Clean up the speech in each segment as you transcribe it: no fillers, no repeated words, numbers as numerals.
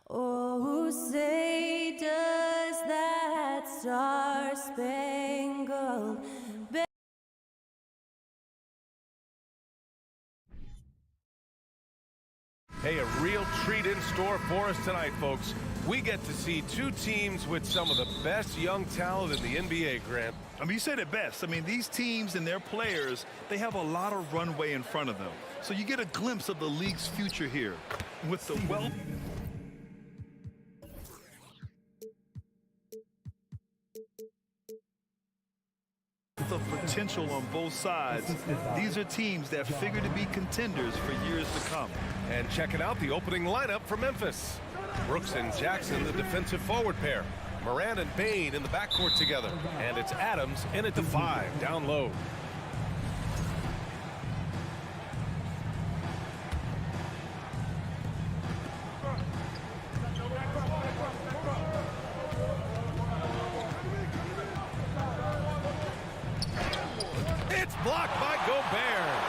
Oh, say does that star-spangled banner. Hey, a real treat in store for us tonight, folks. We get to see two teams with some of the best young talent in the NBA, Grant. I mean, you said it best. I mean, these teams and their players, they have a lot of runway in front of them. So you get a glimpse of the league's future here. With the of potential on both sides, these are teams that figure to be contenders for years to come. And checking out the opening lineup for Memphis. Brooks and Jackson, the defensive forward pair. Moran and Bain in the backcourt together. And it's Adams in at the 5, down low. It's blocked by Gobert.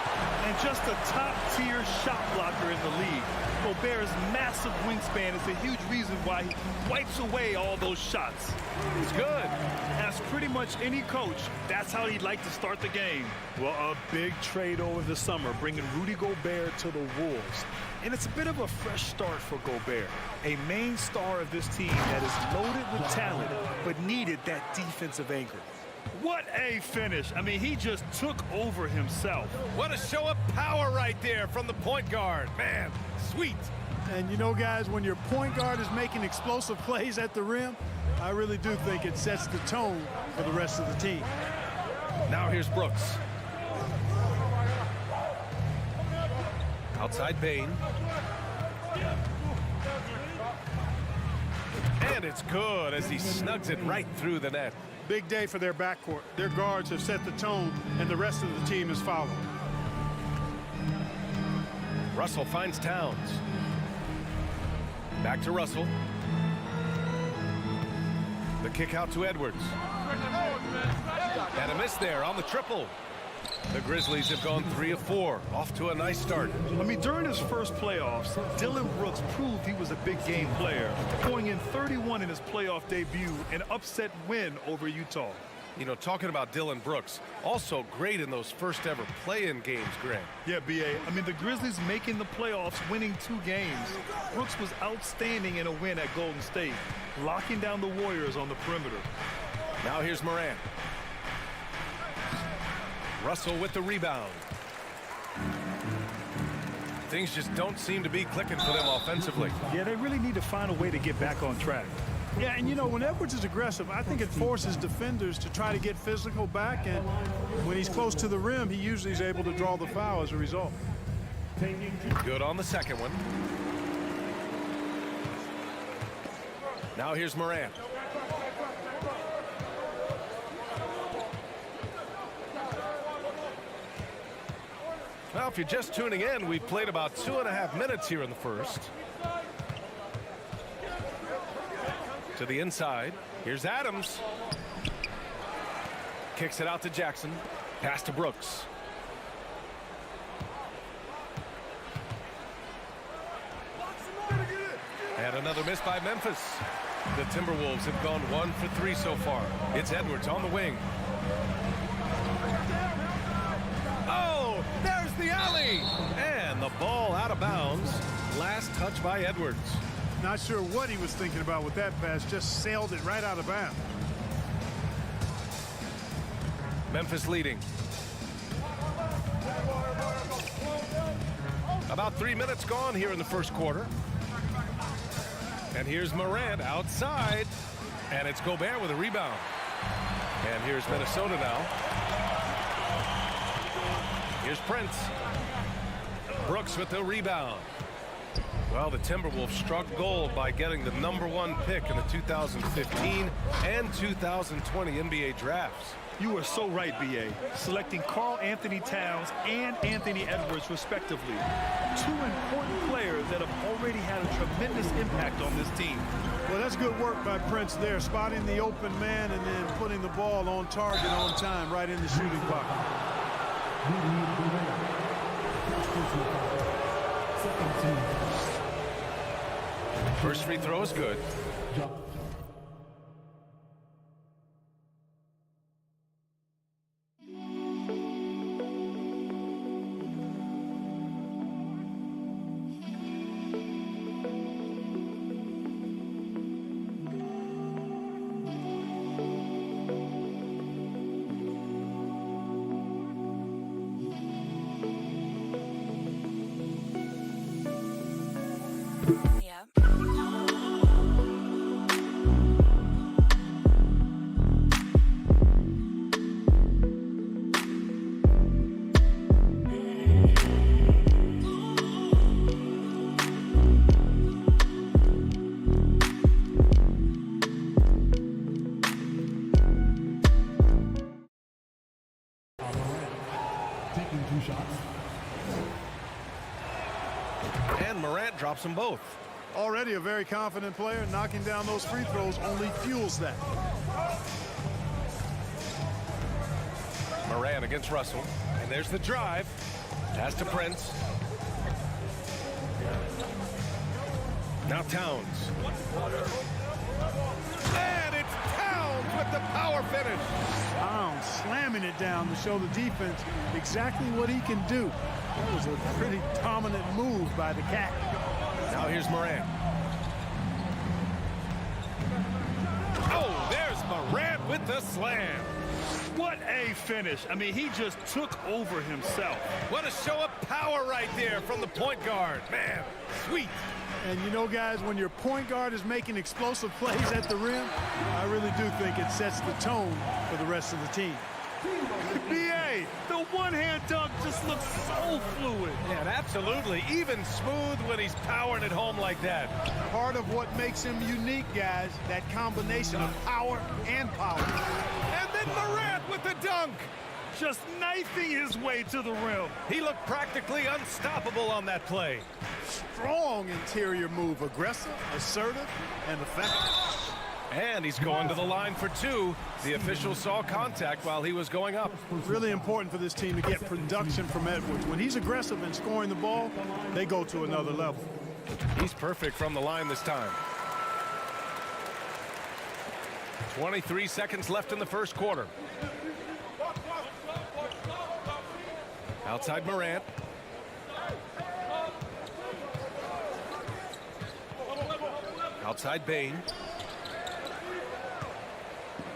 And just a top-tier shot blocker in the league. Gobert's massive wingspan is a huge reason why he wipes away all those shots. He's good. As pretty much any coach, that's how he'd like to start the game. Well, a big trade over the summer, bringing Rudy Gobert to the Wolves. And it's a bit of a fresh start for Gobert, a main star of this team that is loaded with talent, but needed that defensive anchor. What a finish. I mean, he just took over himself. What a show of power right there from the point guard. Man, sweet. And you know, guys, when your point guard is making explosive plays at the rim, I really do think it sets the tone for the rest of the team. Now here's Brooks. Outside Bain. And it's good as he snugs it right through the net. Big day for their backcourt. Their guards have set the tone, and the rest of the team is following. Russell finds Towns. Back to Russell. The kick out to Edwards. And a miss there on the triple. The Grizzlies have gone 3 of 4, off to a nice start. I mean, during his first playoffs, Dillon Brooks proved he was a big game player, going in 31 in his playoff debut, an upset win over Utah. You know, talking about Dillon Brooks, also great in those first ever play-in games, Grant. Yeah, B.A. I mean, the Grizzlies making the playoffs, winning 2 games. Brooks was outstanding in a win at Golden State, locking down the Warriors on the perimeter. Now here's Moran. Russell with the rebound. Things just don't seem to be clicking for them offensively. Yeah, they really need to find a way to get back on track. Yeah, and you know, when Edwards is aggressive, I think it forces defenders to try to get physical back, and when he's close to the rim, he usually is able to draw the foul as a result. Good on the second one. Now here's Moran. Well, if you're just tuning in, we've played about 2.5 minutes here in the first. To the inside. Here's Adams. Kicks it out to Jackson. Pass to Brooks. And another miss by Memphis. The Timberwolves have gone 1 for 3 so far. It's Edwards on the wing. Oh, there's the alley. And the ball out of bounds. Last touch by Edwards. Not sure what he was thinking about with that pass, just sailed it right out of bounds. Memphis leading. About 3 minutes gone here in the first quarter. And here's Morant outside. And it's Gobert with a rebound. And here's Minnesota now. Here's Prince. Brooks with the rebound. Well, the Timberwolves struck gold by getting the #1 pick in the 2015 and 2020 NBA drafts. You are so right, B.A. Selecting Karl Anthony Towns and Anthony Edwards, respectively. 2 important players that have already had a tremendous impact on this team. Well, that's good work by Prince there, spotting the open man and then putting the ball on target on time right in the shooting pocket. First free throw is good. And Morant drops them both. Already a very confident player. Knocking down those free throws only fuels that. Morant against Russell. And there's the drive. Pass to Prince. Now Towns. And it's Towns with the power finish. Towns slamming it down to show the defense exactly what he can do. That was a pretty dominant move by the Cat. Now here's Morant. Oh, there's Morant with the slam. What a finish. I mean, he just took over himself. What a show of power right there from the point guard. Man, sweet. And you know, guys, when your point guard is making explosive plays at the rim, I really do think it sets the tone for the rest of the team. BA, the one-hand dunk just looks so fluid. Yeah, and absolutely. Even smooth when he's powering it home like that. Part of what makes him unique, guys, that combination of power and power. And then Morant with the dunk. Just knifing his way to the rim. He looked practically unstoppable on that play. Strong interior move, aggressive, assertive, and effective. And he's going to the line for two. The official saw contact while he was going up. Really important for this team to get production from Edwards. When he's aggressive and scoring the ball, they go to another level. He's perfect from the line this time. 23 seconds left in the first quarter. Outside Morant. Outside Bain.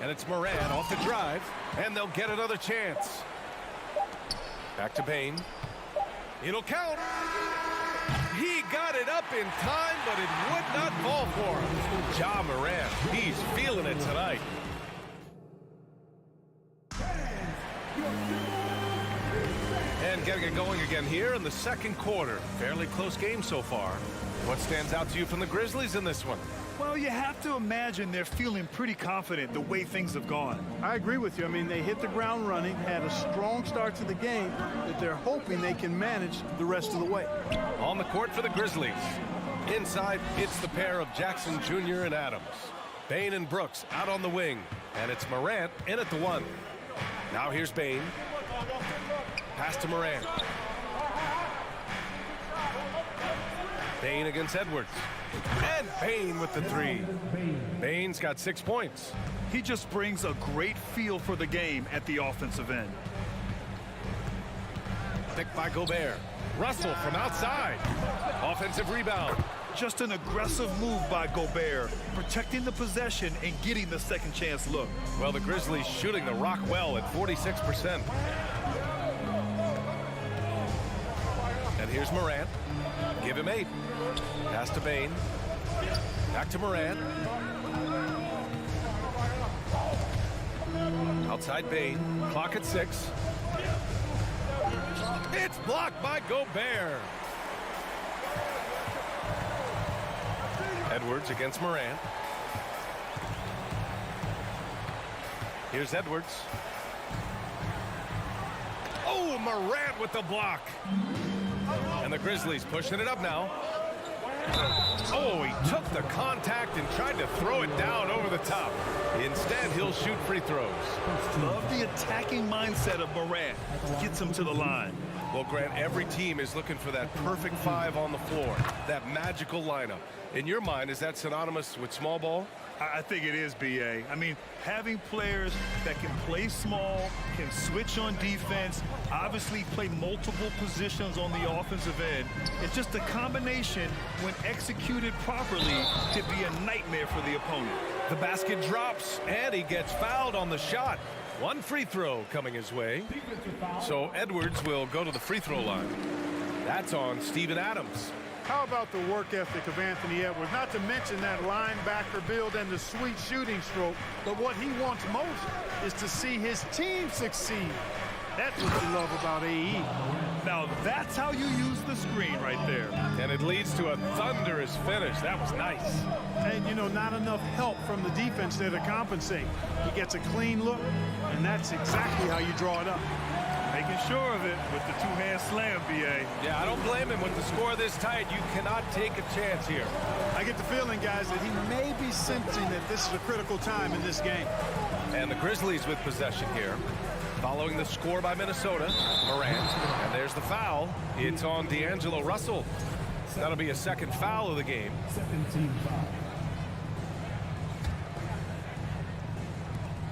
And it's Morant off the drive. And they'll get another chance. Back to Bain. It'll count. He got it up in time, but it would not fall for him. Ja Morant, he's feeling it tonight. And getting it going again here in the second quarter. Fairly close game so far. What stands out to you from the Grizzlies in this one? Well, you have to imagine they're feeling pretty confident the way things have gone. I agree with you. I mean, they hit the ground running, had a strong start to the game that they're hoping they can manage the rest of the way. On the court for the Grizzlies. Inside, it's the pair of Jackson Jr. and Adams. Bain and Brooks out on the wing. And it's Morant in at the one. Now here's Bain. Pass to Morant. Bain against Edwards. And Bain with the three. Bain's got 6 points. He just brings a great feel for the game at the offensive end. Picked by Gobert. Russell from outside. Offensive rebound. Just an aggressive move by Gobert, protecting the possession and getting the second chance look. Well, the Grizzlies shooting the rock well at 46%. And here's Morant. Give him 8. Pass to Bain. Back to Morant. Outside Bain. Clock at 6. It's blocked by Gobert. Edwards against Morant. Here's Edwards. Oh, Morant with the block. And the Grizzlies pushing it up now. Oh, he took the contact and tried to throw it down over the top. Instead, he'll shoot free throws. Love the attacking mindset of Morant. Gets him to the line. Well, Grant, every team is looking for that perfect 5 on the floor, that magical lineup. In your mind, is that synonymous with small ball? I think it is, B.A. I mean, having players that can play small, can switch on defense, obviously play multiple positions on the offensive end. It's just a combination, when executed properly, to be a nightmare for the opponent. The basket drops, and he gets fouled on the shot. One free throw coming his way. So Edwards will go to the free throw line. That's on Steven Adams. How about the work ethic of Anthony Edwards? Not to mention that linebacker build and the sweet shooting stroke. But what he wants most is to see his team succeed. That's what you love about AE. Now that's how you use the screen right there. And it leads to a thunderous finish. That was nice. And, you know, not enough help from the defense there to compensate. He gets a clean look, and that's exactly how you draw it up. Making sure of it with the two-hand slam, B.A. Yeah, I don't blame him. With the score this tight, you cannot take a chance here. I get the feeling, guys, that he may be sensing that this is a critical time in this game. And the Grizzlies with possession here. Following the score by Minnesota, Morant. And there's the foul. It's on D'Angelo Russell. That'll be a second foul of the game.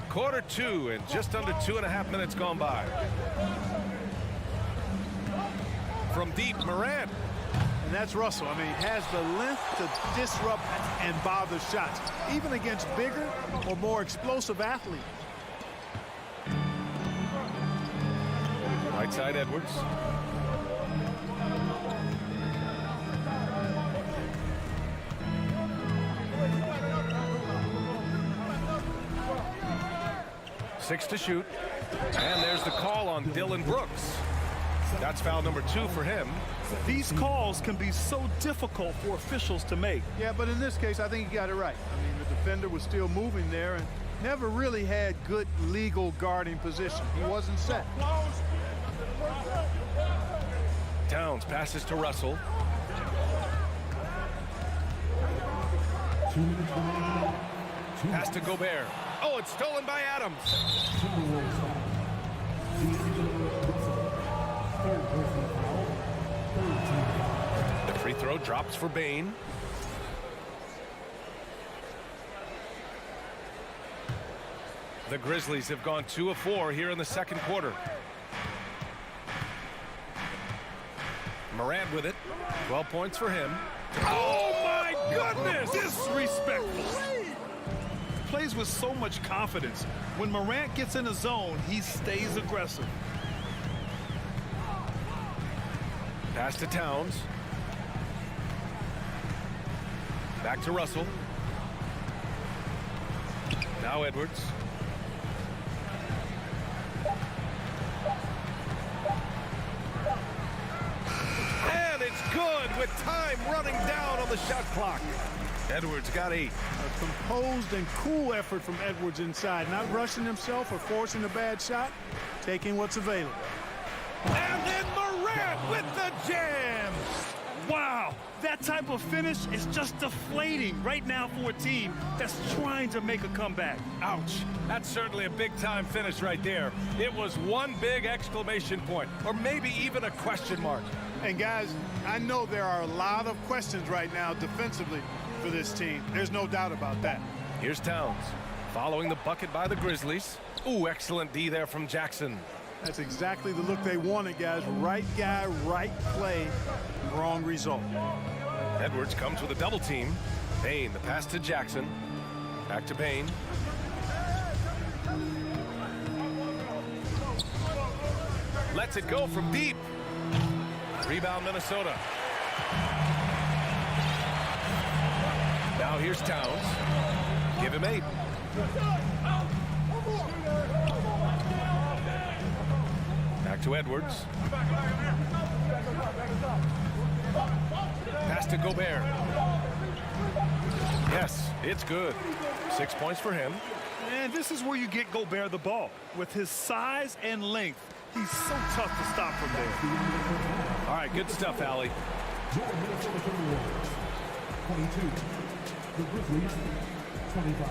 Quarter 2 and just under 2.5 minutes gone by. From deep, Morant. And that's Russell. I mean, has the length to disrupt and bother shots, even against bigger or more explosive athletes. Right side, Edwards. Six to shoot. And there's the call on Dylan Brooks. That's foul number 2 for him. These calls can be so difficult for officials to make. Yeah, but in this case, I think he got it right. I mean, the defender was still moving there and never really had good legal guarding position. He wasn't set. Towns passes to Russell. Pass to Gobert. Oh, it's stolen by Adams. The free throw drops for Bane. The Grizzlies have gone 2 of 4 here in the second quarter. Morant with it. 12 points for him. Oh, my goodness! Disrespectful. Plays with so much confidence. When Morant gets in the zone, he stays aggressive. Pass to Towns. Back to Russell. Now Edwards. And it's good with time running down on the shot clock. Edwards got 8. A composed and cool effort from Edwards inside, not rushing himself or forcing a bad shot, taking what's available. And then Morant with the jam. Wow, that type of finish is just deflating right now for a team that's trying to make a comeback. Ouch. That's certainly a big-time finish right there. It was one big exclamation point, or maybe even a question mark. And guys, I know there are a lot of questions right now defensively for this team. There's no doubt about that. Here's Towns following the bucket by the Grizzlies. Ooh, excellent D there from Jackson. That's exactly the look they wanted, guys. Right guy, right play, wrong result. Edwards comes with a double team. Payne, the pass to Jackson. Back to Payne. Lets it go from deep. Rebound Minnesota. Now here's Towns. Give him 8. Back to Edwards. Pass to Gobert. Yes, it's good. 6 points for him. And this is where you get Gobert the ball. With his size and length, he's so tough to stop from there. All right, good stuff, Allie. 22. The Grizzlies, 25.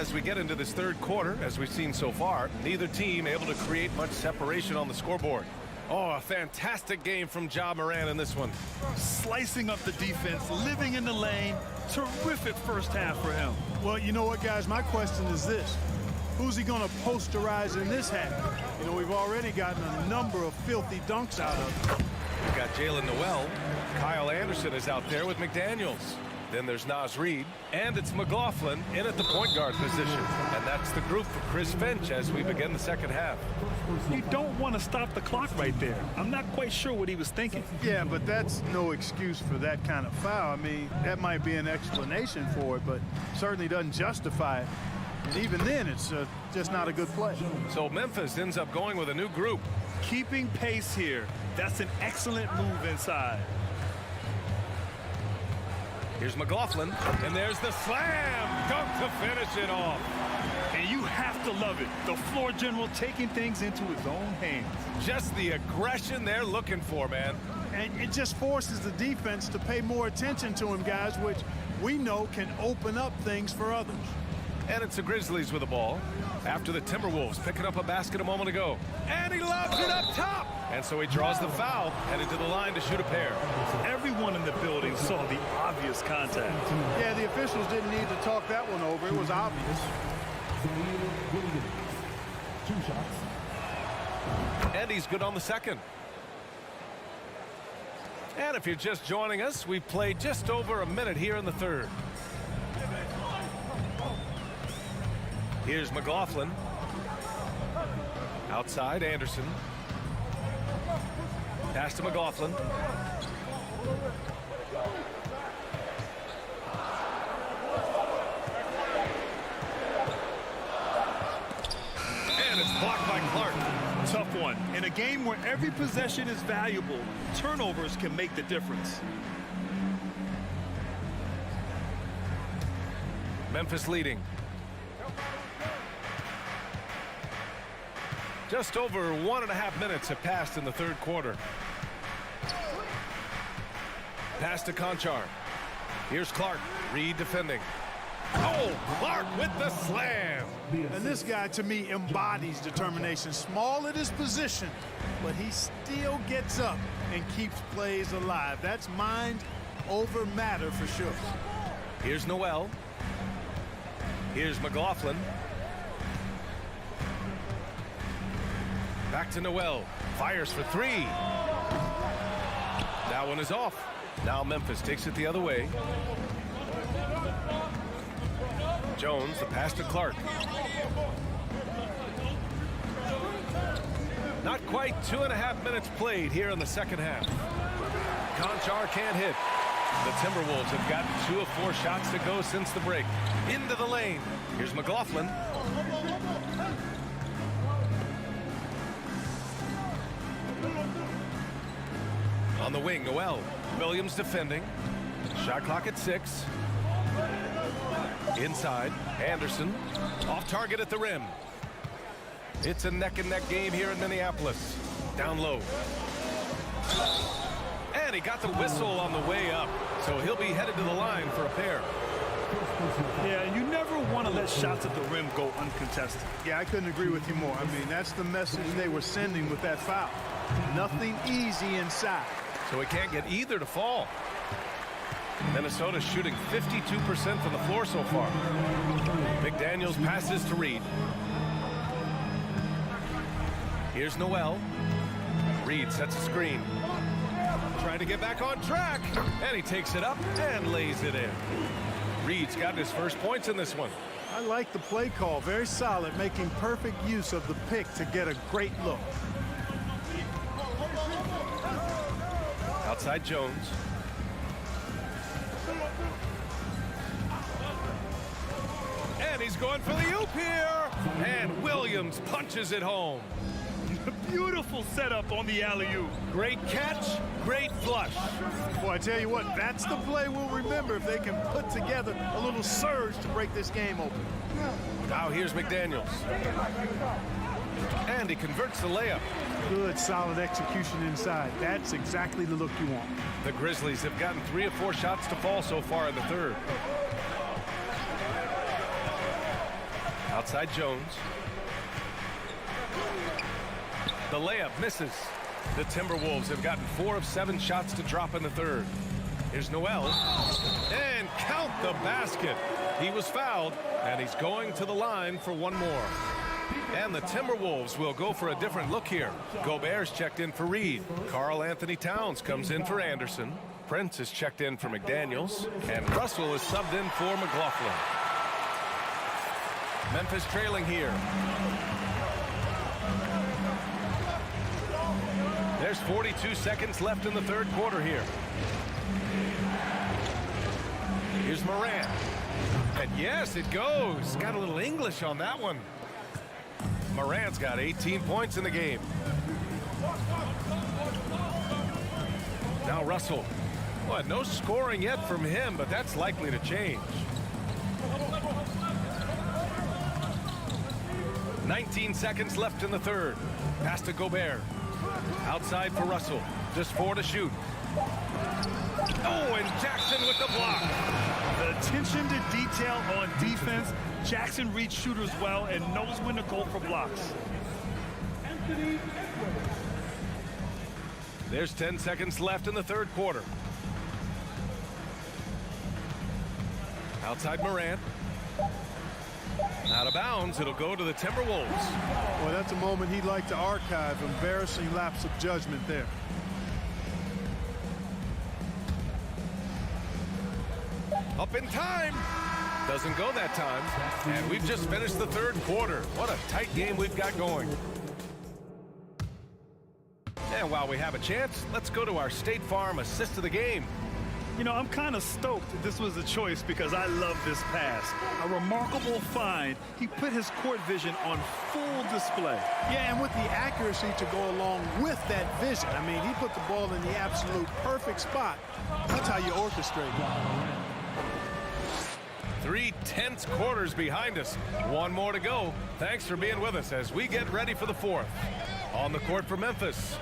as we get into this third quarter, as we've seen so far, neither team able to create much separation on the scoreboard. Oh, a fantastic game from Ja Morant in this one. Slicing up the defense, living in the lane. Terrific first half for him. Well, you know what, guys? My question is this. Who's he going to posterize in this half? You know, we've already gotten a number of filthy dunks out of him. We've got Jalen Noel. Kyle Anderson is out there with McDaniels. Then there's Naz Reid, and it's McLaughlin in at the point guard position. And that's the group for Chris Finch as we begin the second half. You don't want to stop the clock right there. I'm not quite sure what he was thinking. Yeah, but that's no excuse for that kind of foul. I mean, that might be an explanation for it, but certainly doesn't justify it. And even then, it's just not a good play. So Memphis ends up going with a new group. Keeping pace here. That's an excellent move inside. Here's McLaughlin, and there's the slam dunk to finish it off. And you have to love it. The floor general taking things into his own hands. Just the aggression they're looking for, man. And it just forces the defense to pay more attention to him, guys, which we know can open up things for others. And it's the Grizzlies with the ball after the Timberwolves picking up a basket a moment ago. And he lobs it up top. And so he draws the foul, headed to the line to shoot a pair. Everyone in the building saw the obvious contact. Yeah, the officials didn't need to talk that one over. It was obvious. 2 shots. And he's good on the second. And if you're just joining us, we've played just over a minute here in the third. Here's McLaughlin. Outside, Anderson. Pass to McLaughlin. And it's blocked by Clark. Tough one. In a game where every possession is valuable, turnovers can make the difference. Memphis leading. Just over 1.5 minutes have passed in the third quarter. Pass to Conchar. Here's Clark. Reid defending. Oh, Clark with the slam. And this guy, to me, embodies determination. Small at his position, but he still gets up and keeps plays alive. That's mind over matter for sure. Here's Noel. Here's McLaughlin. Back to Noel. Fires for three. That one is off. Now Memphis takes it the other way. Jones, the pass to Clark. Not quite 2.5 minutes played here in the second half. Conchar can't hit. The Timberwolves have gotten 2 of 4 shots to go since the break. Into the lane. Here's McLaughlin. On the wing, Noel. Williams defending. Shot clock at 6. Inside, Anderson. Off target at the rim. It's a neck-and-neck game here in Minneapolis. Down low. And he got the whistle on the way up. So he'll be headed to the line for a pair. Yeah, you never want to let shots at the rim go uncontested. Yeah, I couldn't agree with you more. I mean, that's the message they were sending with that foul. Nothing easy inside. So he can't get either to fall. Minnesota shooting 52% from the floor so far. McDaniels passes to Reid. Here's Noel. Reid sets a screen. Trying to get back on track. And he takes it up and lays it in. Reid's got his first points in this one. I like the play call. Very solid, making perfect use of the pick to get a great look. Outside Jones. And he's going for the oop here. And Williams punches it home. Beautiful setup on the alley-oop. Great catch, great flush. Boy, I tell you what, that's the play we'll remember if they can put together a little surge to break this game open. Now here's McDaniels. And he converts the layup. Good, solid execution inside. That's exactly the look you want. The Grizzlies have gotten 3 of 4 shots to fall so far in the third. Outside Jones. The layup misses. The Timberwolves have gotten 4 of 7 shots to drop in the third. Here's Noel. And count the basket. He was fouled, and he's going to the line for one more. And the Timberwolves will go for a different look here. Gobert's checked in for Reed. Karl Anthony Towns comes in for Anderson. Prince is checked in for McDaniels. And Russell is subbed in for McLaughlin. Memphis trailing here. There's 42 seconds left in the third quarter here. Here's Morant. And yes, it goes. Got a little English on that one. Morant's got 18 points in the game. Now Russell. Well, no scoring yet from him, but that's likely to change. 19 seconds left in the third. Pass to Gobert. Outside for Russell. Just 4 to shoot. Oh, and Jackson with the block. The attention to detail on defense. Jackson reads shooters well and knows when to go for blocks. There's 10 seconds left in the third quarter. Outside Morant. Out of bounds. It'll go to the Timberwolves. Well, that's a moment he'd like to archive. Embarrassing lapse of judgment there. Up in time. Doesn't go that time. And we've just finished the third quarter. What a tight game we've got going. And while we have a chance, let's go to our State Farm assist of the game. You know, I'm kind of stoked that this was a choice because I love this pass. A remarkable find. He put his court vision on full display. Yeah, and with the accuracy to go along with that vision. I mean, he put the ball in the absolute perfect spot. That's how you orchestrate it. 3 tense quarters behind us. One more to go. Thanks for being with us as we get ready for the fourth. On the court for Memphis.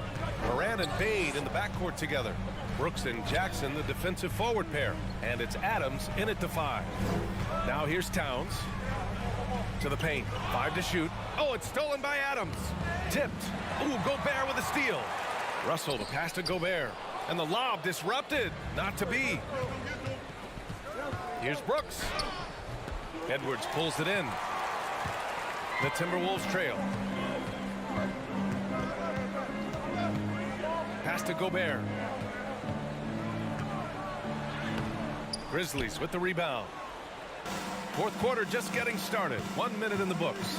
Morant and Bade in the backcourt together. Brooks and Jackson, the defensive forward pair. And it's Adams in at the 5. Now here's Towns. To the paint. 5 to shoot. Oh, it's stolen by Adams. Tipped. Ooh, Gobert with a steal. Russell, the pass to Gobert. And the lob disrupted. Not to be. Here's Brooks. Edwards pulls it in. The Timberwolves trail. Pass to Gobert. Grizzlies with the rebound. Fourth quarter just getting started. 1 minute in the books.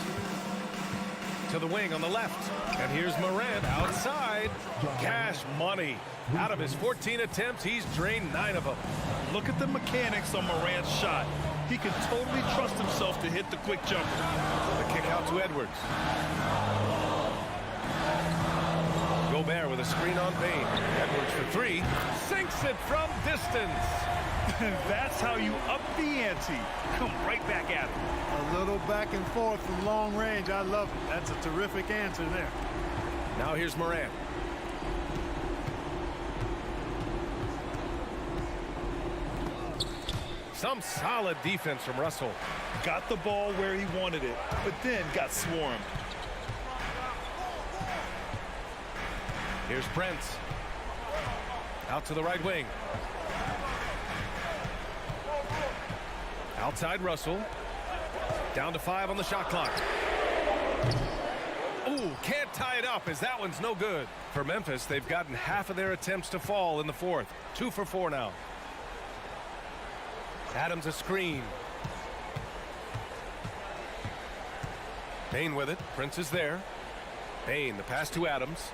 To the wing on the left. And here's Morant outside. Cash money. Out of his 14 attempts, he's drained 9 of them. Look at the mechanics on Morant's shot. He can totally trust himself to hit the quick jumper. The kick out to Edwards. Gobert with a screen on Bane. Edwards for 3. Sinks it from distance. That's how you up the ante. Come right back at him. A little back and forth from long range. I love it. That's a terrific answer there. Now here's Morant. Some solid defense from Russell. Got the ball where he wanted it, but then got swarmed. Here's Prince. Out to the right wing. Outside Russell. Down to 5 on the shot clock. Ooh, can't tie it up as that one's no good. For Memphis, they've gotten half of their attempts to fall in the fourth. 2 for 4 now. Adams a screen. Bane with it. Prince is there. Bane, the pass to Adams.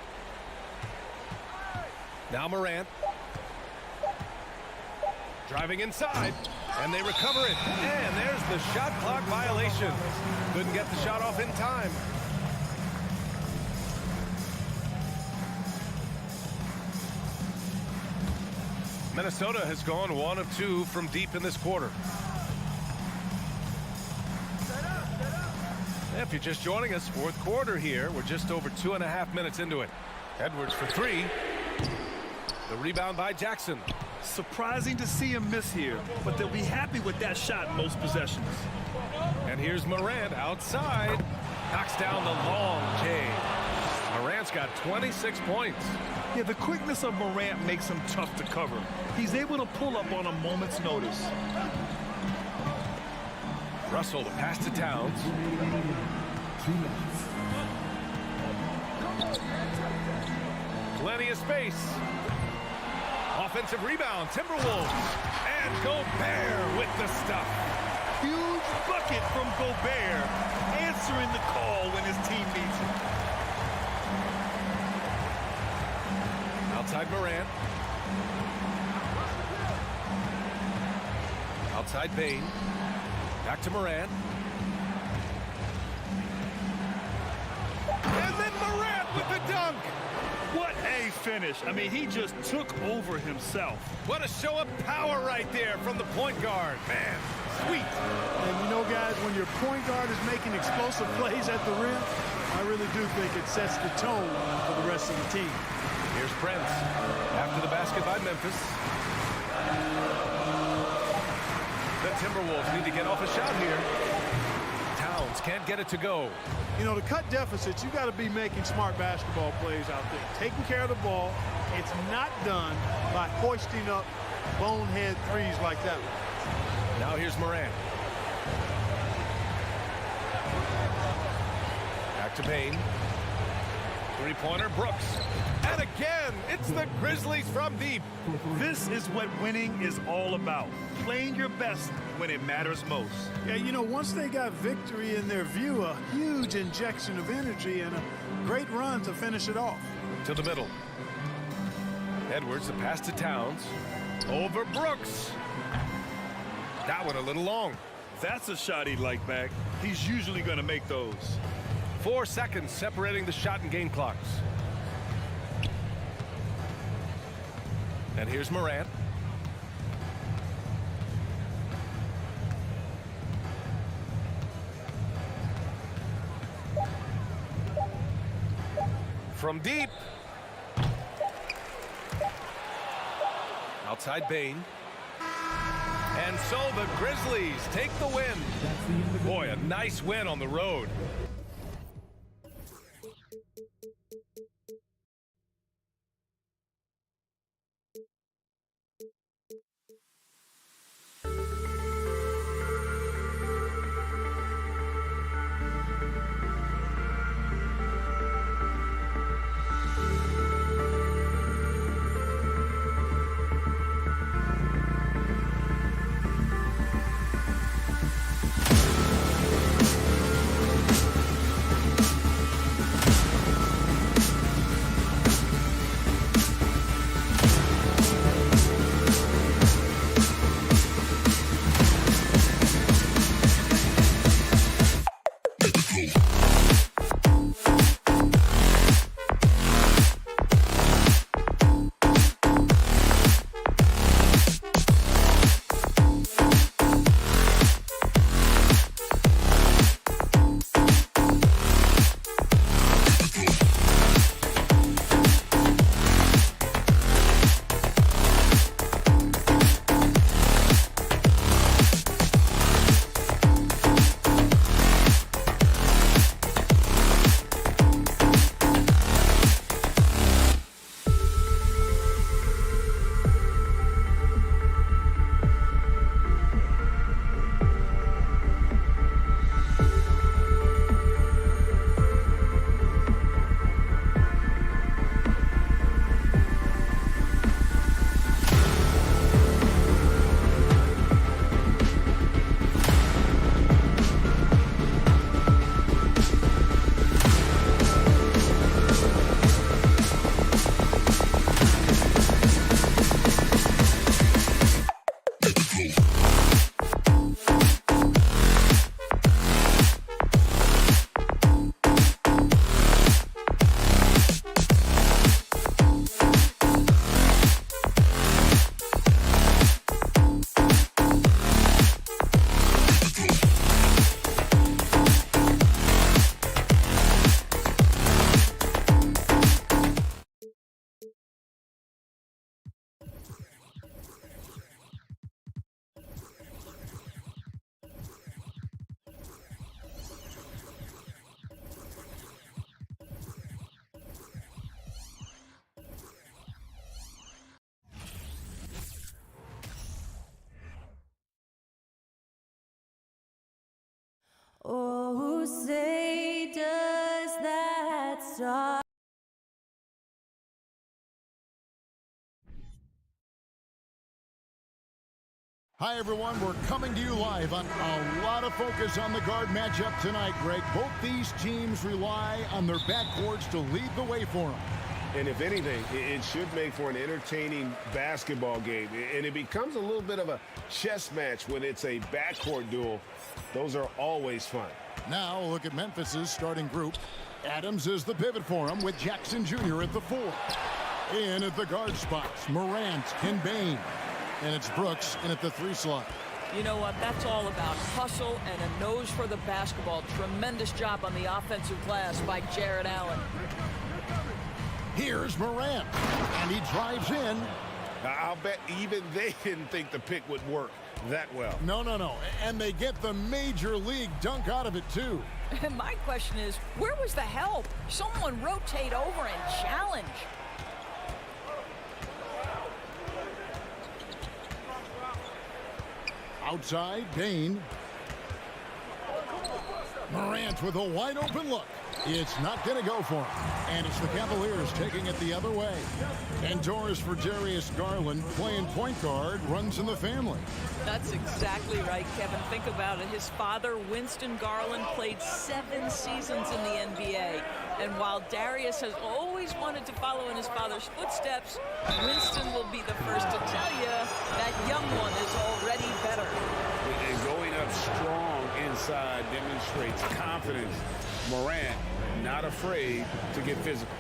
Now Morant. Driving inside. And they recover it. And there's the shot clock violation. Couldn't get the shot off in time. Minnesota has gone 1 of 2 from deep in this quarter. If you're just joining us, fourth quarter here. We're just over 2.5 minutes into it. Edwards for 3. The rebound by Jackson. Surprising to see him miss here, but they'll be happy with that shot most possessions. And here's Morant outside. Knocks down the long J. Morant's got 26 points. Yeah, the quickness of Morant makes him tough to cover. He's able to pull up on a moment's notice. Russell to pass to Towns. 2 minutes. Plenty of space. Offensive rebound, Timberwolves. And Gobert with the stuff. Huge bucket from Gobert, answering the call when his team needs it. Outside Morant. Outside Bane. Back to Morant. And then Morant with the dunk. What a finish. I mean, he just took over himself. What a show of power right there from the point guard. Man, sweet. And you know, guys, when your point guard is making explosive plays at the rim, I really do think it sets the tone for the rest of the team. Here's Prince. After the basket by Memphis. The Timberwolves need to get off a shot here. Towns can't get it to go. You know, to cut deficits, you got to be making smart basketball plays out there. Taking care of the ball. It's not done by hoisting up bonehead threes like that one. Now here's Morant. Back to Payne. Three-pointer, Brooks. And again, it's the Grizzlies from deep. This is what winning is all about. Playing your best when it matters most. Yeah, you know, once they got victory in their view, a huge injection of energy and a great run to finish it off. To the middle. Edwards, the pass to Towns. Over Brooks. That one a little long. That's a shot he'd like back. He's usually going to make those. 4 seconds separating the shot and game clocks. And here's Morant. From deep. Outside Bane. And so the Grizzlies take the win. Boy, a nice win on the road. start. Hi, everyone. We're coming to you live on a lot of focus on the guard matchup tonight, Greg. Both these teams rely on their backcourts to lead the way for them. And if anything, it should make for an entertaining basketball game. And it becomes a little bit of a chess match when it's a backcourt duel. Those are always fun. Now, look at Memphis's starting group. Adams is the pivot for him with Jackson Jr. at the 4. In at the guard spots, Morant and Bain. And it's Brooks in at the 3 slot. You know what? That's all about hustle and a nose for the basketball. Tremendous job on the offensive glass by Jared Allen. Here's Morant, and he drives in. I'll bet even they didn't think the pick would work that well. No. And they get the major league dunk out of it, too. And my question is, where was the help? Someone rotate over and challenge. Outside, Bain. Morant with a wide open look. It's not going to go for him. And it's the Cavaliers taking it the other way. And Doris for Darius Garland, playing point guard, runs in the family. That's exactly right, Kevin. Think about it. His father, Winston Garland, played 7 seasons in the NBA. And while Darius has always wanted to follow in his father's footsteps, Winston will be the first to tell you that young one is already better. And going up strong inside demonstrates confidence. Morant not afraid to get physical.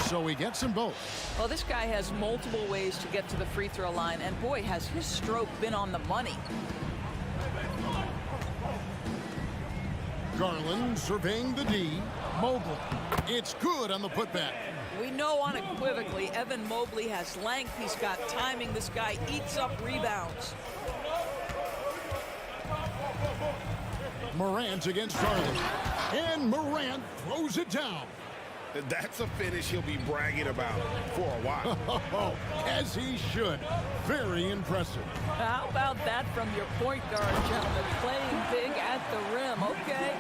So he gets them both. Well, this guy has multiple ways to get to the free throw line, and boy, has his stroke been on the money. Garland surveying the D. Mobley. It's good on the putback. We know unequivocally Evan Mobley has length. He's got timing. This guy eats up rebounds. Morant against Garland. And Morant throws it down. That's a finish he'll be bragging about for a while. As he should. Very impressive. How about that from your point guard, gentlemen? Playing big at the rim, okay?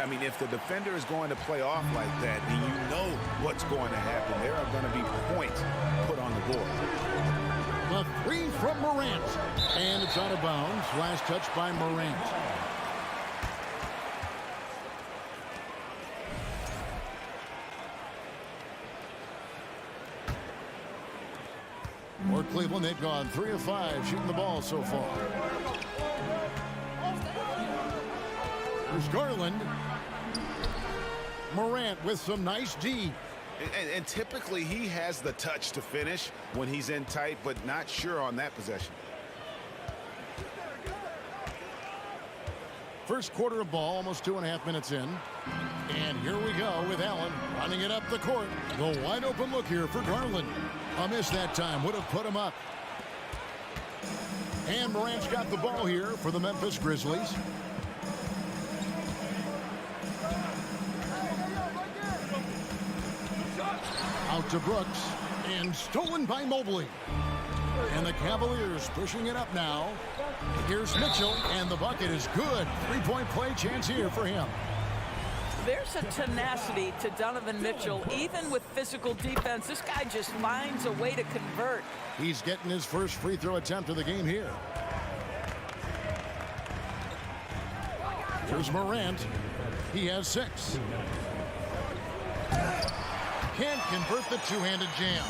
I mean, if the defender is going to play off like that, then you know what's going to happen. There are going to be points put on the board. The 3 from Morant. And it's out of bounds. Last touch by Morant. For Cleveland, they've gone 3 of 5 shooting the ball so far. There's Garland. Morant with some nice D. And typically he has the touch to finish when he's in tight, but not sure on that possession. First quarter of ball, almost 2.5 minutes in. And here we go with Allen running it up the court. The wide open look here for Garland. A miss that time would have put him up. And Morant's got the ball here for the Memphis Grizzlies. Out to Brooks. And stolen by Mobley. And the Cavaliers pushing it up now. Here's Mitchell, and the bucket is good. 3-point play chance here for him. There's a tenacity to Donovan Mitchell. Even with physical defense, this guy just finds a way to convert. He's getting his first free throw attempt of the game here. Here's Morant. He has 6. Can't convert the two-handed jam.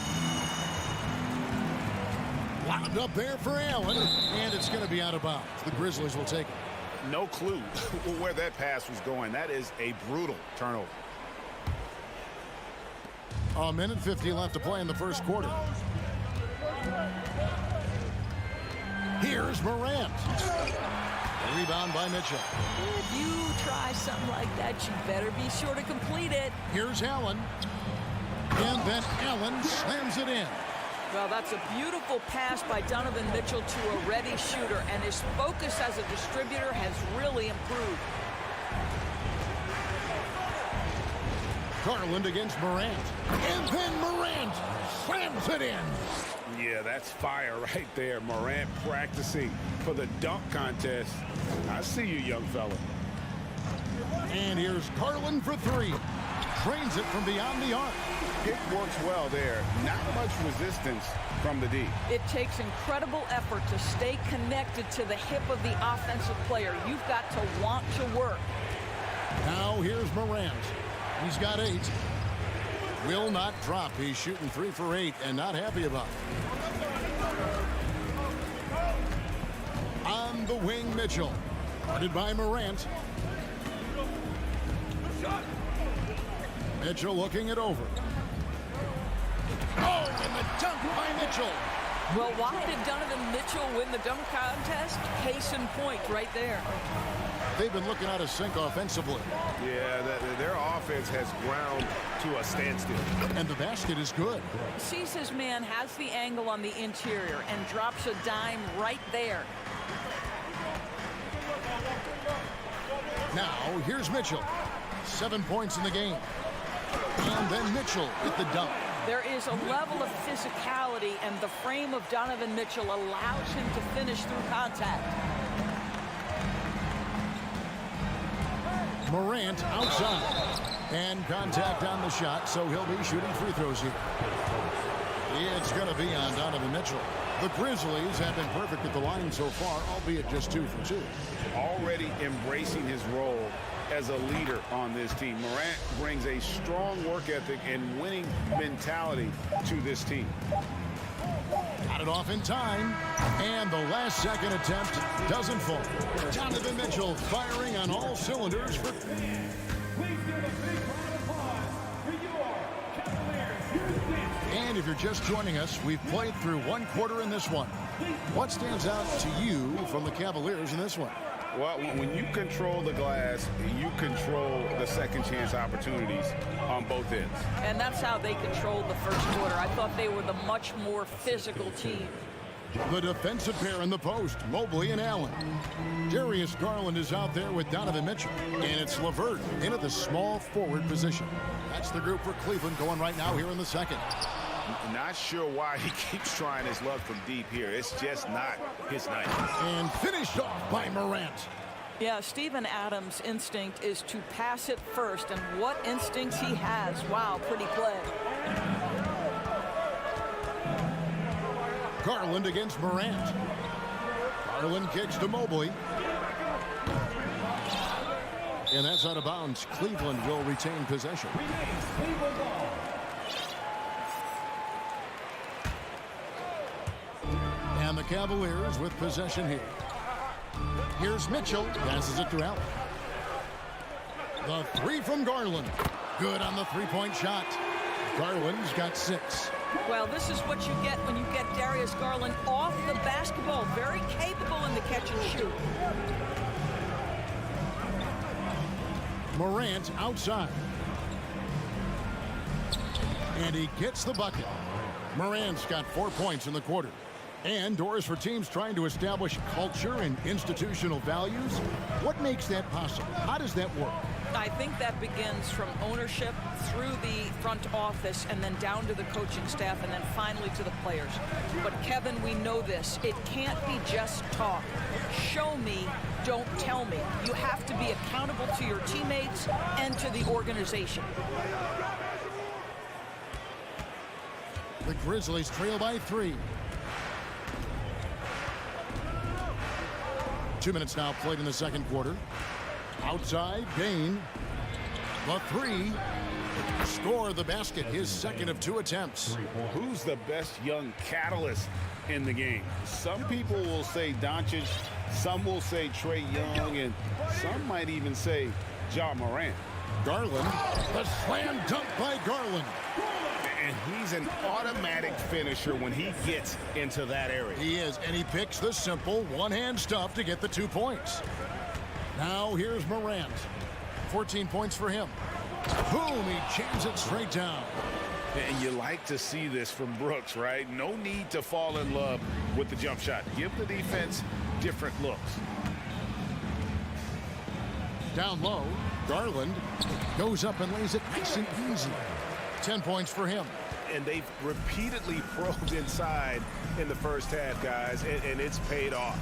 Wound up there for Allen, and it's going to be out of bounds. The Grizzlies will take it. No clue where that pass was going. That is a brutal turnover. A minute 50 left to play in the first quarter. Here's Morant. A rebound by Mitchell. If you try something like that, you better be sure to complete it. Here's Allen. And then Allen slams it in. Well, that's a beautiful pass by Donovan Mitchell to a ready shooter, and his focus as a distributor has really improved. Garland against Morant. And then Morant slams it in. Yeah, that's fire right there. Morant practicing for the dunk contest. I see you, young fella. And here's Garland for three. Trains it from beyond the arc. It works well there. Not much resistance from the D. It takes incredible effort to stay connected to the hip of the offensive player. You've got to want to work. Now here's Morant. He's got 8. Will not drop. He's shooting 3 for 8 and not happy about it. On the wing, Mitchell. Guarded by Morant. Mitchell looking it over. Oh, and the dunk by Mitchell. Well, why did Donovan Mitchell win the dunk contest? Case in point right there. They've been looking out of sync offensively. Yeah, their offense has ground to a standstill. And the basket is good. Sees his man, has the angle on the interior, and drops a dime right there. Now, here's Mitchell. 7 points in the game. And then Mitchell with the dunk. There is a level of physicality, and the frame of Donovan Mitchell allows him to finish through contact. Morant outside. And contact on the shot, so he'll be shooting free throws here. It's going to be on Donovan Mitchell. The Grizzlies have been perfect at the line so far, albeit just 2 for 2. Already embracing his role as a leader on this team. Morant brings a strong work ethic and winning mentality to this team. Got it off in time, and the last second attempt doesn't fall. Donovan Mitchell firing on all cylinders for... And if you're just joining us, we've played through 1 quarter in this one. What stands out to you from the Cavaliers in this one? Well, when you control the glass, you control the second chance opportunities on both ends. And that's how they controlled the first quarter. I thought they were the much more physical team. The defensive pair in the post, Mobley and Allen. Darius Garland is out there with Donovan Mitchell. And it's LeVert in at the small forward position. That's the group for Cleveland going right now here in the second. Not sure why he keeps trying his luck from deep here. It's just not his night. And finished off by Morant. Yeah, Steven Adams' instinct is to pass it first, and what instincts he has. Wow, pretty play. Garland against Morant. Garland kicks to Mobley. And that's out of bounds. Cleveland will retain possession. And the Cavaliers with possession here. Here's Mitchell. Passes it to Allen. The 3 from Garland. Good on the 3-point shot. Garland's got 6. Well, this is what you get when you get Darius Garland off the basketball. Very capable in the catch and shoot. Morant outside. And he gets the bucket. Morant's got 4 points in the quarter. And doors for teams trying to establish culture and institutional values. What makes that possible? How does that work? I think that begins from ownership through the front office and then down to the coaching staff and then finally to the players. But Kevin, we know this. It can't be just talk. Show me, don't tell me. You have to be accountable to your teammates and to the organization. The Grizzlies trail by 3. 2 minutes now played in the second quarter. Outside, Bain. The 3. Score the basket, his second of 2 attempts. Who's the best young catalyst in the game? Some people will say Doncic, some will say Trae Young, and some might even say Ja Morant. Garland, the slam dunk by Garland. And he's an automatic finisher when he gets into that area. He is, and he picks the simple one-hand stuff to get the 2 points. Now here's Morant. 14 points for him. Boom, he jams it straight down. And you like to see this from Brooks, right? No need to fall in love with the jump shot. Give the defense different looks. Down low, Garland goes up and lays it nice and easy. 10 points for him. And they've repeatedly probed inside in the first half, guys, and it's paid off.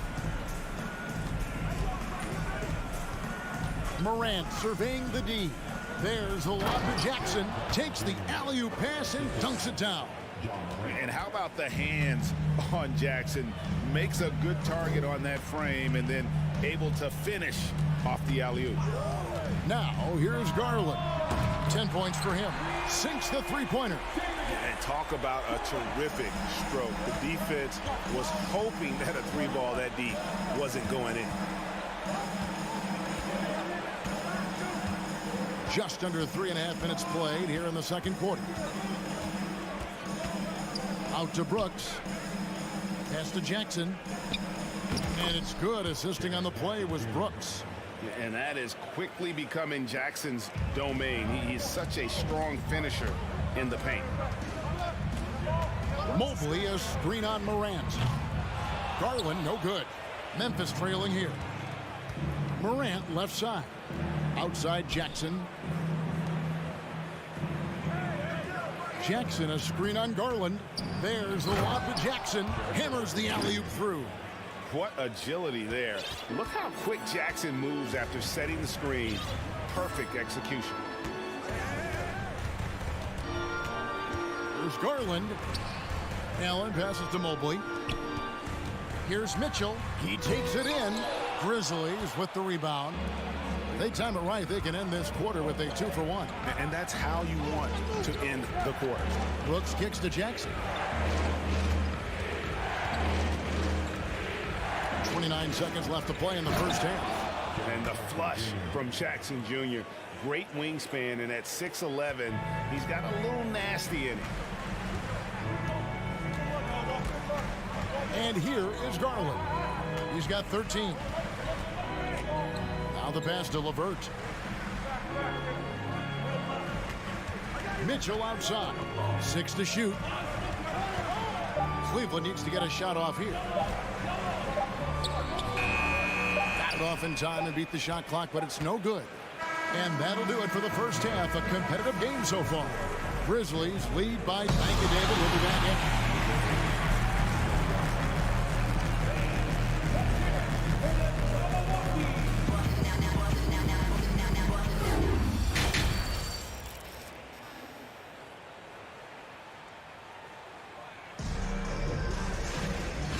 Morant surveying the D. There's the lob to Jackson. Takes the alley-oop pass and dunks it down. And how about the hands on Jackson? Makes a good target on that frame and then able to finish off the alley-oop. Now, here's Garland. 10 points for him. Sinks the three-pointer. And talk about a terrific stroke. The defense was hoping that a three ball that deep wasn't going in. Just under 3.5 minutes played here in the second quarter. Out to Brooks. Pass to Jackson. And it's good. Assisting on the play was Brooks. And that is quickly becoming Jackson's domain. He's such a strong finisher in the paint. Mobley, a screen on Morant. Garland, no good. Memphis trailing here. Morant, left side. Outside Jackson. Jackson, a screen on Garland. There's the lob to Jackson. Hammers the alley-oop through. What agility there. Look how quick Jackson moves after setting the screen. Perfect execution. There's Garland. Allen passes to Mobley. Here's Mitchell. He takes it in. Grizzlies with the rebound. If they time it right, they can end this quarter with a 2-for-1. And that's how you want to end the quarter. Brooks kicks to Jackson. 29 seconds left to play in the first half. And the flush from Jackson Jr. Great wingspan, and at 6'11", he's got a little nasty in it. And here is Garland. He's got 13. Now the pass to LeVert. Mitchell outside. 6 to shoot. Cleveland needs to get a shot off here. Got it off in time and beat the shot clock, but it's no good. And that'll do it for the first half. A competitive game so far. Grizzlies lead by, thank you, David. We'll be back in.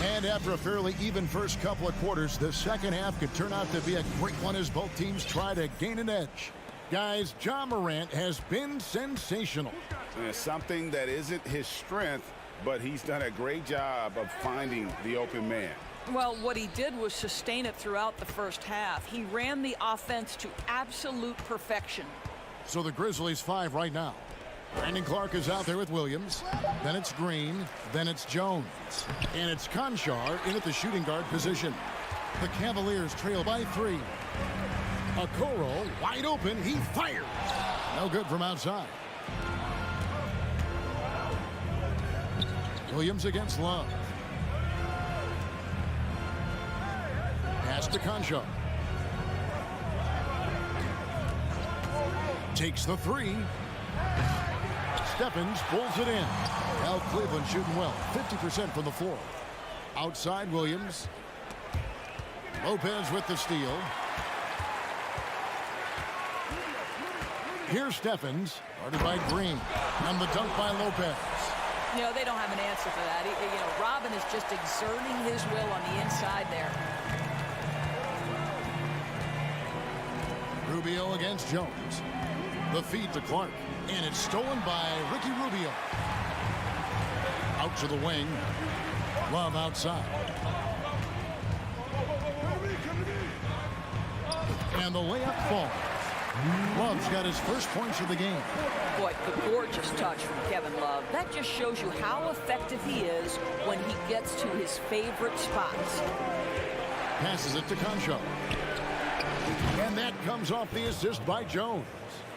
And after a fairly even first couple of quarters, the second half could turn out to be a great one as both teams try to gain an edge. Guys, Ja Morant has been sensational. Something that isn't his strength, but he's done a great job of finding the open man. Well, what he did was sustain it throughout the first half. He ran the offense to absolute perfection. So the Grizzlies 5 right now. Brandon Clark is out there with Williams. Then it's Green. Then it's Jones. And it's Conchar in at the shooting guard position. The Cavaliers trail by 3. Okoro wide open. He fires. No good from outside. Williams against Love. Pass to Conchar. Takes the 3. Stephens pulls it in. Now Cleveland shooting well. 50% from the floor. Outside Williams. Lopez with the steal. Here's Stephens. Guarded by Green. And the dunk by Lopez. You know, they don't have an answer for that. Robin is just exerting his will on the inside there. Rubio against Jones. The feed to Clark. And it's stolen by Ricky Rubio. Out to the wing. Love outside. And the layup falls. Love's got his first points of the game. Boy, the gorgeous touch from Kevin Love. That just shows you how effective he is when he gets to his favorite spots. Passes it to Conchar. And that comes off the assist by Jones.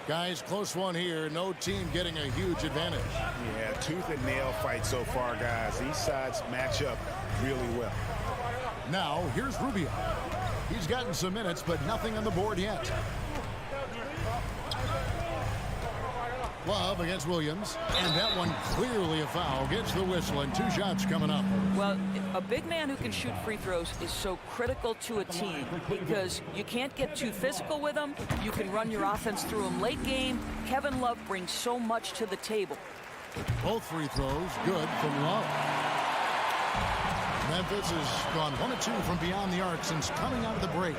Guys, close one here. No team getting a huge advantage. Yeah, tooth and nail fight so far, guys. These sides match up really well. Now, here's Rubio. He's gotten some minutes, but nothing on the board yet. Love against Williams, and that one clearly a foul. Gets the whistle, and 2 shots coming up. Well, a big man who can shoot free throws is so critical to a team because you can't get too physical with him. You can run your offense through him late game. Kevin Love brings so much to the table. Both free throws good from Love. Memphis has gone 1 of 2 from beyond the arc since coming out of the break.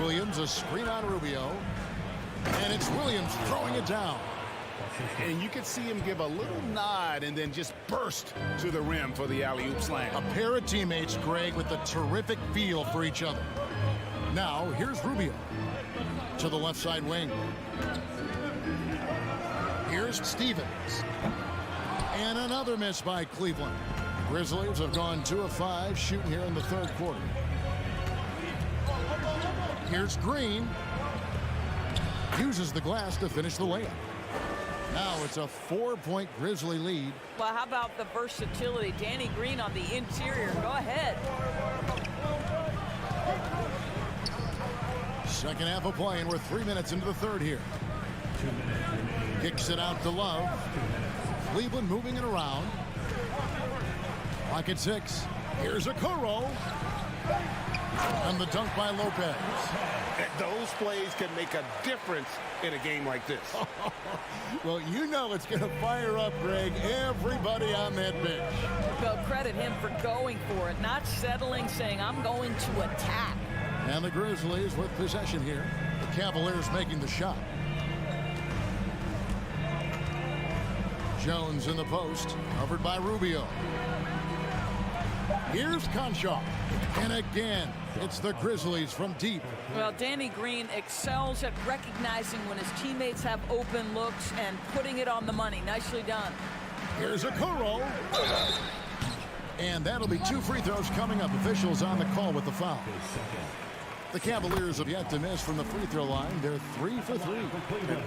Williams, a screen on Rubio. And it's Williams throwing it down. And you can see him give a little nod and then just burst to the rim for the alley-oop slam. A pair of teammates, Greg, with a terrific feel for each other. Now, here's Rubio to the left side wing. Here's Stevens. And another miss by Cleveland. Grizzlies have gone 2 of 5 shooting here in the 3rd quarter. Here's Green. Uses the glass to finish the layup. Now it's a 4-point Grizzly lead. Well, how about the versatility? Danny Green on the interior. Go ahead. Second half of play, and we're 3 minutes into the 3rd here. Kicks it out to Love. Cleveland moving it around. Clock at 6. Here's Okoro. And the dunk by Lopez. Those plays can make a difference in a game like this. Well, you know it's going to fire up, Greg, everybody on that bench. Well, credit him for going for it, not settling, saying, I'm going to attack. And the Grizzlies with possession here. The Cavaliers making the shot. Jones in the post, covered by Rubio. Here's Conshaw. And again, it's the Grizzlies from deep. Well, Danny Green excels at recognizing when his teammates have open looks and putting it on the money. Nicely done. Here's Okoro. And that'll be 2 free throws coming up. Officials on the call with the foul. The Cavaliers have yet to miss from the free throw line. They're 3 for 3.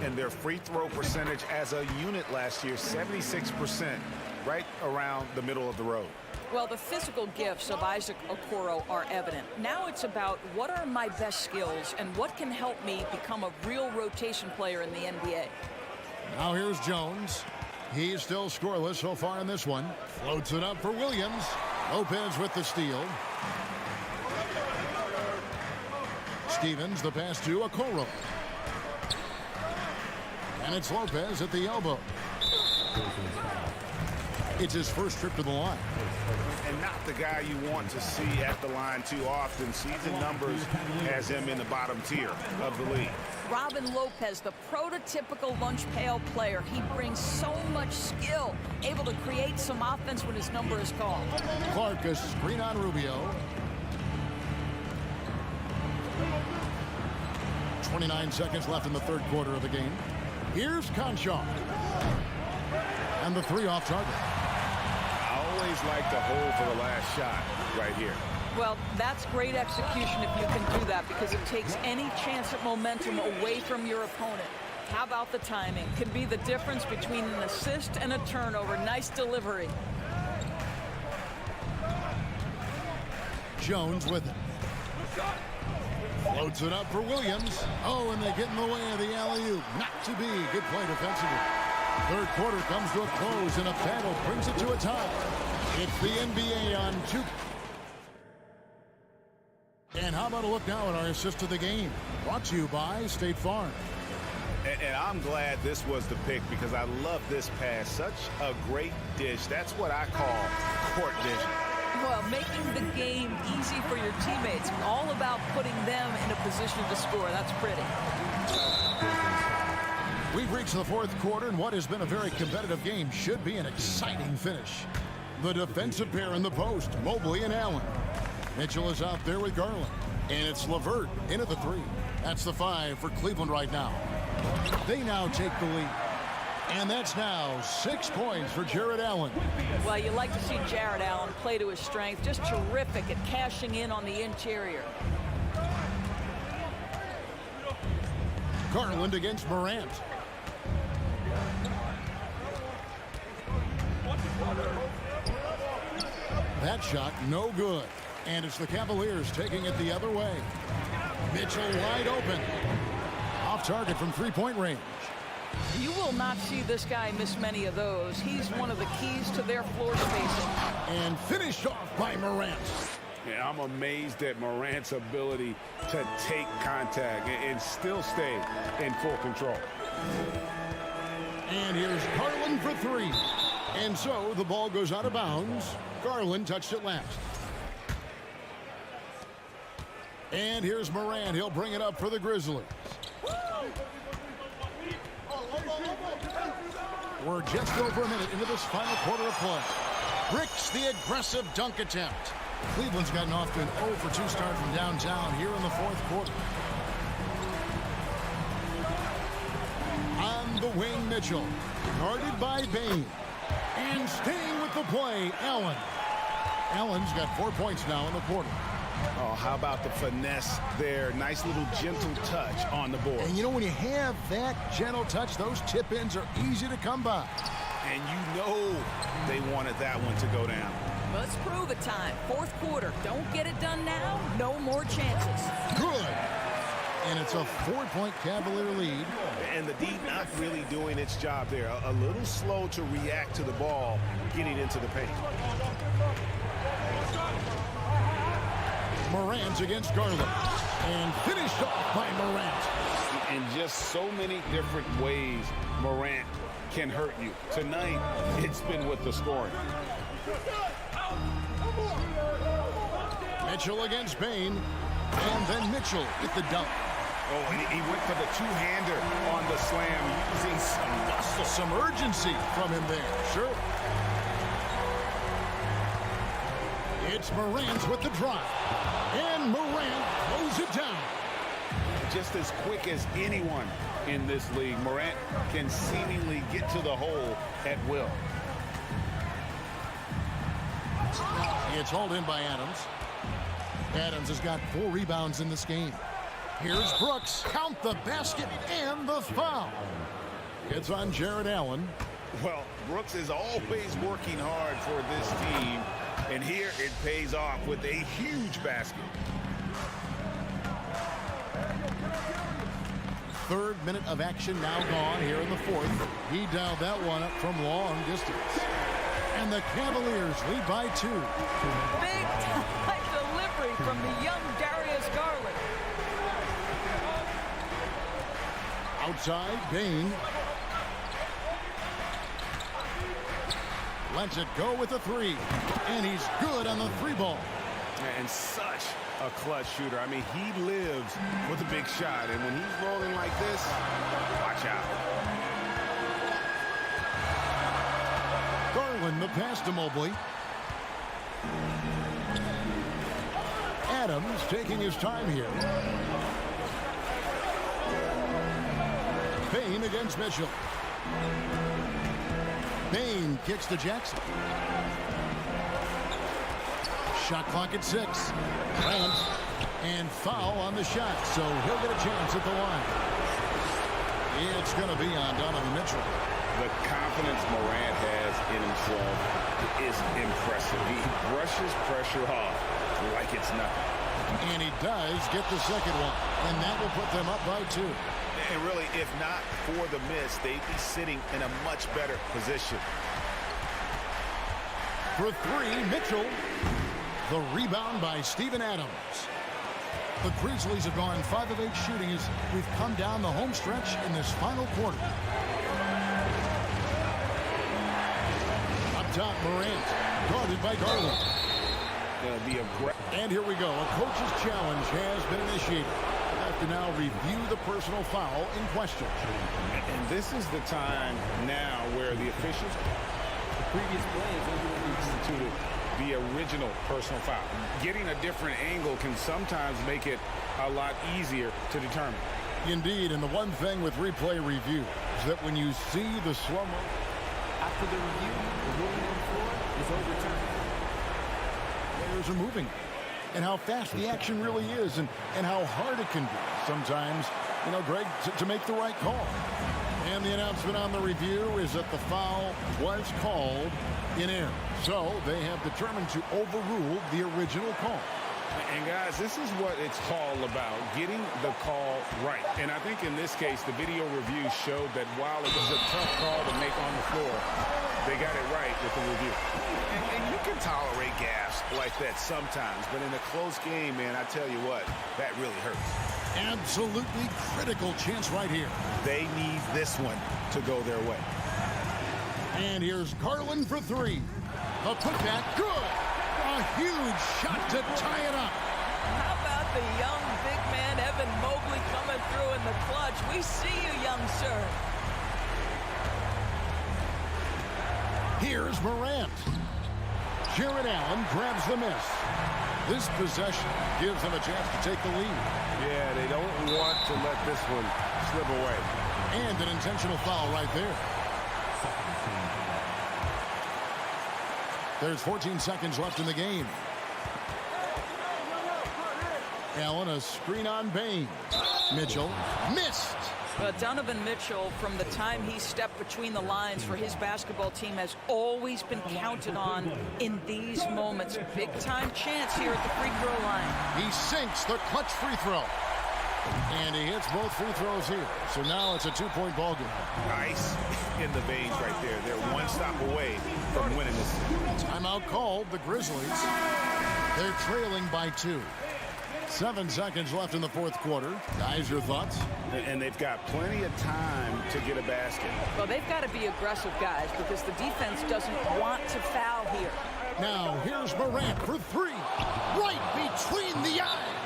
And their free throw percentage as a unit last year, 76%, right around the middle of the road. Well, the physical gifts of Isaac Okoro are evident. Now it's about what are my best skills and what can help me become a real rotation player in the NBA. Now here's Jones. He's still scoreless so far in this one. Floats it up for Williams. Lopez with the steal. Stevens, the pass to Okoro. And it's Lopez at the elbow. It's his first trip to the line. And not the guy you want to see at the line too often. Season numbers has him in the bottom tier of the league. Robin Lopez, the prototypical lunch pail player. He brings so much skill, able to create some offense when his number is called. Clark, a screen on Rubio. 29 seconds left in the 3rd quarter of the game. Here's Conshaw. And the 3 off target. I always like to hold for the last shot right here. Well, that's great execution if you can do that because it takes any chance at momentum away from your opponent. How about the timing? Could be the difference between an assist and a turnover. Nice delivery. Jones with it. Floats it up for Williams. Oh, and they get in the way of the alley-oop. Not to be. Good play defensively. 3rd quarter comes to a close, and a battle brings it to a tie. It's the NBA on 2. And how about a look now at our assist of the game? Brought to you by State Farm. And I'm glad this was the pick because I love this pass. Such a great dish. That's what I call court vision. Well, making the game easy for your teammates. All about putting them in a position to score. That's pretty. We've reached the 4th quarter, and what has been a very competitive game should be an exciting finish. The defensive pair in the post, Mobley and Allen. Mitchell is out there with Garland. And it's LeVert into the 3. That's the 5 for Cleveland right now. They now take the lead. And that's now 6 points for Jared Allen. Well, you like to see Jared Allen play to his strength. Just terrific at cashing in on the interior. Garland against Morant. That shot no good. And it's the Cavaliers taking it the other way. Mitchell wide open. Off target from three-point range. You will not see this guy miss many of those. He's one of the keys to their floor spacing. And finished off by Morant. Yeah, I'm amazed at Morant's ability to take contact and still stay in full control. And here's Garland for three. And so the ball goes out of bounds. Garland touched it last. And here's Morant. He'll bring it up for the Grizzlies. We're just over a minute into this final quarter of play. Bricks the aggressive dunk attempt. Cleveland's gotten off to an 0 for 2 start from downtown here in the fourth quarter. On the wing, Mitchell. Guarded by Bane. And staying with the play, Allen. Allen's got 4 points now in the quarter. Oh, how about the finesse there? Nice little gentle touch on the board. And you know, when you have that gentle touch, those tip-ins are easy to come by. And you know they wanted that one to go down. Let's prove it time. Fourth quarter. Don't get it done now. No more chances. Good. And it's a 4-point Cavalier lead. And the D not really doing its job there. A little slow to react to the ball getting into the paint. Morant against Garland. And finished off by Morant. In just so many different ways, Morant can hurt you. Tonight, it's been with the scoring. Mitchell against Bane. And then Mitchell with the dunk. Oh, he went for the two-hander on the slam, using some muscle. Some urgency from him there. Sure. It's Morant with the drive. And Morant throws it down. Just as quick as anyone in this league, Morant can seemingly get to the hole at will. It's hauled in by Adams. Adams has got 4 rebounds in this game. Here's Brooks. Count the basket and the foul. It's on Jared Allen. Well, Brooks is always working hard for this team, and here it pays off with a huge basket. Third minute of action now gone here in the fourth. He dialed that one up from long distance. And the Cavaliers lead by 2. Big time delivery from the young Darius Garland. Outside, Bane. Lets it go with a 3. And he's good on the 3 ball. And such a clutch shooter. I mean, he lives with a big shot. And when he's rolling like this, watch out. Garland, the pass to Mobley. Adams taking his time here. Bane against Mitchell. Bane kicks to Jackson. Shot clock at 6. Grant. And foul on the shot, so he'll get a chance at the line. It's going to be on Donovan Mitchell. The confidence Morant has in himself is impressive. He brushes pressure off like it's nothing. And he does get the second one, and that will put them up by 2. And really, if not for the miss, they'd be sitting in a much better position. For 3, Mitchell. The rebound by Steven Adams. The Grizzlies have gone 5 of 8 shooting as we've come down the home stretch in this final quarter. Up top, Morant, guarded by Garland. And here we go. A coach's challenge has been initiated. We'll have to now review the personal foul in question. And this is the time now where the officials, the previous play has instituted the original personal foul. Getting a different angle can sometimes make it a lot easier to determine. Indeed, and the one thing with replay review is that when you see the slow-mo, After the review, the ruling on the floor is overturned. players are moving, and how fast the action really is, and how hard it can be sometimes, you know, Greg, to make the right call. And the announcement on the review is that the foul was called in error. So they have determined to overrule the original call. And guys, this is what it's all about, getting the call right. And I think in this case, the video review showed that while it was a tough call to make on the floor, they got it right with the review. And you can tolerate gaffes like that sometimes, but in a close game, man, I tell you what, that really hurts. Absolutely critical chance right here. They need this one to go their way. And here's Garland for three. The putback, good. A huge shot to tie it up. How about the young big man, Evan Mobley, coming through in the clutch? We see you, young sir. Here's Morant. Jared Allen grabs the miss. This possession gives them a chance to take the lead. Yeah, they don't want to let this one slip away. And an intentional foul right there. There's 14 seconds left in the game. Allen, a screen on Bain. Mitchell missed. Donovan Mitchell, from the time he stepped between the lines for his basketball team, has always been counted on in these moments. Big-time chance here at the free throw line. He sinks the clutch free throw. And he hits both free throws here. So now it's a two-point ball game. Nice in the veins right there. They're one stop away from winning this. Timeout called, the Grizzlies. They're trailing by 2. 7 seconds left in the fourth quarter. Guys, your thoughts? And they've got plenty of time to get a basket. Well, they've got to be aggressive, guys, because the defense doesn't want to foul here. Now, here's Morant for three. Right between the eyes.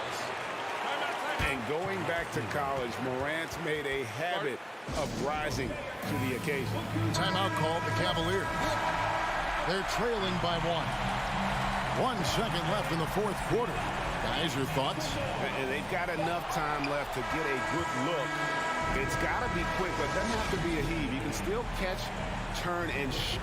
And going back to college, Morant's made a habit of rising to the occasion. Timeout called, the Cavaliers. They're trailing by 1. 1 second left in the fourth quarter. Guys, your thoughts? And they've got enough time left to get a good look. It's got to be quick, but it doesn't have to be a heave. You can still catch, turn, and shoot.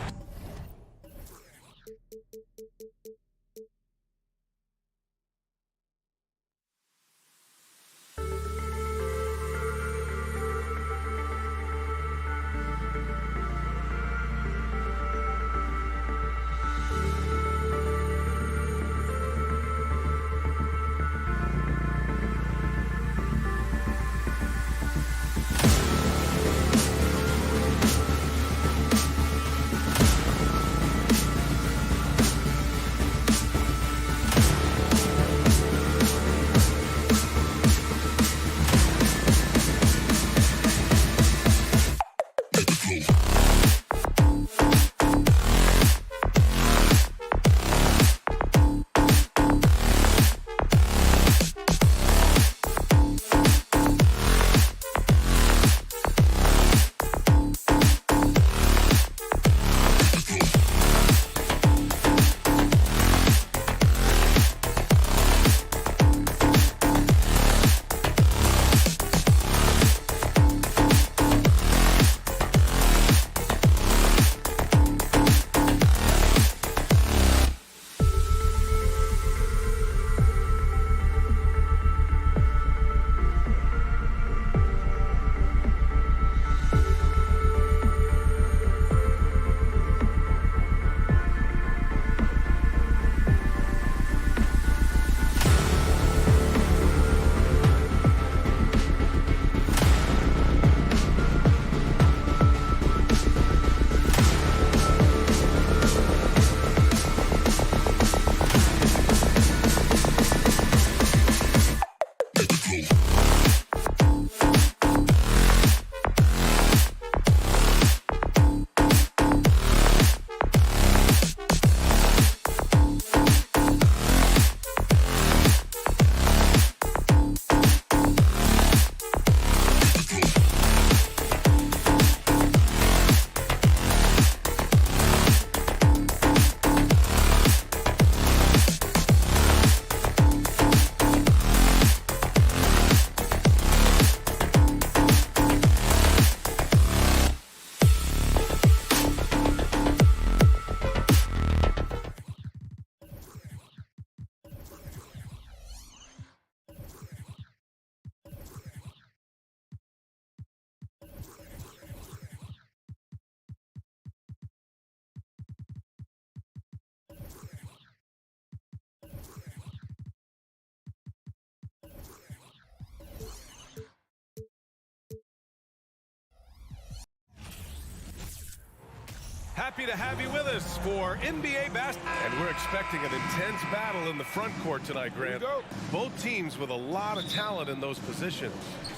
happy to have you with us for NBA basketball. And we're expecting an intense battle in the front court tonight, Grant. Both teams with a lot of talent in those positions.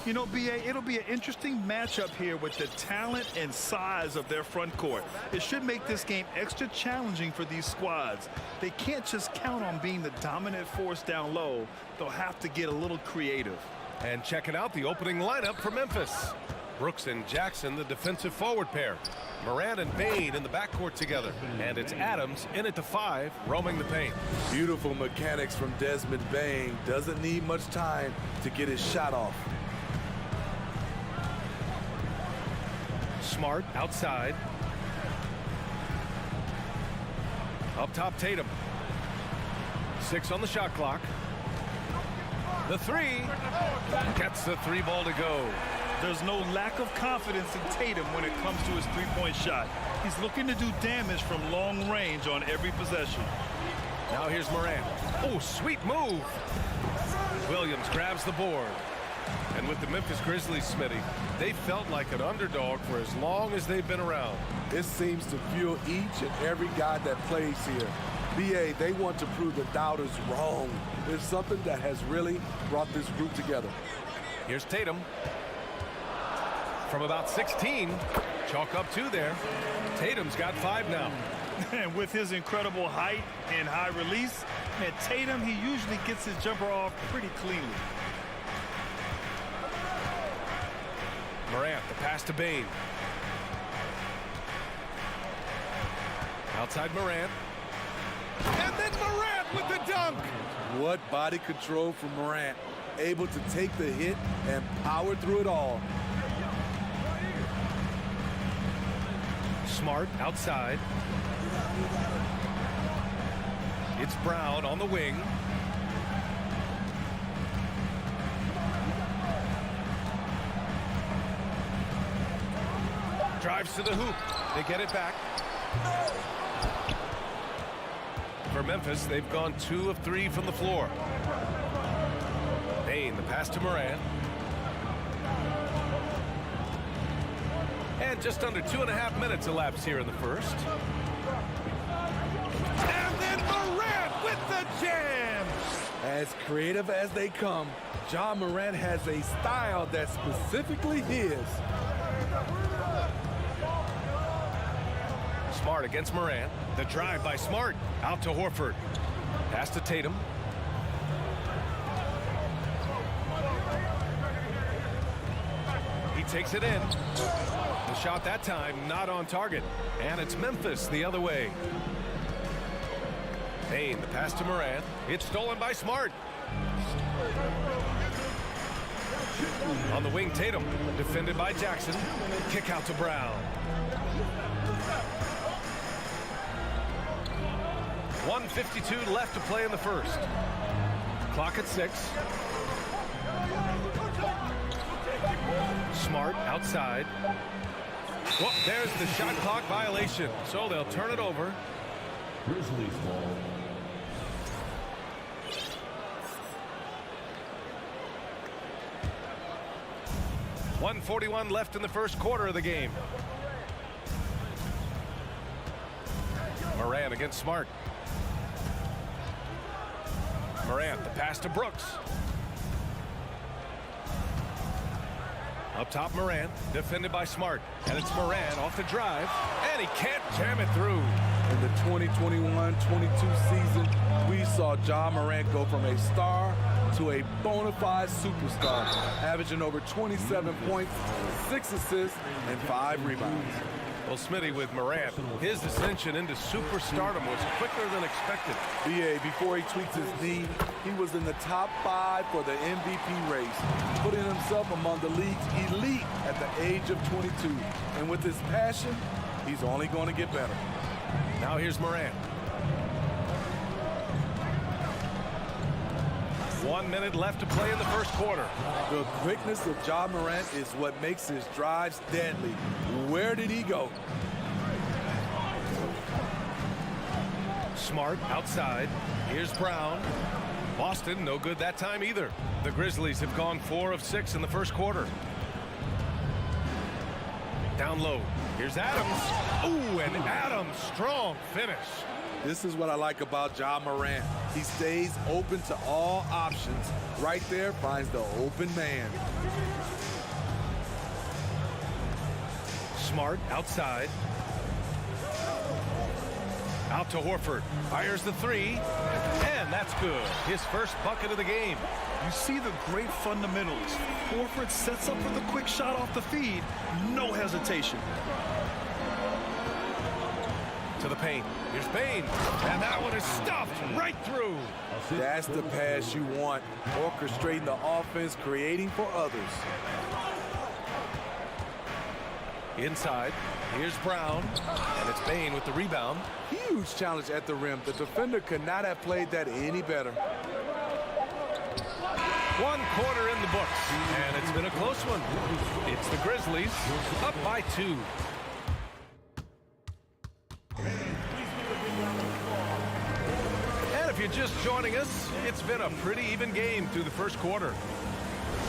You know, BA, it'll be an interesting matchup here with the talent and size of their front court. It should make this game extra challenging for these squads. They can't just count on being the dominant force down low. They'll have to get a little creative. And checking out the opening lineup for Memphis. Brooks and Jackson, the defensive forward pair. Morant and Bain in the backcourt together. And it's Adams in at the 5, roaming the paint. Beautiful mechanics from Desmond Bain. Doesn't need much time to get his shot off. Smart outside. Up top, Tatum. 6 on the shot clock. The 3 gets the 3 ball to go. There's no lack of confidence in Tatum when it comes to his three-point shot. He's looking to do damage from long range on every possession. Now here's Morant. Oh, sweet move. Williams grabs the board. And with the Memphis Grizzlies, Smitty, they felt like an underdog for as long as they've been around. It seems to fuel each and every guy that plays here. BA, they want to prove the doubters wrong. It's something that has really brought this group together. Here's Tatum. From about 16, chalk up 2 there. Tatum's got 5 now. And with his incredible height and high release, man, Tatum, he usually gets his jumper off pretty cleanly. Morant, the pass to Bain. Outside Morant. And then Morant with the dunk. What body control from Morant. Able to take the hit and power through it all. Smart outside. It's Brown on the wing. Drives to the hoop. They get it back. For Memphis, they've gone 2 of 3 from the floor. Bain, the pass to Morant. And just under 2.5 minutes elapsed here in the first. And then Morant with the jam! As creative as they come, Ja Morant has a style that's specifically his. Smart against Morant. The drive by Smart. Out to Horford. Pass to Tatum. He takes it in. The shot that time not on target. And it's Memphis the other way. Bain, the pass to Morant. It's stolen by Smart. On the wing, Tatum. Defended by Jackson. Kick out to Brown. 1:52 left to play in the first. Clock at 6. Smart outside. Well, there's the shot clock violation, so they'll turn it over. Grizzlies ball. .141 left in the first quarter of the game. Morant against Smart. Morant, the pass to Brooks. Up top, Morant, defended by Smart. And it's Morant off the drive, and he can't jam it through. In the 2021-22 season, we saw Ja Morant go from a star to a bona fide superstar, averaging over 27 points, 6 assists, and 5 rebounds. Well, Smitty, with Morant, his ascension into superstardom was quicker than expected. BA, before he tweaked his knee, he was in the top 5 for the MVP race, putting himself among the league's elite at the age of 22. And with his passion, he's only going to get better. Now here's Morant. 1 minute left to play in the first quarter. The quickness of Ja Morant is what makes his drives deadly. Where did he go? Smart outside. Here's Brown. Boston, no good that time either. The Grizzlies have gone 4 of 6 in the first quarter. Down low. Here's Adams. Ooh, and Adams, strong finish. This is what I like about Ja Morant. He stays open to all options. Right there, finds the open man. Smart outside. Out to Horford. Fires the three. And that's good. His first bucket of the game. You see the great fundamentals. Horford sets up with a quick shot off the feed. No hesitation. To the paint. Here's Bane. And that one is stuffed right through. That's the pass you want. Orchestrating the offense, creating for others. Inside. Here's Brown. And it's Bane with the rebound. Huge challenge at the rim. The defender could not have played that any better. 1 quarter in the books. And it's been a close one. It's the Grizzlies up by 2. And if you're just joining us, it's been a pretty even game through the first quarter.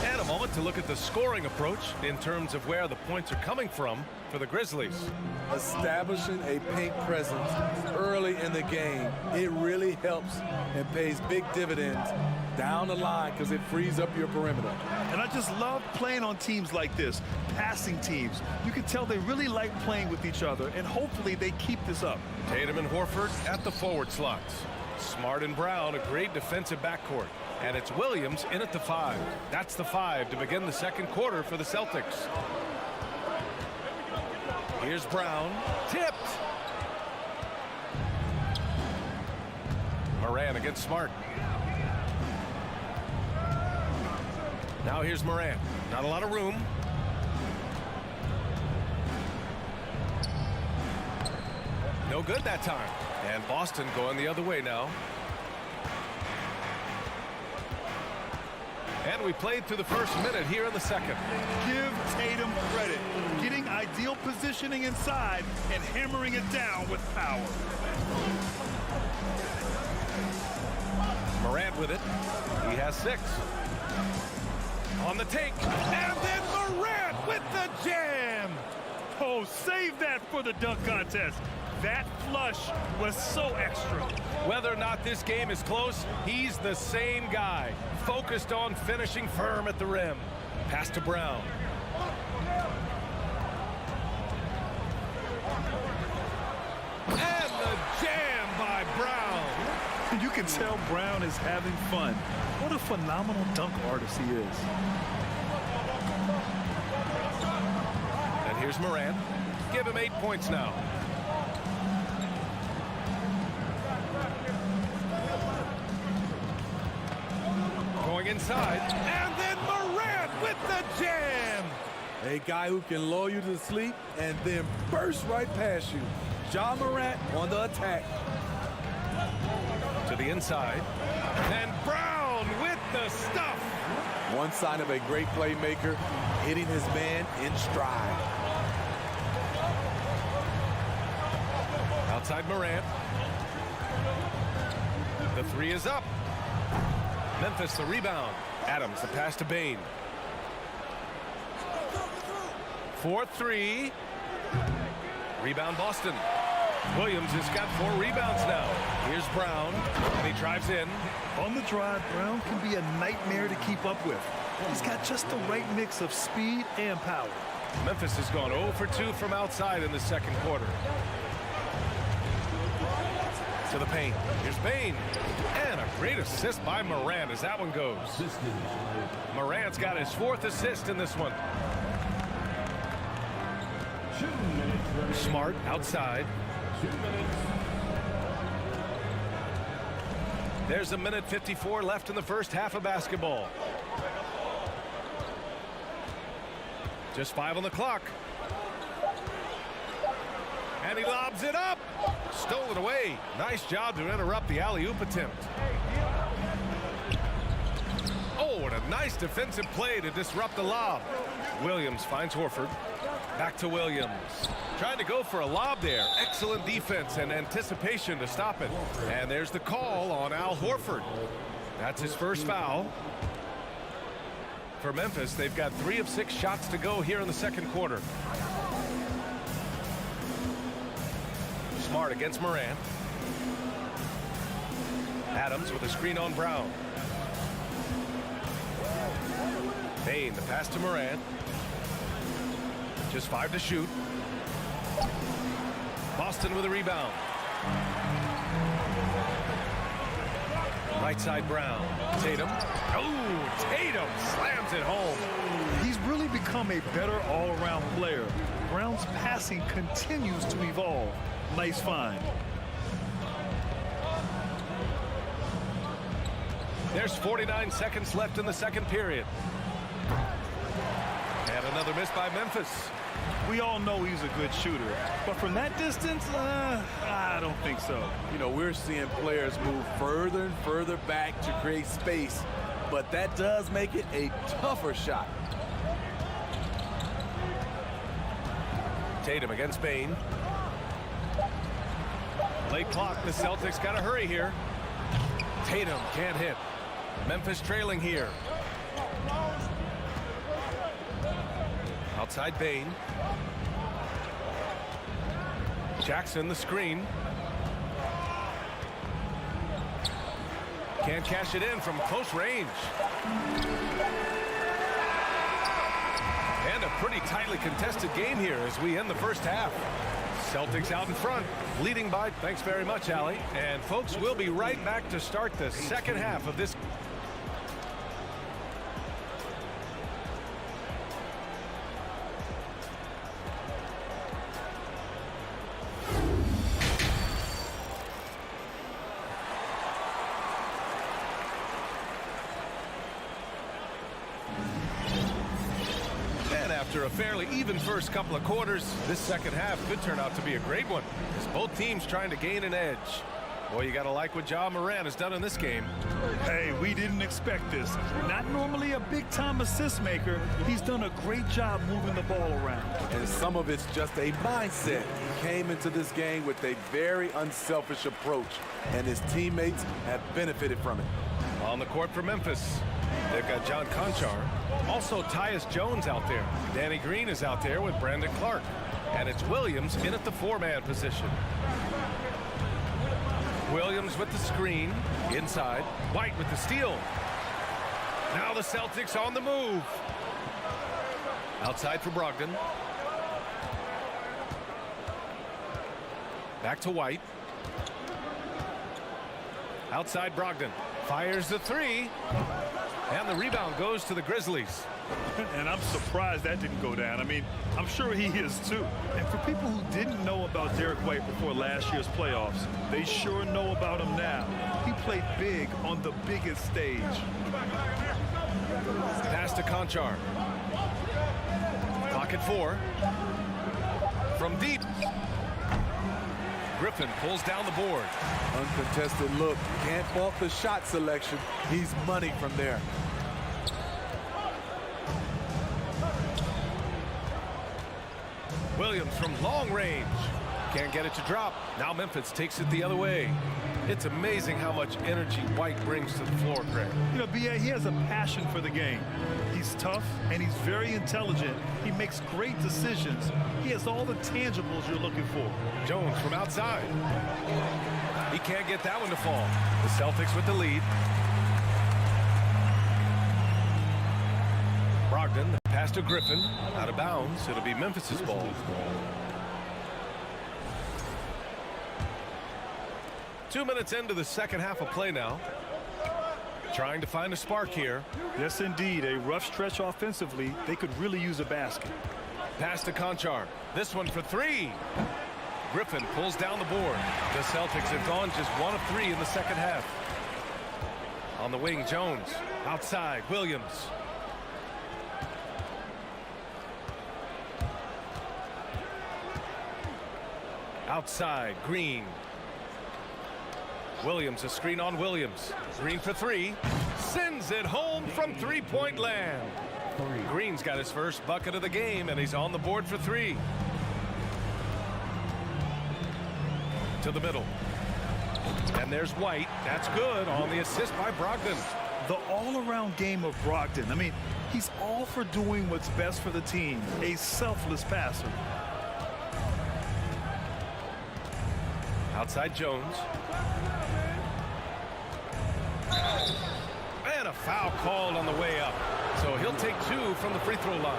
And a moment to look at the scoring approach in terms of where the points are coming from for the Grizzlies. Establishing a paint presence early in the game, it really helps and pays big dividends down the line because it frees up your perimeter. And I just love playing on teams like this, passing teams. You can tell they really like playing with each other, and hopefully they keep this up. Tatum and Horford at the forward slots. Smart and Brown, a great defensive backcourt. And it's Williams in at the 5. That's the 5 to begin the second quarter for the Celtics. Here's Brown. Tipped. Moran against Smart. Now here's Moran. Not a lot of room. No good that time. And Boston going the other way now. And we played through the first minute here in the second. Give Tatum credit. Getting ideal positioning inside and hammering it down with power. Morant with it. He has 6. On the take. And then Morant with the jam. Oh, save that for the dunk contest. That flush was so extra. Whether or not this game is close, he's the same guy. Focused on finishing firm at the rim. Pass to Brown. And the jam by Brown. You can tell Brown is having fun. What a phenomenal dunk artist he is. And here's Morant. Give him 8 points now. Going inside, and then Morant with the jam. A guy who can lull you to sleep and then burst right past you. Ja Morant on the attack. To the inside, and Brown with the stuff. One sign of a great playmaker, hitting his man in stride. Outside Morant. The 3 is up. Memphis the rebound. Adams the pass to Bane. 4-3. Rebound Boston. Williams has got 4 rebounds now. Here's Brown, and he drives in. On the drive, Brown can be a nightmare to keep up with. He's got just the right mix of speed and power. Memphis has gone 0 for 2 from outside in the second quarter. To the paint. Here's Bane. And a great assist by Morant as that one goes. Morant's got his 4th assist in this one. Smart outside. There's a minute 54 left in the first half of basketball. Just 5 on the clock. And he lobs it up. Stolen away. Nice job to interrupt the alley-oop attempt. Oh, and a nice defensive play to disrupt the lob. Williams finds Horford. Back to Williams. Trying to go for a lob there. Excellent defense and anticipation to stop it. And there's the call on Al Horford. That's his first foul. For Memphis, they've got 3 of 6 shots to go here in the second quarter. Smart against Morant. Adams with a screen on Brown. Bain, the pass to Morant. Just 5 to shoot. Boston with a rebound. Right side Brown. Tatum. Oh, Tatum slams it home. He's really become a better all-around player. Brown's passing continues to evolve. Nice find. There's 49 seconds left in the second period. And another miss by Memphis. We all know he's a good shooter, but from that distance, I don't think so. You know, we're seeing players move further and further back to create space, but that does make it a tougher shot. Tatum against Bain. Late clock, the Celtics got to hurry here. Tatum can't hit. Memphis trailing here. Outside Bain. Jackson the screen. Can't cash it in from close range. And a pretty tightly contested game here as we end the first half. Celtics out in front, leading by, thanks very much, Allie. And folks, we'll be right back to start the second half of this. After a fairly even first couple of quarters, this second half could turn out to be a great one as both teams trying to gain an edge. Boy, you got to like what Ja Morant has done in this game. Hey, we didn't expect this. Not normally a big-time assist maker. He's done a great job moving the ball around. And some of it's just a mindset. He came into this game with a very unselfish approach, and his teammates have benefited from it. On the court for Memphis, they've got John Conchar. Also, Tyus Jones out there. Danny Green is out there with Brandon Clark. And it's Williams in at the 4-man position. Williams with the screen. Inside. White with the steal. Now the Celtics on the move. Outside for Brogdon. Back to White. Outside Brogdon. Fires the 3. And the rebound goes to the Grizzlies. And I'm surprised that didn't go down. I mean, I'm sure he is too. And for people who didn't know about Derek White before last year's playoffs, they sure know about him now. He played big on the biggest stage. Pass to Conchar. Clock at 4. From deep. Griffin pulls down the board. Uncontested look. Can't fault the shot selection. He's money from there. Williams from long range. Can't get it to drop. Now Memphis takes it the other way. It's amazing how much energy White brings to the floor, Greg. You know, B.A., he has a passion for the game. He's tough, and he's very intelligent. He makes great decisions. He has all the tangibles you're looking for. Jones from outside. He can't get that one to fall. The Celtics with the lead. Brogdon, the pass to Griffin. Out of bounds. It'll be Memphis's ball. 2 minutes into the second half of play now. Trying to find a spark here. Yes, indeed. A rough stretch offensively. They could really use a basket. Pass to Conchar. This one for 3. Griffin pulls down the board. The Celtics have gone just 1 of 3 in the second half. On the wing, Jones. Outside, Williams. Outside, Green. Williams, a screen on Williams. Green for 3. Sends it home from three-point land. Green's got his first bucket of the game, and he's on the board for 3. To the middle. And there's White. That's good on the assist by Brogdon. The all-around game of Brogdon. I mean, he's all for doing what's best for the team. A selfless passer. Outside Jones. And a foul called on the way up. So he'll take 2 from the free throw line.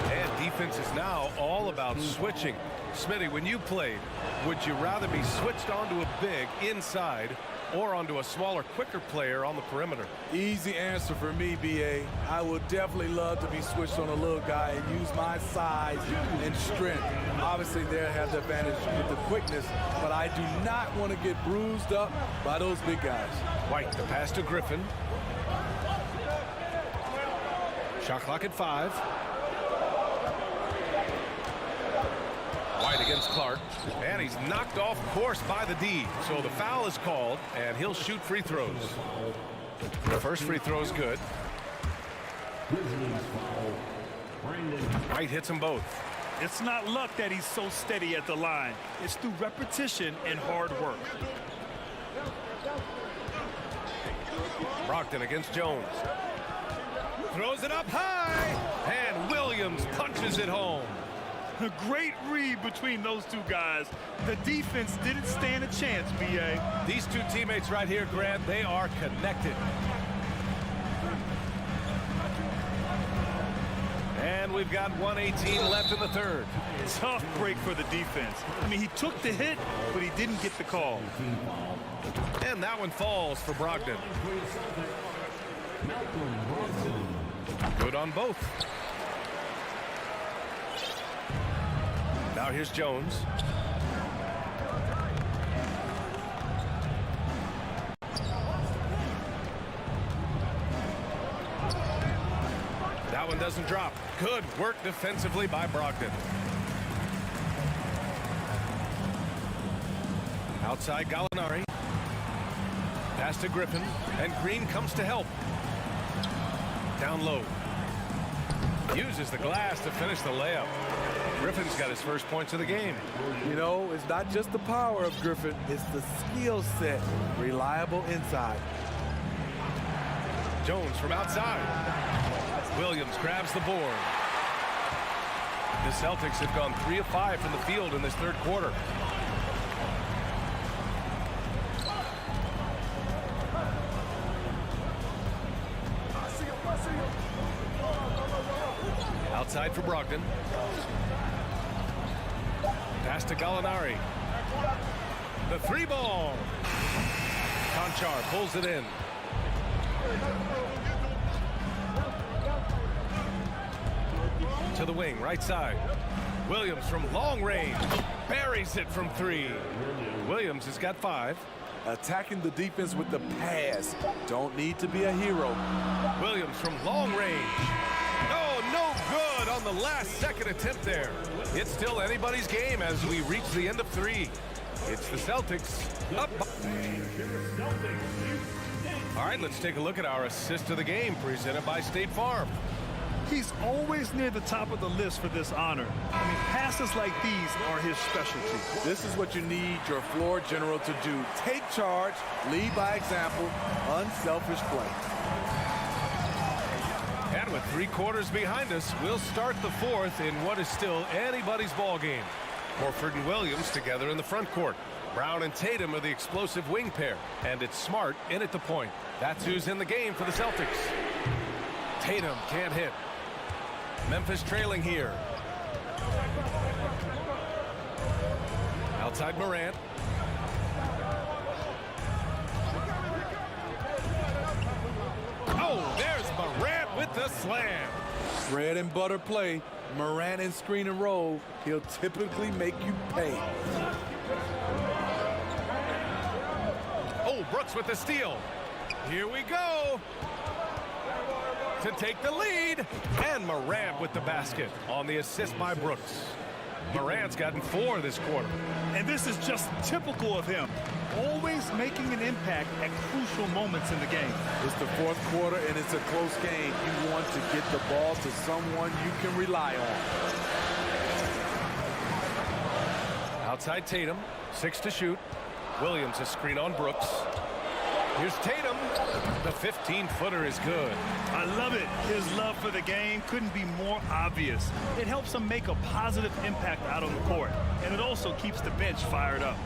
And defense is now all about switching. Smitty, when you played, would you rather be switched onto a big inside or onto a smaller, quicker player on the perimeter? Easy answer for me, B.A. I would definitely love to be switched on a little guy and use my size and strength. Obviously, they'll have the advantage with the quickness, but I do not want to get bruised up by those big guys. White, the pass to Griffin. Shot clock at 5. White against Clark, and he's knocked off course by the D. So the foul is called, and he'll shoot free throws. The first free throw is good. White hits them both. It's not luck that he's so steady at the line. It's through repetition and hard work. Brogdon against Jones. Throws it up high, and Williams punches it home. A great read between those two guys. The defense didn't stand a chance, B.A. These two teammates right here, Grant, they are connected. And we've got 1:18 left in the third. Tough break for the defense. I mean, he took the hit, but he didn't get the call. And that one falls for Brogdon. Good on both. Now here's Jones. That one doesn't drop. Good work defensively by Brogdon. Outside Gallinari. Pass to Griffin, and Green comes to help. Down low. Uses the glass to finish the layup. Griffin's got his first points of the game. You know, it's not just the power of Griffin, it's the skill set. Reliable inside. Jones from outside. Williams grabs the board. The Celtics have gone 3 of 5 from the field in this third quarter. Outside for Brogdon. Pass to Gallinari. The 3 ball. Conchar pulls it in. To the wing, right side. Williams from long range. Buries it from 3. Williams has got 5. Attacking the defense with the pass. Don't need to be a hero. Williams from long range. Oh, no good on the last second attempt there. It's still anybody's game as we reach the end of 3. It's the Celtics up. All right, let's take a look at our assist of the game presented by State Farm. He's always near the top of the list for this honor. I mean, passes like these are his specialty. This is what you need your floor general to do. Take charge, lead by example, unselfish play. And with 3 quarters behind us, we'll start the 4th in what is still anybody's ball game. Horford and Williams together in the front court. Brown and Tatum are the explosive wing pair, and it's Smart in at the point. That's who's in the game for the Celtics. Tatum can't hit. Memphis trailing here. Outside Morant. Oh, there's Morant with the slam. Bread and butter play. Morant in screen and roll. He'll typically make you pay. Oh, Brooks with the steal. Here we go. To take the lead, and Morant with the basket on the assist by Brooks. Morant's gotten 4 this quarter. And this is just typical of him, always making an impact at crucial moments in the game. It's the 4th quarter, and it's a close game. You want to get the ball to someone you can rely on. Outside Tatum, 6 to shoot. Williams a screen on Brooks. Here's Tatum. The 15-footer is good. I love it. His love for the game couldn't be more obvious. It helps him make a positive impact out on the court, and it also keeps the bench fired up.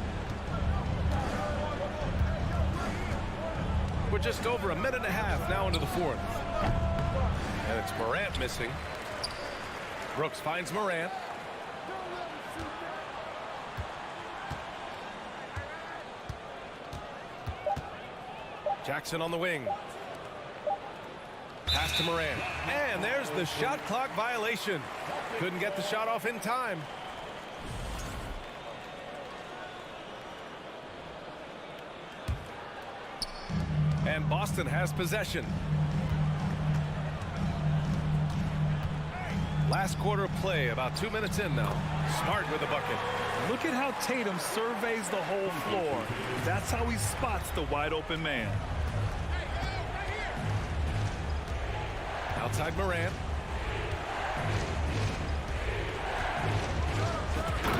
We're just over a minute and a half now into the fourth. And it's Morant missing. Brooks finds Morant. Jackson on the wing. Pass to Morant. And there's the shot clock violation. Couldn't get the shot off in time. And Boston has possession. Last quarter of play, about 2 minutes in now. Smart with the bucket. Look at how Tatum surveys the whole floor. That's how he spots the wide open man. Outside Morant.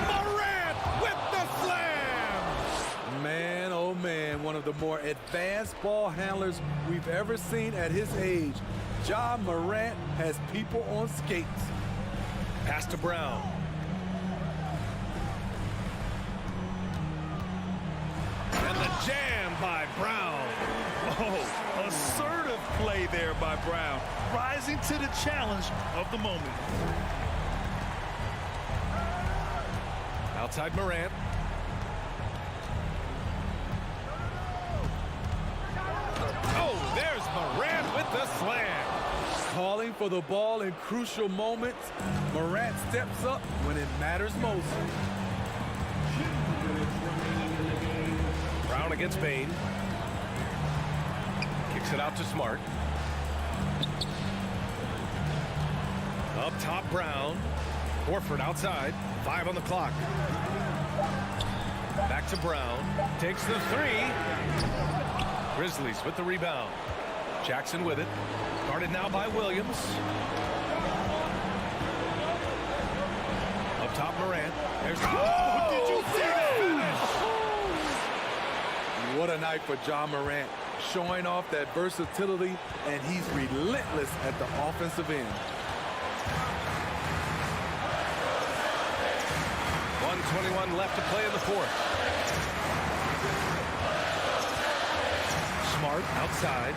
Morant with the slam! Man, oh man, one of the more advanced ball handlers we've ever seen at his age. Ja Morant has people on skates. Pass to Brown. And the jam by Brown. Oh, assertive play there by Brown, rising to the challenge of the moment. Outside Morant. Oh, there's Morant with the slam. Calling for the ball in crucial moments. Morant steps up when it matters most. Brown against Bane. Kicks it out to Smart. Up top, Brown. Horford outside. 5 on the clock. Back to Brown. Takes the 3. Grizzlies with the rebound. Jackson with it. Guarded now by Williams. Up top, Morant. There's Did you see that? What a night for Ja Morant, showing off that versatility, and he's relentless at the offensive end. 1:21 left to play in the fourth. Smart outside.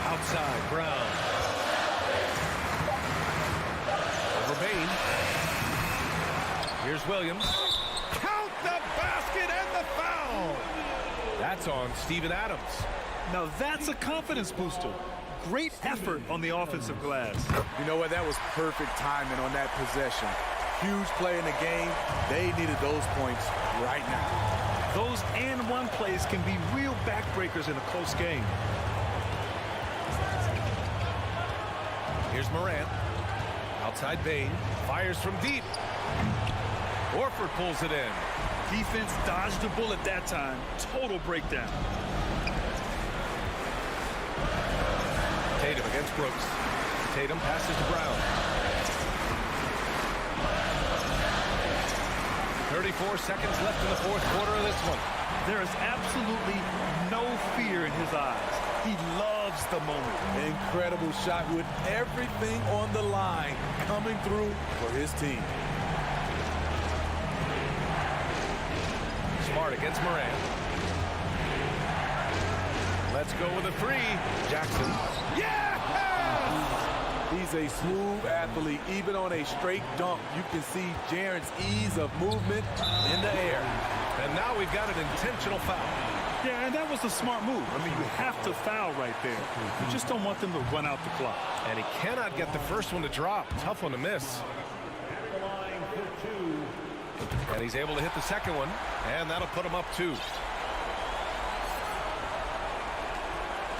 Outside, Brown. Over Bane. Here's Williams. Count the basket and the foul. That's on Steven Adams. Now that's a confidence booster. Great effort on the offensive glass. You know what? That was perfect timing on that possession. Huge play in the game. They needed those points right now. Those and one plays can be real backbreakers in a close game. Here's Morant. Outside Bane. Fires from deep. Horford pulls it in. Defense dodged a bullet that time. Total breakdown. Tatum against Brooks. Tatum passes to Brown. 34 seconds left in the fourth quarter of this one. There is absolutely no fear in his eyes. He loves the moment. Incredible shot with everything on the line coming through for his team. Smart against Morant. Let's go with a 3. Jackson. Yeah! He's a smooth athlete. Even on a straight dunk, you can see Jaren's ease of movement in the air. And now we've got an intentional foul. Yeah, and that was a smart move. I mean, you have to foul right there. You just don't want them to run out the clock. And he cannot get the first one to drop. Tough one to miss. And he's able to hit the second one. And that'll put him up 2.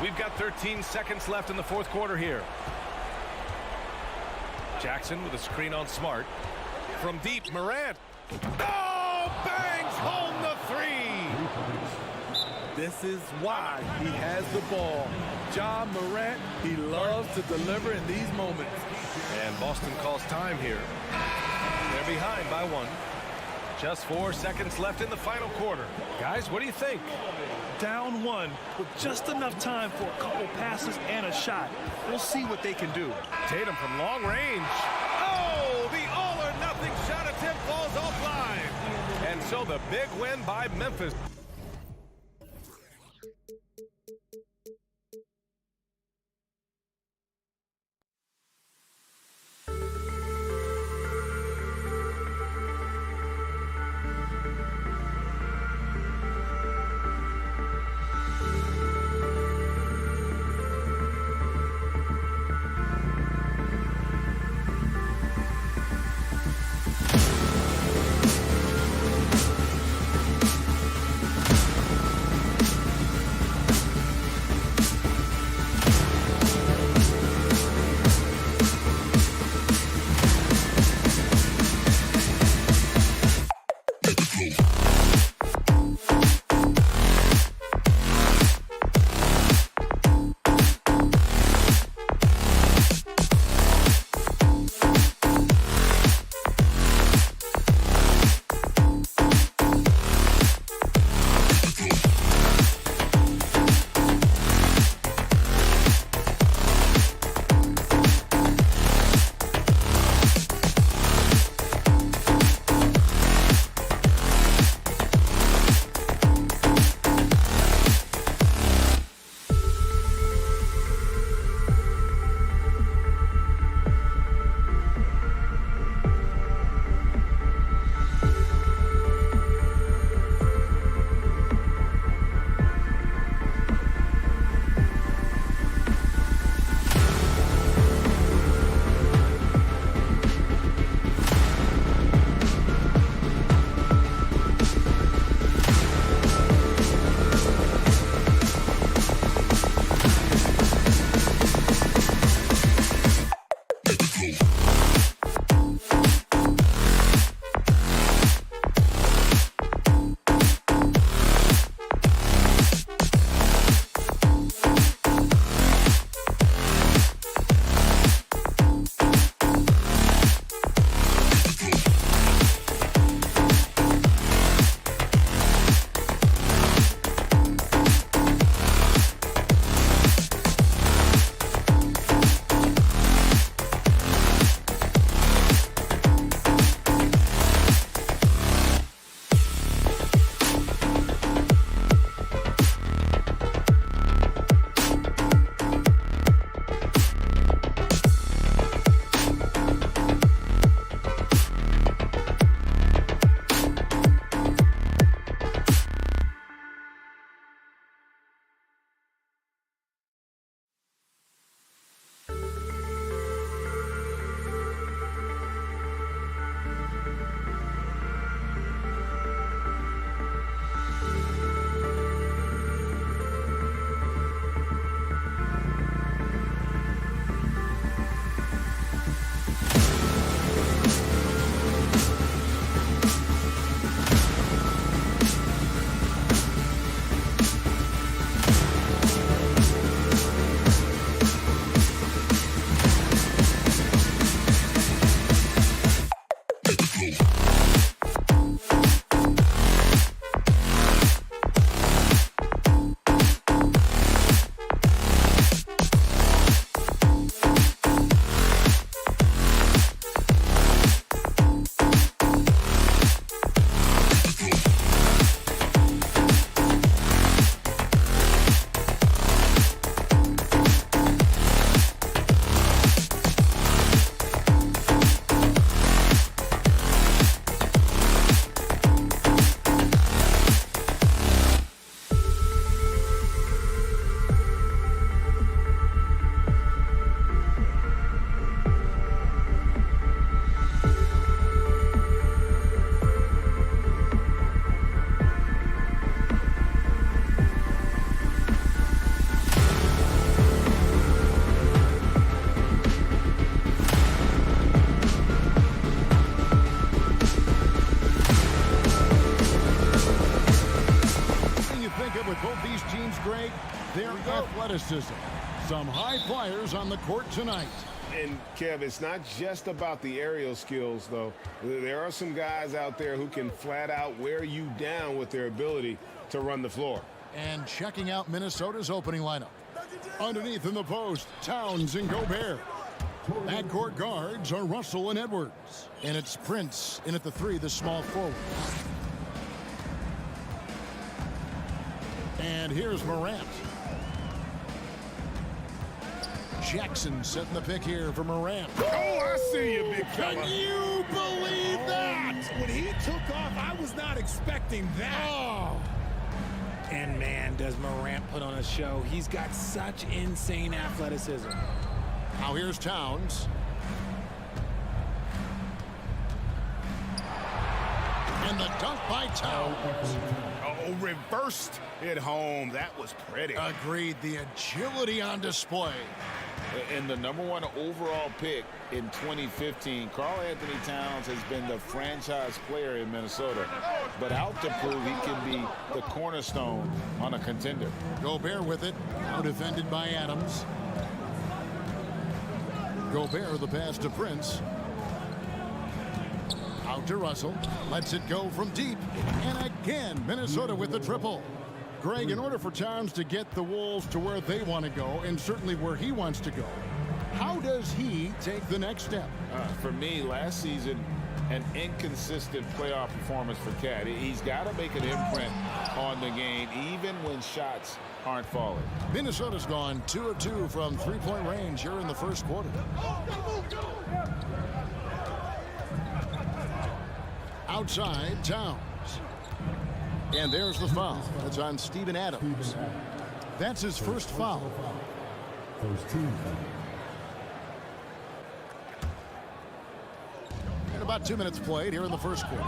We've got 13 seconds left in the fourth quarter here. Jackson with a screen on Smart. From deep, Morant. Oh, bangs home the 3. This is why he has the ball. Ja Morant, he loves to deliver in these moments. And Boston calls time here. They're behind by 1. Just 4 seconds left in the final quarter. Guys, what do you think? Down 1 with just enough time for a couple passes and a shot. We'll see what they can do. Tatum from long range. Oh, the all-or-nothing shot attempt falls offline. And so the big win by Memphis. Their athleticism. Some high flyers on the court tonight. And, Kev, it's not just about the aerial skills, though. There are some guys out there who can flat out wear you down with their ability to run the floor. And checking out Minnesota's opening lineup. Underneath in the post, Towns and Gobert. Backcourt guards are Russell and Edwards. And it's Prince in at the 3, the small forward. And here's Morant. Jackson setting the pick here for Morant. Oh, I see you, big fella. Can you believe that? When he took off, I was not expecting that. Oh. And man, does Morant put on a show. He's got such insane athleticism. Now here's Towns. And the dunk by Towns. Oh, reversed it home. That was pretty. Agreed. The agility on display. And the #1 overall pick in 2015, Karl Anthony Towns has been the franchise player in Minnesota, but out to prove he can be the cornerstone on a contender. Gobert with it. Now defended by Adams. Gobert the pass to Prince. Out to Russell. Lets it go from deep. And again, Minnesota with the triple. Greg, in order for Towns to get the Wolves to where they want to go, and certainly where he wants to go, how does he take the next step? For me, last season, an inconsistent playoff performance for Cat. He's got to make an imprint on the game, even when shots aren't falling. Minnesota's gone 2 of 2 from three-point range here in the first quarter. Outside, Towns. And there's the foul. It's on Steven Adams. That's his first foul. First team. And about 2 minutes played here in the first quarter.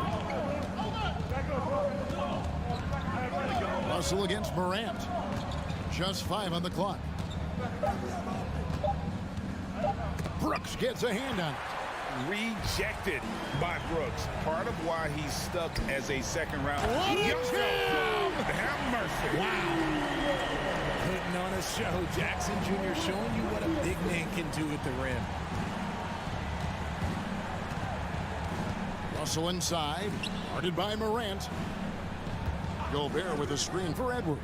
Russell against Morant. Just 5 on the clock. Brooks gets a hand on it. Rejected by Brooks. Part of why he's stuck as a second-round. Have mercy. Wow. Putting on a show. Jackson Jr. showing you what a big man can do at the rim. Russell inside. Guarded by Morant. Gobert with a screen for Edwards.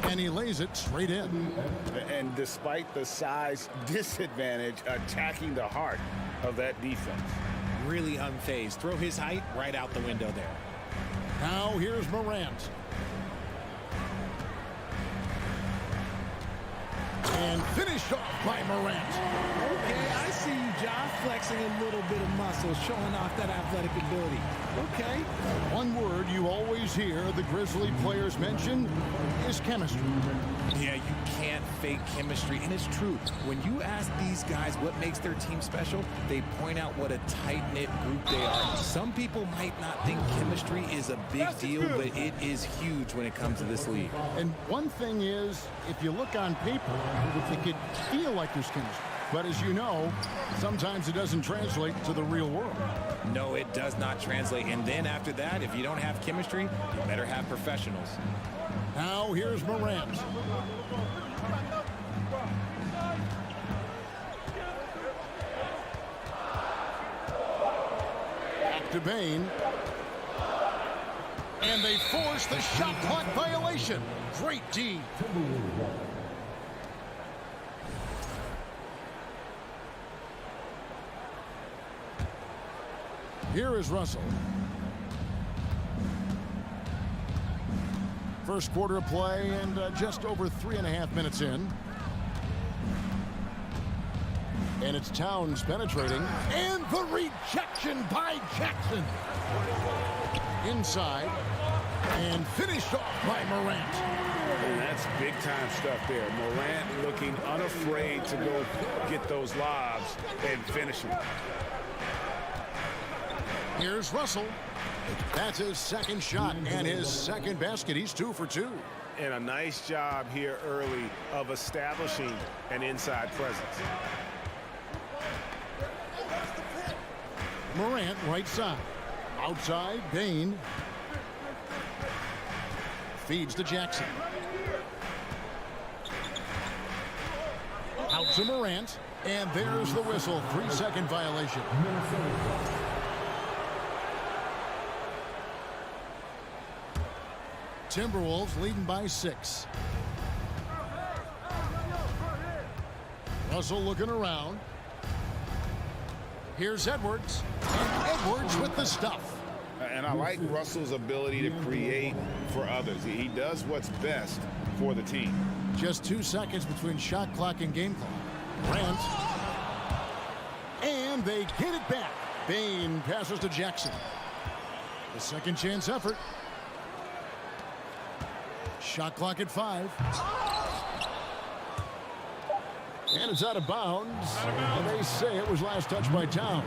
And he lays it straight in. And despite the size disadvantage, attacking the heart of that defense. Really unfazed. Throw his height right out the window there. Now here's Morant. And finished off by Morant. Okay, I see you, Josh, flexing a little bit of muscle, showing off that athletic ability. Okay. One word you always hear the Grizzly players mention is chemistry. Yeah, you can't fake chemistry, and it's true. When you ask these guys what makes their team special, they point out what a tight-knit group they are. Some people might not think chemistry is a big deal, but it is huge when it comes to this league. And one thing is, if you look on paper, it could feel like there's chemistry. But as you know, sometimes it doesn't translate to the real world. No, it does not translate. And then after that, if you don't have chemistry, you better have professionals. Now here's Morant. Back to Bain. And they force the shot clock violation. Great D. Here is Russell. First quarter of play and just over 3.5 minutes in. And it's Towns penetrating. And the rejection by Jackson. Inside. And finished off by Morant. And that's big-time stuff there. Morant looking unafraid to go get those lobs and finish them. Here's Russell. That's his second shot and his second basket. He's 2 for 2. And a nice job here early of establishing an inside presence. Morant right side. Outside, Bain. Feeds to Jackson. Out to Morant. And there's the whistle. 3-second violation. Timberwolves leading by 6. Russell looking around. Here's Edwards. And Edwards with the stuff. And I like Russell's ability to create for others. He does what's best for the team. Just 2 seconds between shot clock and game clock. Grant. And they get it back. Bain passes to Jackson. The second chance effort. Shot clock at 5. And it's out of bounds. And they say it was last touched by Towns.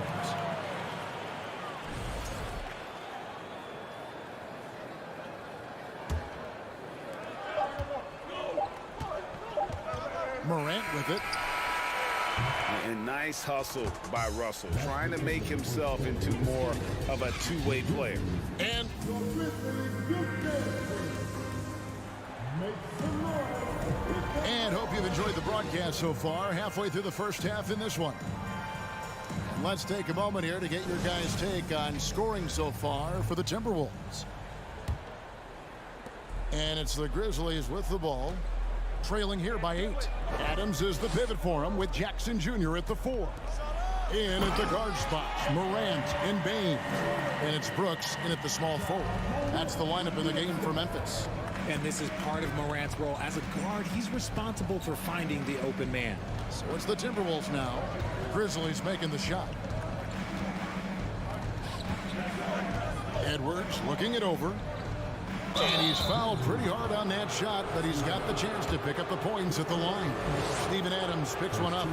Morant with it. And nice hustle by Russell, trying to make himself into more of a two-way player. And hope you've enjoyed the broadcast so far. Halfway through the first half in this one. And let's take a moment here to get your guys' take on scoring so far for the Timberwolves. And it's the Grizzlies with the ball, trailing here by 8. Adams is the pivot for him with Jackson Jr. at the 4. In at the guard spots, Morant and Bain. And it's Brooks in at the small forward. That's the lineup in the game for Memphis. And this is part of Morant's role. As a guard, he's responsible for finding the open man. So it's the Timberwolves now. Grizzlies making the shot. Edwards looking it over. And he's fouled pretty hard on that shot, but he's got the chance to pick up the points at the line. Steven Adams picks one up.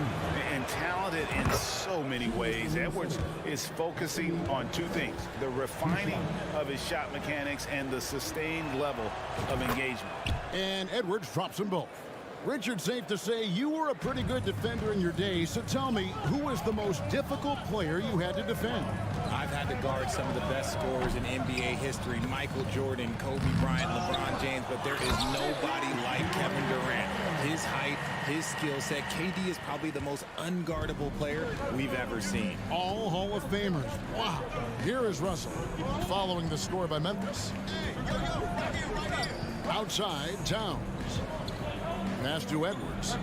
And talented in so many ways. Edwards is focusing on two things: the refining of his shot mechanics and the sustained level of engagement. And Edwards drops them both. Richard, safe to say you were a pretty good defender in your day, so tell me, who was the most difficult player you had to defend? I've had to guard some of the best scorers in NBA history: Michael Jordan, Kobe Bryant, LeBron James, but there is nobody like Kevin Durant. His height, his skill set. KD is probably the most unguardable player we've ever seen. All Hall of Famers. Wow. Here is Russell, following the score by Memphis. Outside, Towns. Pass to Edwards.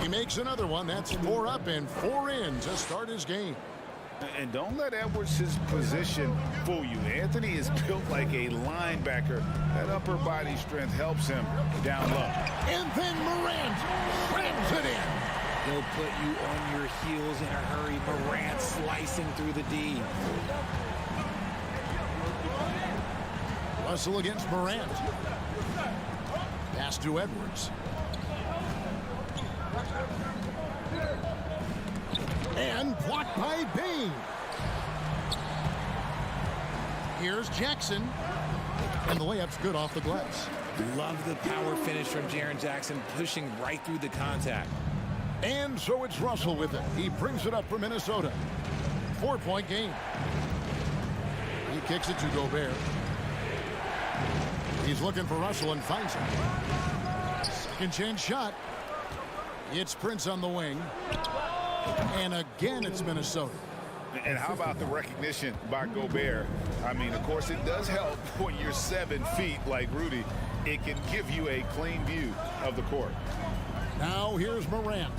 He makes another one. That's 4 up and 4 in to start his game. And don't let Edwards' position fool you. Anthony is built like a linebacker. That upper body strength helps him down low. And then Morant slams it in. He'll put you on your heels in a hurry. Morant slicing through the D. Russell against Morant. Pass to Edwards. And blocked by Bain. Here's Jackson. And the layup's good off the glass. Love the power finish from Jaren Jackson, pushing right through the contact. And so it's Russell with it. He brings it up for Minnesota. 4-point game. He kicks it to Gobert. He's looking for Russell and finds him. Second chance shot. It's Prince on the wing. And again, it's Minnesota. And how about the recognition by Gobert? I mean, of course, it does help when you're 7 feet like Rudy. It can give you a clean view of the court. Now here's Morant.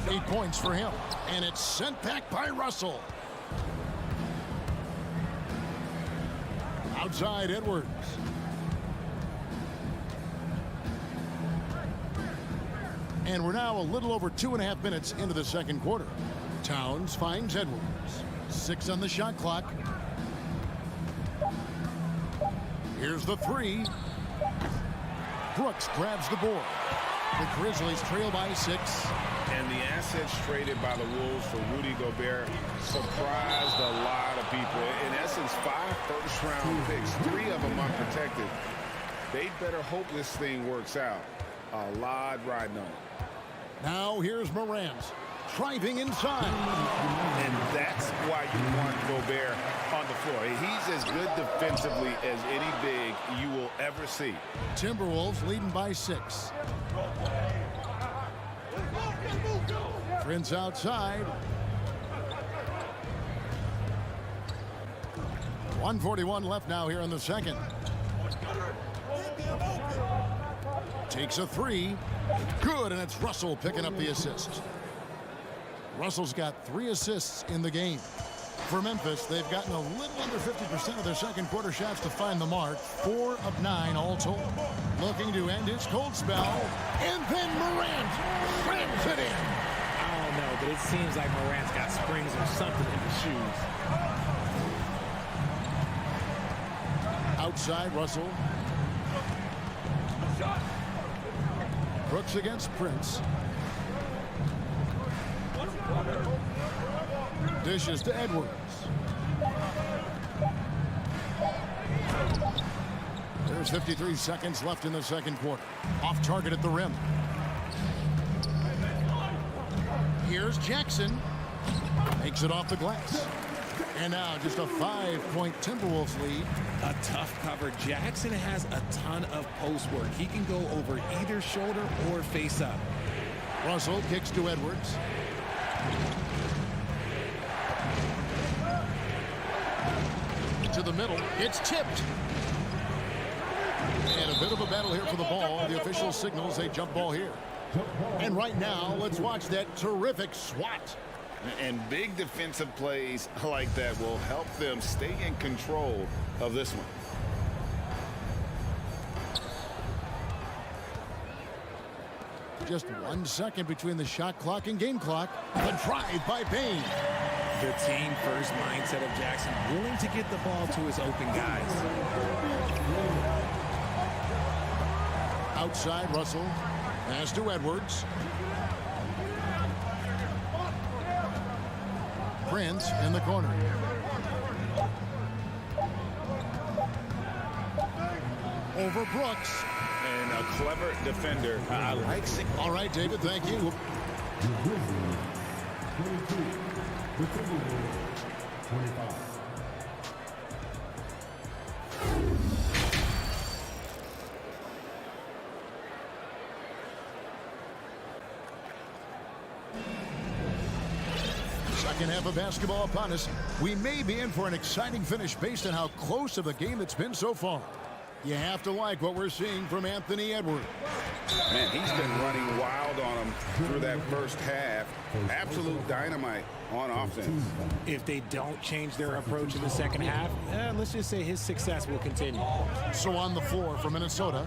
8 points for him. And it's sent back by Russell. Outside, Edwards. And we're now a little over 2.5 minutes into the second quarter. Towns finds Edwards. 6 on the shot clock. Here's the 3. Brooks grabs the board. The Grizzlies trail by 6. And the assets traded by the Wolves for Rudy Gobert surprised a lot of people. In essence, 5 first-round picks, 3 of them unprotected. They better hope this thing works out. A lot riding on it. Now here's Morant. driving inside. And that's why you want Gobert on the floor. He's as good defensively as any big you will ever see. Timberwolves leading by 6. Prince outside. 1:41 left now here in the second. Takes a 3. Good, and it's Russell picking up the assist. Russell's got 3 assists in the game. For Memphis, they've gotten a little under 50% of their second quarter shots to find the mark. 4 of 9 all told. Looking to end his cold spell. And then Morant slams it in. I don't know, but it seems like Morant's got springs or something in his shoes. Outside, Russell. Brooks against Prince. Dishes to Edwards. There's 53 seconds left in the second quarter. Off target at the rim. Here's Jackson. Makes it off the glass. And now just a 5-point Timberwolves lead. A tough cover. Jackson has a ton of post work. He can go over either shoulder or face up. Russell kicks to Edwards. To the middle. It's tipped. And a bit of a battle here for the ball. The official signals a jump ball here. And right now, let's watch that terrific swat. And big defensive plays like that will help them stay in control of this one. Just 1 second between the shot clock and game clock. The drive by Payne. The team first mindset of Jackson, willing to get the ball to his open guys. Outside, Russell. Pass to Edwards. Prince in the corner. Over Brooks. And a clever defender. I like it. All right, David, thank you. The Grizzlies, 22. The Timberwolves, 25. Second half of basketball upon us. We may be in for an exciting finish based on how close of a game it's been so far. You have to like what we're seeing from Anthony Edwards. Man, he's been running wild on him through that first half. Absolute dynamite on offense. If they don't change their approach in the second half, let's just say his success will continue. So on the floor for Minnesota,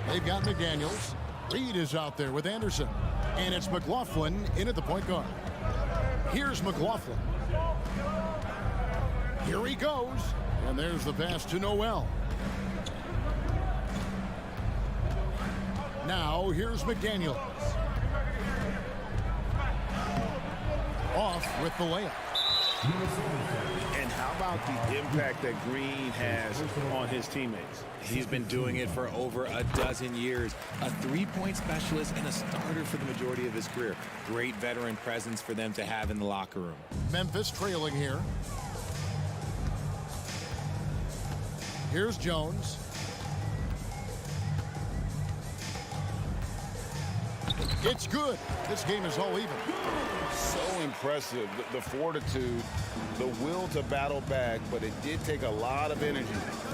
they've got McDaniels. Reed is out there with Anderson. And it's McLaughlin in at the point guard. Here's McLaughlin. Here he goes. And there's the pass to Noel. Now, here's McDaniels. Off with the layup. And how about the impact that Green has on his teammates? He's been doing it for over a dozen years. A three-point specialist and a starter for the majority of his career. Great veteran presence for them to have in the locker room. Memphis trailing here. Here's Jones. It's good. This game is all even. So impressive, the fortitude, the will to battle back, but it did take a lot of energy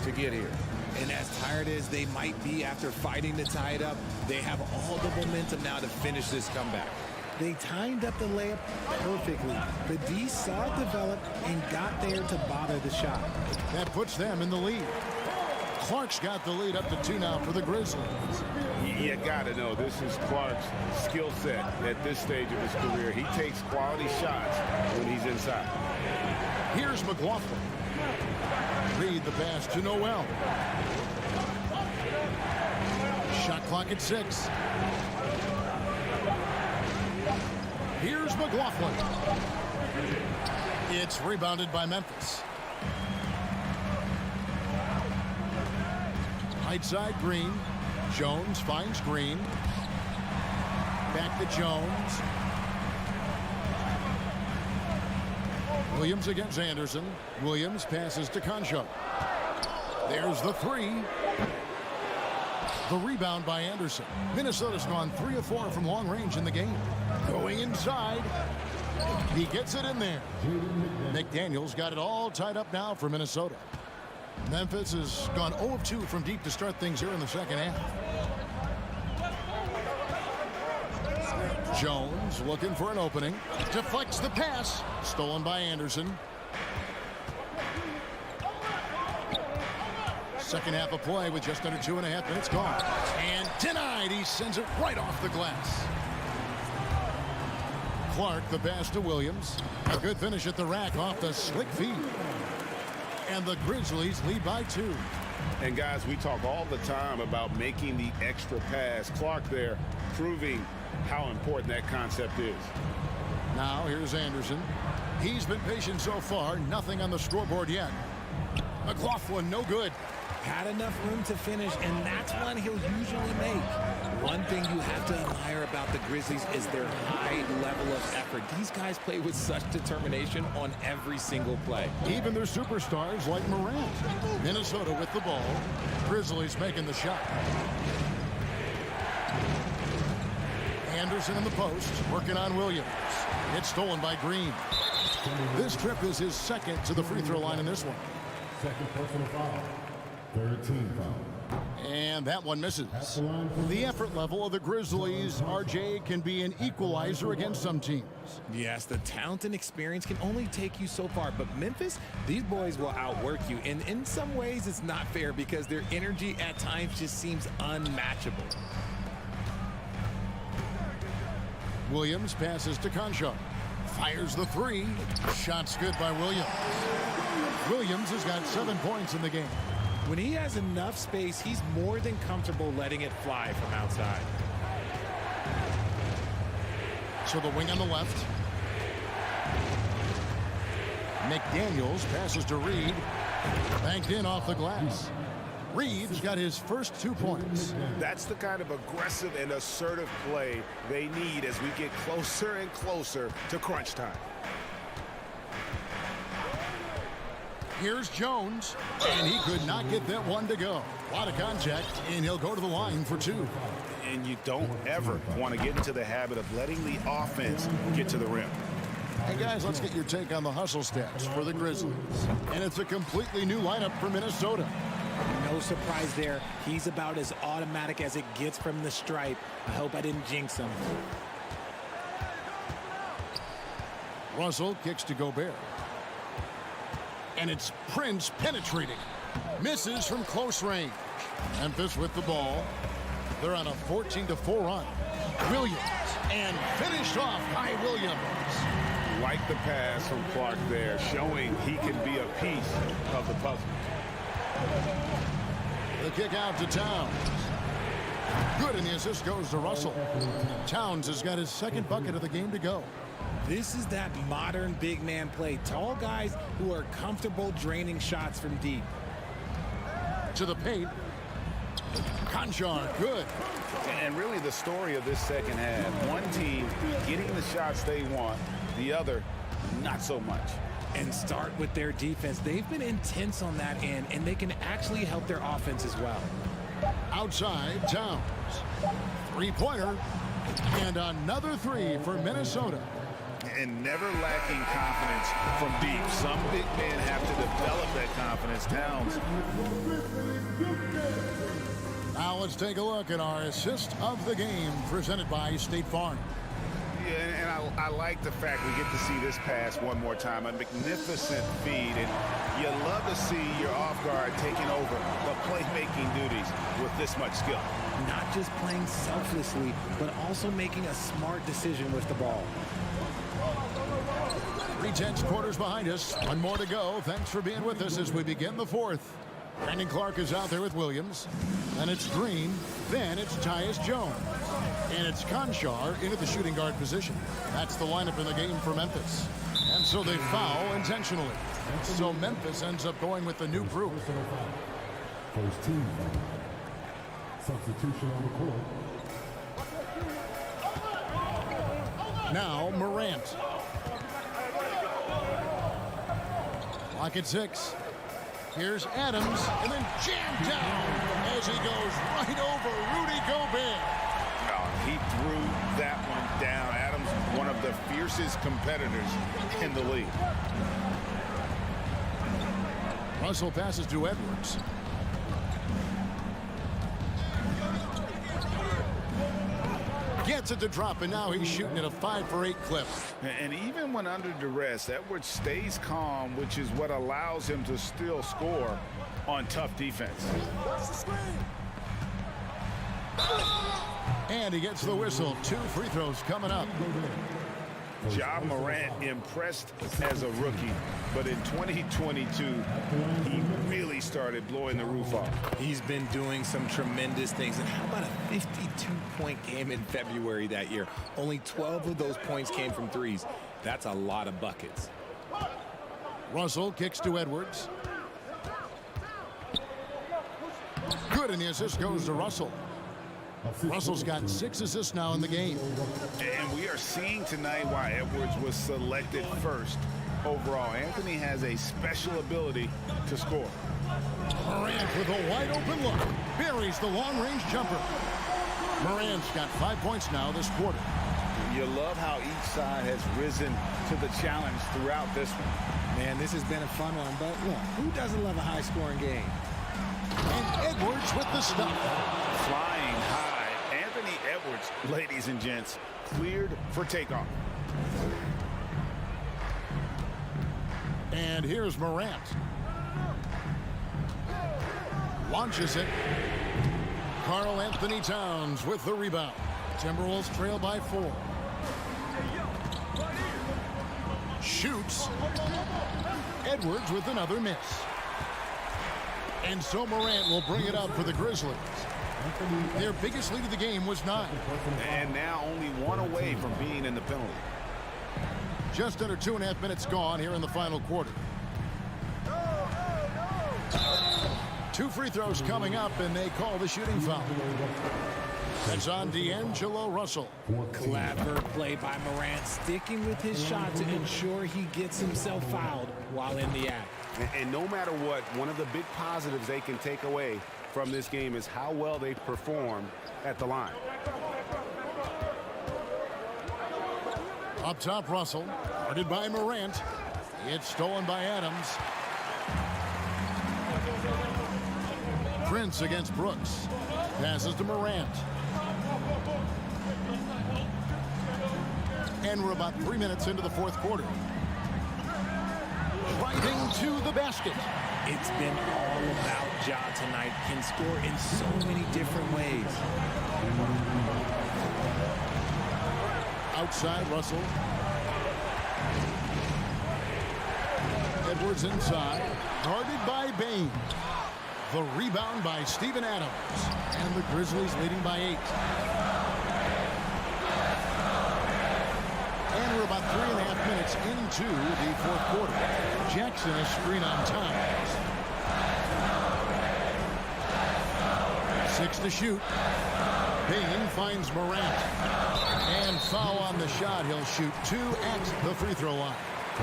to get here. And as tired as they might be after fighting to tie it up, they have all the momentum now to finish this comeback. They timed up the layup perfectly. The D saw it develop and got there to bother the shot. That puts them in the lead. Clark's got the lead up to 2 now for the Grizzlies. You got to know this is Clark's skill set at this stage of his career. He takes quality shots when he's inside. Here's McLaughlin. Reed the pass to Noel. Shot clock at 6. Here's McLaughlin. It's rebounded by Memphis. Right side, Green. Jones finds Green. Back to Jones. Williams against Anderson. Williams passes to Concha. There's the three. The rebound by Anderson. Minnesota's gone 3 of 4 from long range in the game. Going inside. He gets it in there. McDaniels got it all tied up now for Minnesota. Memphis has gone 0 of 2 from deep to start things here in the second half. Jones looking for an opening. Deflects the pass. Stolen by Anderson. Second half of play with just under 2.5 minutes gone. And denied. He sends it right off the glass. Clark the pass to Williams. A good finish at the rack off the slick feed. And the Grizzlies lead by 2. And guys, we talk all the time about making the extra pass. Clark there proving how important that concept is. Now here's Anderson. He's been patient so far. Nothing on the scoreboard yet. McLaughlin no good. Had enough room to finish, and that's one he'll usually make. One thing you have to admire about the Grizzlies is their high level of effort. These guys play with such determination on every single play. Even their superstars like Morant. Minnesota with the ball. Grizzlies making the shot. Anderson in the post, working on Williams. It's stolen by Green. This trip is his second to the free throw line in this one. Second personal foul. Third team foul. And that one misses. The effort level of the Grizzlies, RJ, can be an equalizer against some teams. Yes, the talent and experience can only take you so far, but Memphis, these boys will outwork you. And in some ways, it's not fair because their energy at times just seems unmatchable. Williams passes to Concha. Fires the three. Shot's good by Williams. Williams has got 7 points in the game. When he has enough space, he's more than comfortable letting it fly from outside. So the wing on the left. McDaniels passes to Reed. Banked in off the glass. Reed's got his first 2 points. That's the kind of aggressive and assertive play they need as we get closer and closer to crunch time. Here's Jones, and he could not get that one to go. A lot of contact, and he'll go to the line for 2. And you don't ever want to get into the habit of letting the offense get to the rim. Hey, guys, let's get your take on the hustle stats for the Grizzlies. And it's a completely new lineup for Minnesota. No surprise there. He's about as automatic as it gets from the stripe. I hope I didn't jinx him. Russell kicks to Gobert. And it's Prince penetrating. Misses from close range. Memphis with the ball. They're on a 14-4 run. Williams. And finished off by Williams. Like the pass from Clark there, showing he can be a piece of the puzzle. The kick out to Towns. Good, and the assist goes to Russell. Towns has got his second bucket of the game to go. This is that modern big man play. Tall guys who are comfortable draining shots from deep. To the paint. Conchar, good. And really the story of this second half. One team getting the shots they want, the other not so much. And start with their defense. They've been intense on that end, and they can actually help their offense as well. Outside, Towns. Three-pointer. And another three for Minnesota. And never lacking confidence from deep. Some big men have to develop that confidence. Towns. Now let's take a look at our assist of the game presented by State Farm. Yeah, and I like the fact we get to see this pass one more time. A magnificent feed, and you love to see your off guard taking over the playmaking duties with this much skill. Not just playing selflessly, but also making a smart decision with the ball. 3/10 quarters behind us. One more to go. Thanks for being with us as we begin the fourth. Brandon Clark is out there with Williams. Then it's Green. Then it's Tyus Jones. And it's Conchar into the shooting guard position. That's the lineup in the game for Memphis. And so they foul intentionally. So Memphis ends up going with the new group. First team foul. Substitution on the court. Now Morant. Clock at 6. Here's Adams, and then jammed down as he goes right over Rudy Gobert. He threw that one down. Adams, one of the fiercest competitors in the league. Russell passes to Edwards. Gets it to drop, and now he's shooting at a 5-for-8 clip. And even when under duress, Edwards stays calm, which is what allows him to still score on tough defense. And he gets the whistle. 2 free throws coming up. Ja Morant impressed as a rookie, but in 2022, he really started blowing the roof off. He's been doing some tremendous things. And how about a 52-point game in February that year? Only 12 of those points came from threes. That's a lot of buckets. Russell kicks to Edwards. Good, and the assist goes to Russell. Russell's got 6 assists now in the game. And we are seeing tonight why Edwards was selected first overall. Anthony has a special ability to score. Morant with a wide open look. Buries the long-range jumper. Morant's got 5 points now this quarter. You love how each side has risen to the challenge throughout this one. Man, this has been a fun one, but look, who doesn't love a high-scoring game? And Edwards with the stop. Flying high. Anthony Edwards, ladies and gents, cleared for takeoff. And here's Morant. Launches it. Karl Anthony Towns with the rebound. Timberwolves trail by 4. Shoots. Edwards with another miss. And so Morant will bring it up for the Grizzlies. Their biggest lead of the game was 9. And now only 1 away from being in the penalty. Just under 2.5 minutes gone here in the final quarter. 2 free throws coming up, and they call the shooting foul. That's on D'Angelo Russell. Clever play by Morant, sticking with his shot to ensure he gets himself fouled while in the act. And no matter what, one of the big positives they can take away from this game is how well they perform at the line. Up top, Russell. Guarded by Morant. It's stolen by Adams. Prince against Brooks. Passes to Morant. And we're about 3 minutes into the 4th quarter. Driving to the basket. It's been all about Ja tonight. Can score in so many different ways. Outside, Russell. Edwards inside. Guarded by Bain. The rebound by Steven Adams. And the Grizzlies leading by 8. And we're about 3.5 minutes into the 4th quarter. Jackson a screen on Towns. 6 to shoot. Bain finds Morant. And foul on the shot. He'll shoot 2 at the free throw line.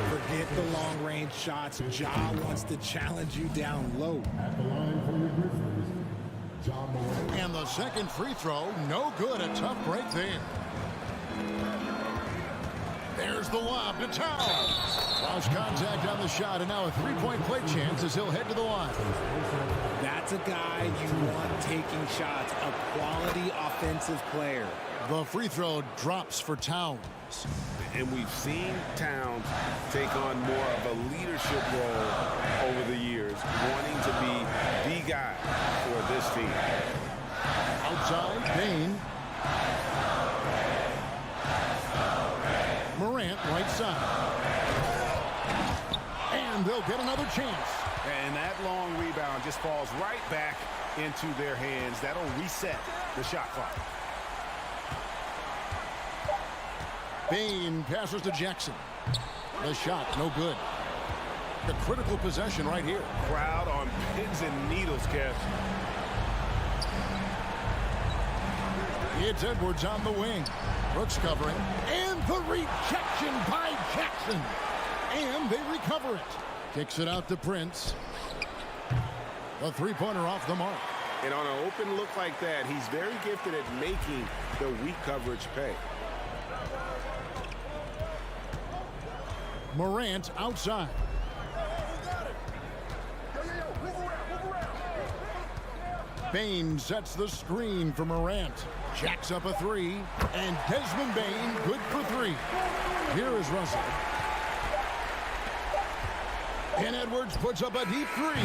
Forget the long-range shots. Ja wants to challenge you down low. At the line for your Grizzlies, Ja Morant. And the second free throw, no good. A tough break there. There's the lob to Towns. Lost contact on the shot, and now a 3-point play chance as he'll head to the line. That's a guy you want taking shots, a quality offensive player. The free throw drops for Towns. And we've seen Towns take on more of a leadership role over the years, wanting to be the guy for this team. Outside, Bain. Morant, right side. And they'll get another chance. And that long rebound just falls right back into their hands. That'll reset the shot clock. Bain passes to Jackson. The shot, no good. The critical possession right here. Crowd on pins and needles, Kev. It's Edwards on the wing. Brooks covering. And the rejection by Jackson. And they recover it. Kicks it out to Prince. The three-pointer off the mark. And on an open look like that, he's very gifted at making the weak coverage pay. Morant outside. Bane sets the screen for Morant. Jacks up a three. And Desmond Bane good for three. Here is Russell. And Edwards puts up a deep three.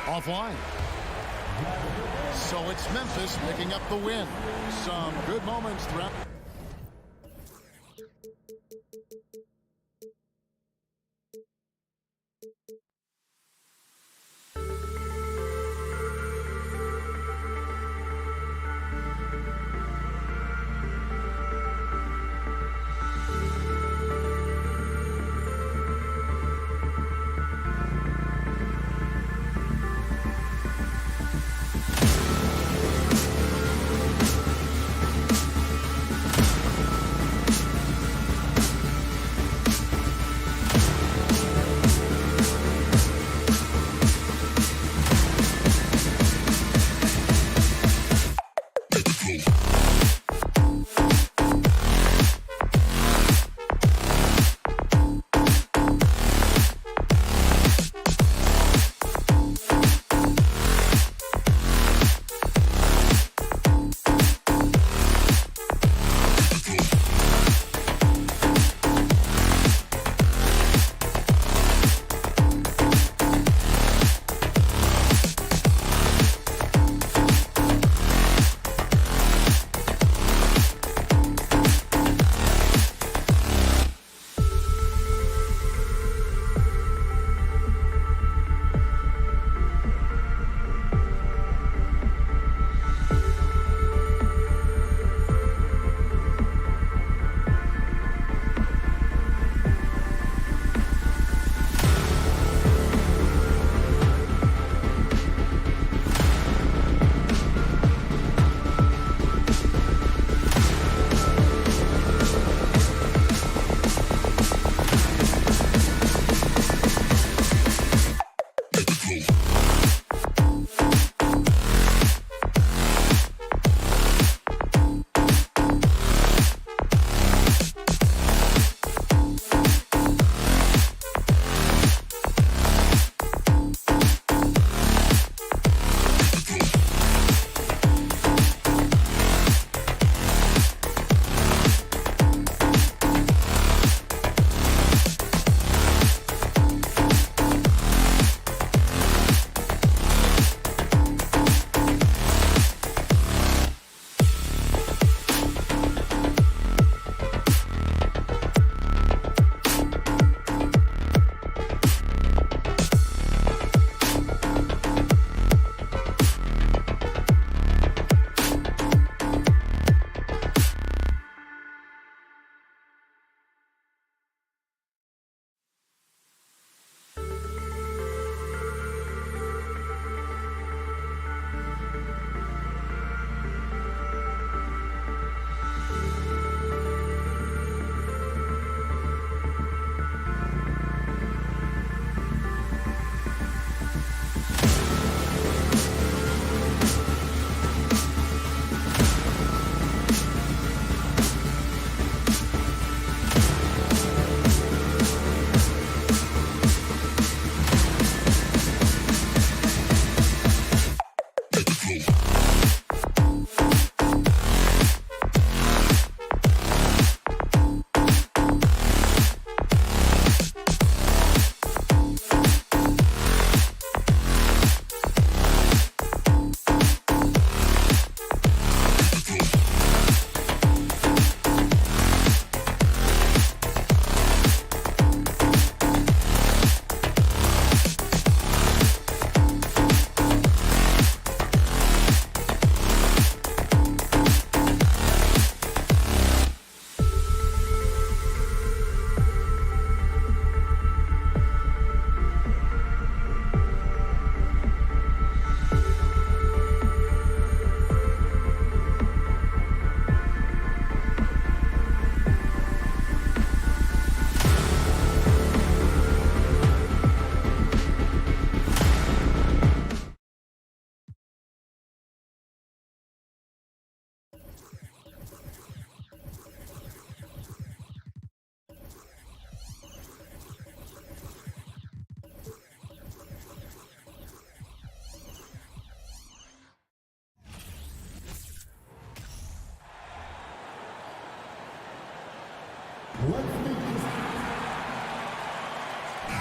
Offline. So it's Memphis picking up the win. Some good moments throughout.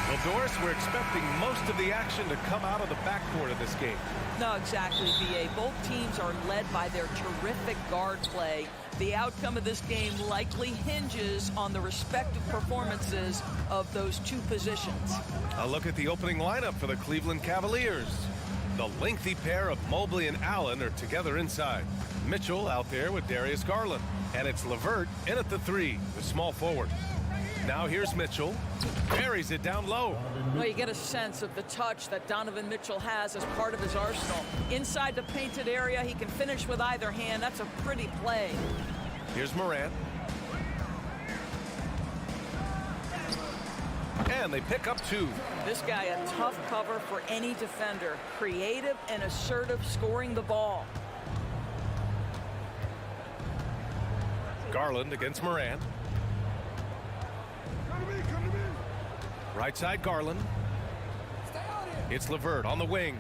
Well, Doris, we're expecting most of the action to come out of the backcourt of this game. No, exactly, B.A. Both teams are led by their terrific guard play. The outcome of this game likely hinges on the respective performances of those two positions. A look at the opening lineup for the Cleveland Cavaliers. The lengthy pair of Mobley and Allen are together inside. Mitchell out there with Darius Garland. And it's LeVert in at the 3, the small forward. Now here's Mitchell. Buries it down low. Well, you get a sense of the touch that Donovan Mitchell has as part of his arsenal. Inside the painted area, he can finish with either hand. That's a pretty play. Here's Morant. And they pick up 2. This guy a tough cover for any defender. Creative and assertive scoring the ball. Garland against Morant. Right side Garland. It's LeVert on the wing.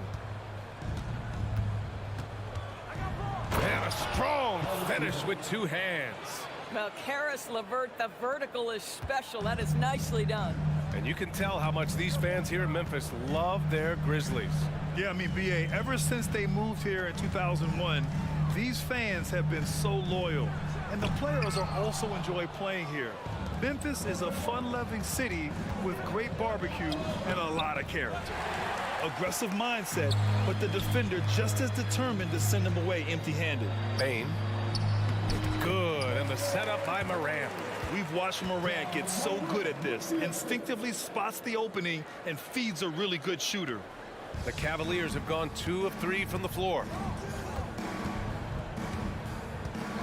And a strong finish with 2 hands. Well, Karis LeVert, the vertical is special. That is nicely done. And you can tell how much these fans here in Memphis love their Grizzlies. Yeah, I mean, B.A., ever since they moved here in 2001, these fans have been so loyal. And the players are also enjoy playing here. Memphis is a fun-loving city with great barbecue and a lot of character. Aggressive mindset, but the defender just as determined to send him away empty-handed. Bane. Good, and the setup by Morant. We've watched Morant get so good at this. Instinctively spots the opening and feeds a really good shooter. The Cavaliers have gone 2 of 3 from the floor.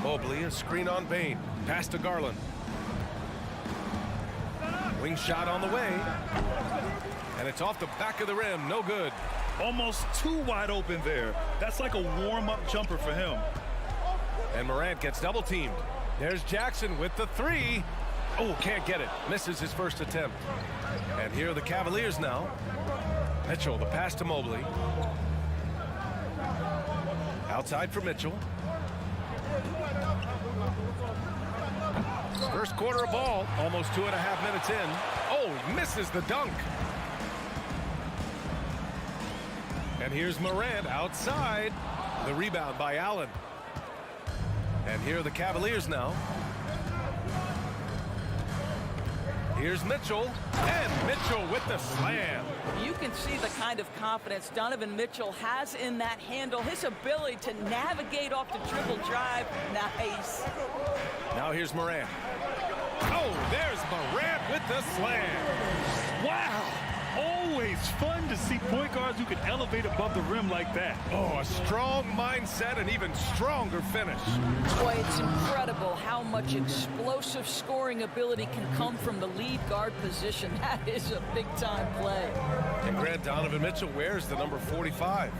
Mobley, a screen on Bane. Pass to Garland. Wing shot on the way. And it's off the back of the rim. No good. Almost too wide open there. That's like a warm-up jumper for him. And Morant gets double teamed. There's Jackson with the 3. Oh, can't get it. Misses his first attempt. And here are the Cavaliers now. Mitchell, the pass to Mobley. Outside for Mitchell. First quarter of ball, almost 2.5 minutes in. Oh, misses the dunk. And here's Morant outside. The rebound by Allen. And here are the Cavaliers now. Here's Mitchell. And Mitchell with the slam. You can see the kind of confidence Donovan Mitchell has in that handle. His ability to navigate off the dribble drive. Nice. Now here's Morant. Oh, there's Morant with the slam. Wow. Always fun to see point guards who can elevate above the rim like that. Oh, a strong mindset and even stronger finish. Boy, it's incredible how much explosive scoring ability can come from the lead guard position. That is a big-time play. And Grant, Donovan Mitchell wears the number 45.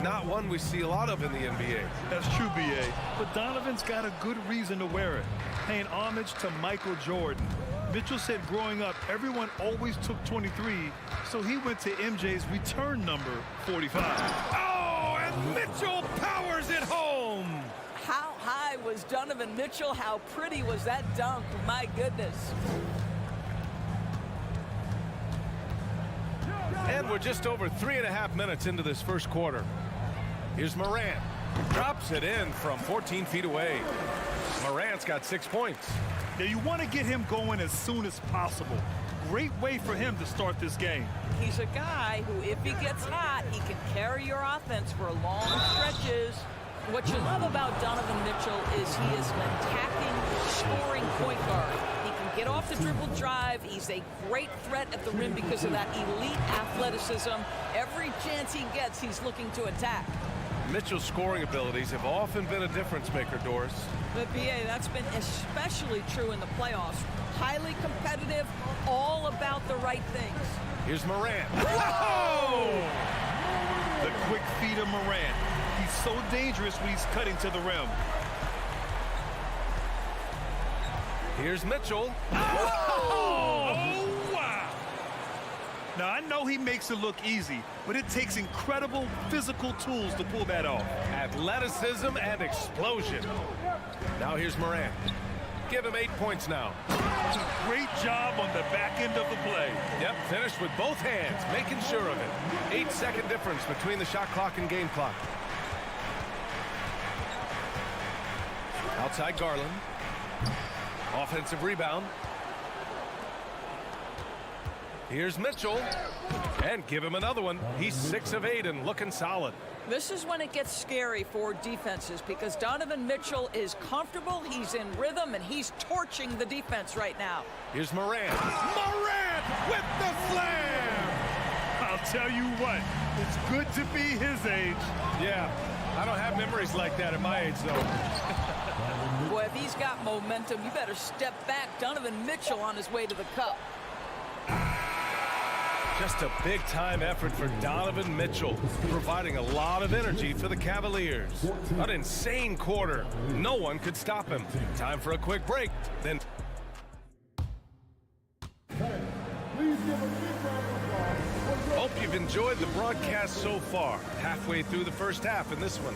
Not one we see a lot of in the NBA. That's true, B.A., but Donovan's got a good reason to wear it, paying homage to Michael Jordan. Mitchell said growing up, everyone always took 23, so he went to MJ's return number 45. Oh, and Mitchell powers it home. How high was Donovan Mitchell? How pretty was that dunk? My goodness. And we're just over 3.5 minutes into this first quarter. Here's Morant. Drops it in from 14 feet away. Morant's got 6 points. Now you want to get him going as soon as possible. Great way for him to start this game. He's a guy who, if he gets hot, he can carry your offense for long stretches. What you love about Donovan Mitchell is he is an attacking, scoring point guard. He can get off the dribble drive. He's a great threat at the rim because of that elite athleticism. Every chance he gets, he's looking to attack. Mitchell's scoring abilities have often been a difference maker, Doris. But, B.A., that's been especially true in the playoffs. Highly competitive, all about the right things. Here's Morant. Whoa! The quick feet of Morant. He's so dangerous when he's cutting to the rim. Here's Mitchell. Oh, wow! Now, I know he makes it look easy, but it takes incredible physical tools to pull that off. Athleticism and explosion. Now here's Morant. give him 8 points now. Great job on the back end of the play. Yep, finished with both hands, making sure of it. 8-second difference between the shot clock and game clock. Outside Garland. Offensive rebound. Here's Mitchell. And give him another one. He's 6 of 8 and looking solid. This is when it gets scary for defenses because Donovan Mitchell is comfortable, he's in rhythm, and he's torching the defense right now. Here's Morant. Morant with the slam! I'll tell you what, it's good to be his age. Yeah, I don't have memories like that at my age, though. Boy, if he's got momentum, you better step back. Donovan Mitchell on his way to the cup. Just a big-time effort for Donovan Mitchell, providing a lot of energy for the Cavaliers. An insane quarter. No one could stop him. Time for a quick break. Then. Hope you've enjoyed the broadcast so far. Halfway through the first half in this one.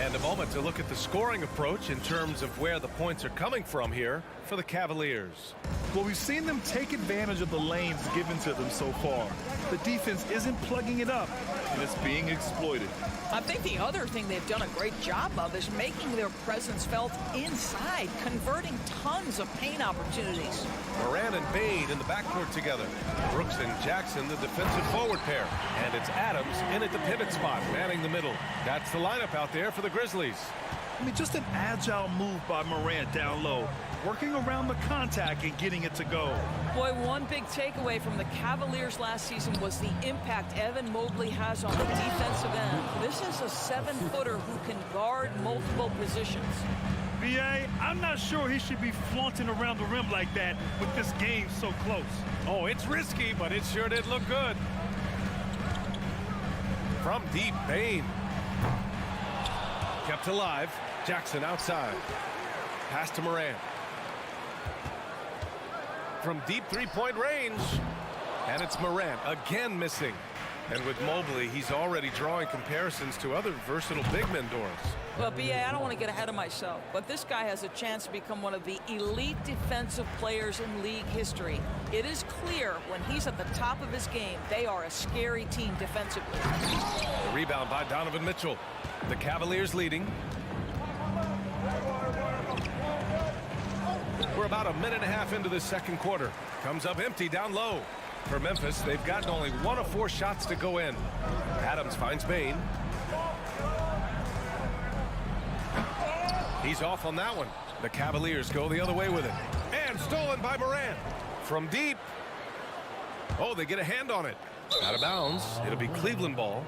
And a moment to look at the scoring approach in terms of where the points are coming from here for the Cavaliers. Well, we've seen them take advantage of the lanes given to them so far. The defense isn't plugging it up, and it's being exploited. I think the other thing they've done a great job of is making their presence felt inside, converting tons of paint opportunities. Morant and Bane in the backcourt together. Brooks and Jackson, the defensive forward pair. And it's Adams in at the pivot spot, manning the middle. That's the lineup out there for the Grizzlies. I mean, just an agile move by Morant down low, working around the contact and getting it to go. Boy, one big takeaway from the Cavaliers last season was the impact Evan Mobley has on the defensive end. This is a 7-footer who can guard multiple positions. B.A., I'm not sure he should be flaunting around the rim like that with this game so close. Oh, it's risky, but it sure did look good. From deep, Bane. Kept alive. Jackson outside. Pass to Morant. From deep three-point range. And it's Morant again missing. And with Mobley, he's already drawing comparisons to other versatile big men, Doris. Well, B.A., I don't want to get ahead of myself, but this guy has a chance to become one of the elite defensive players in league history. It is clear when he's at the top of his game, they are a scary team defensively. The rebound by Donovan Mitchell. The Cavaliers leading. We're about a minute and a half into the second quarter. Comes up empty down low. For Memphis, they've gotten only 1 of 4 shots to go in. Adams finds Bane. He's off on that one. The Cavaliers go the other way with it. And stolen by Morant. From deep. Oh, they get a hand on it. Out of bounds. It'll be Cleveland ball.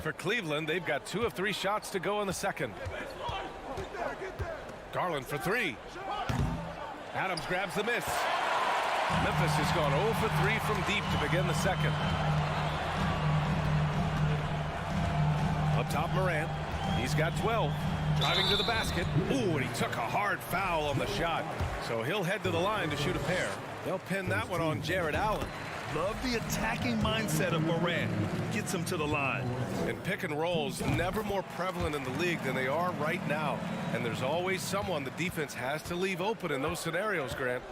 For Cleveland, they've got 2 of 3 shots to go in the second. Garland for 3. Adams grabs the miss. Memphis has gone 0 for 3 from deep to begin the second. Up top, Morant. He's got 12. Driving to the basket. Ooh, and he took a hard foul on the shot. So he'll head to the line to shoot a pair. They'll pin that one on Jared Allen. Love the attacking mindset of Morant. Gets him to the line. And pick and rolls never more prevalent in the league than they are right now. And there's always someone the defense has to leave open in those scenarios, Grant.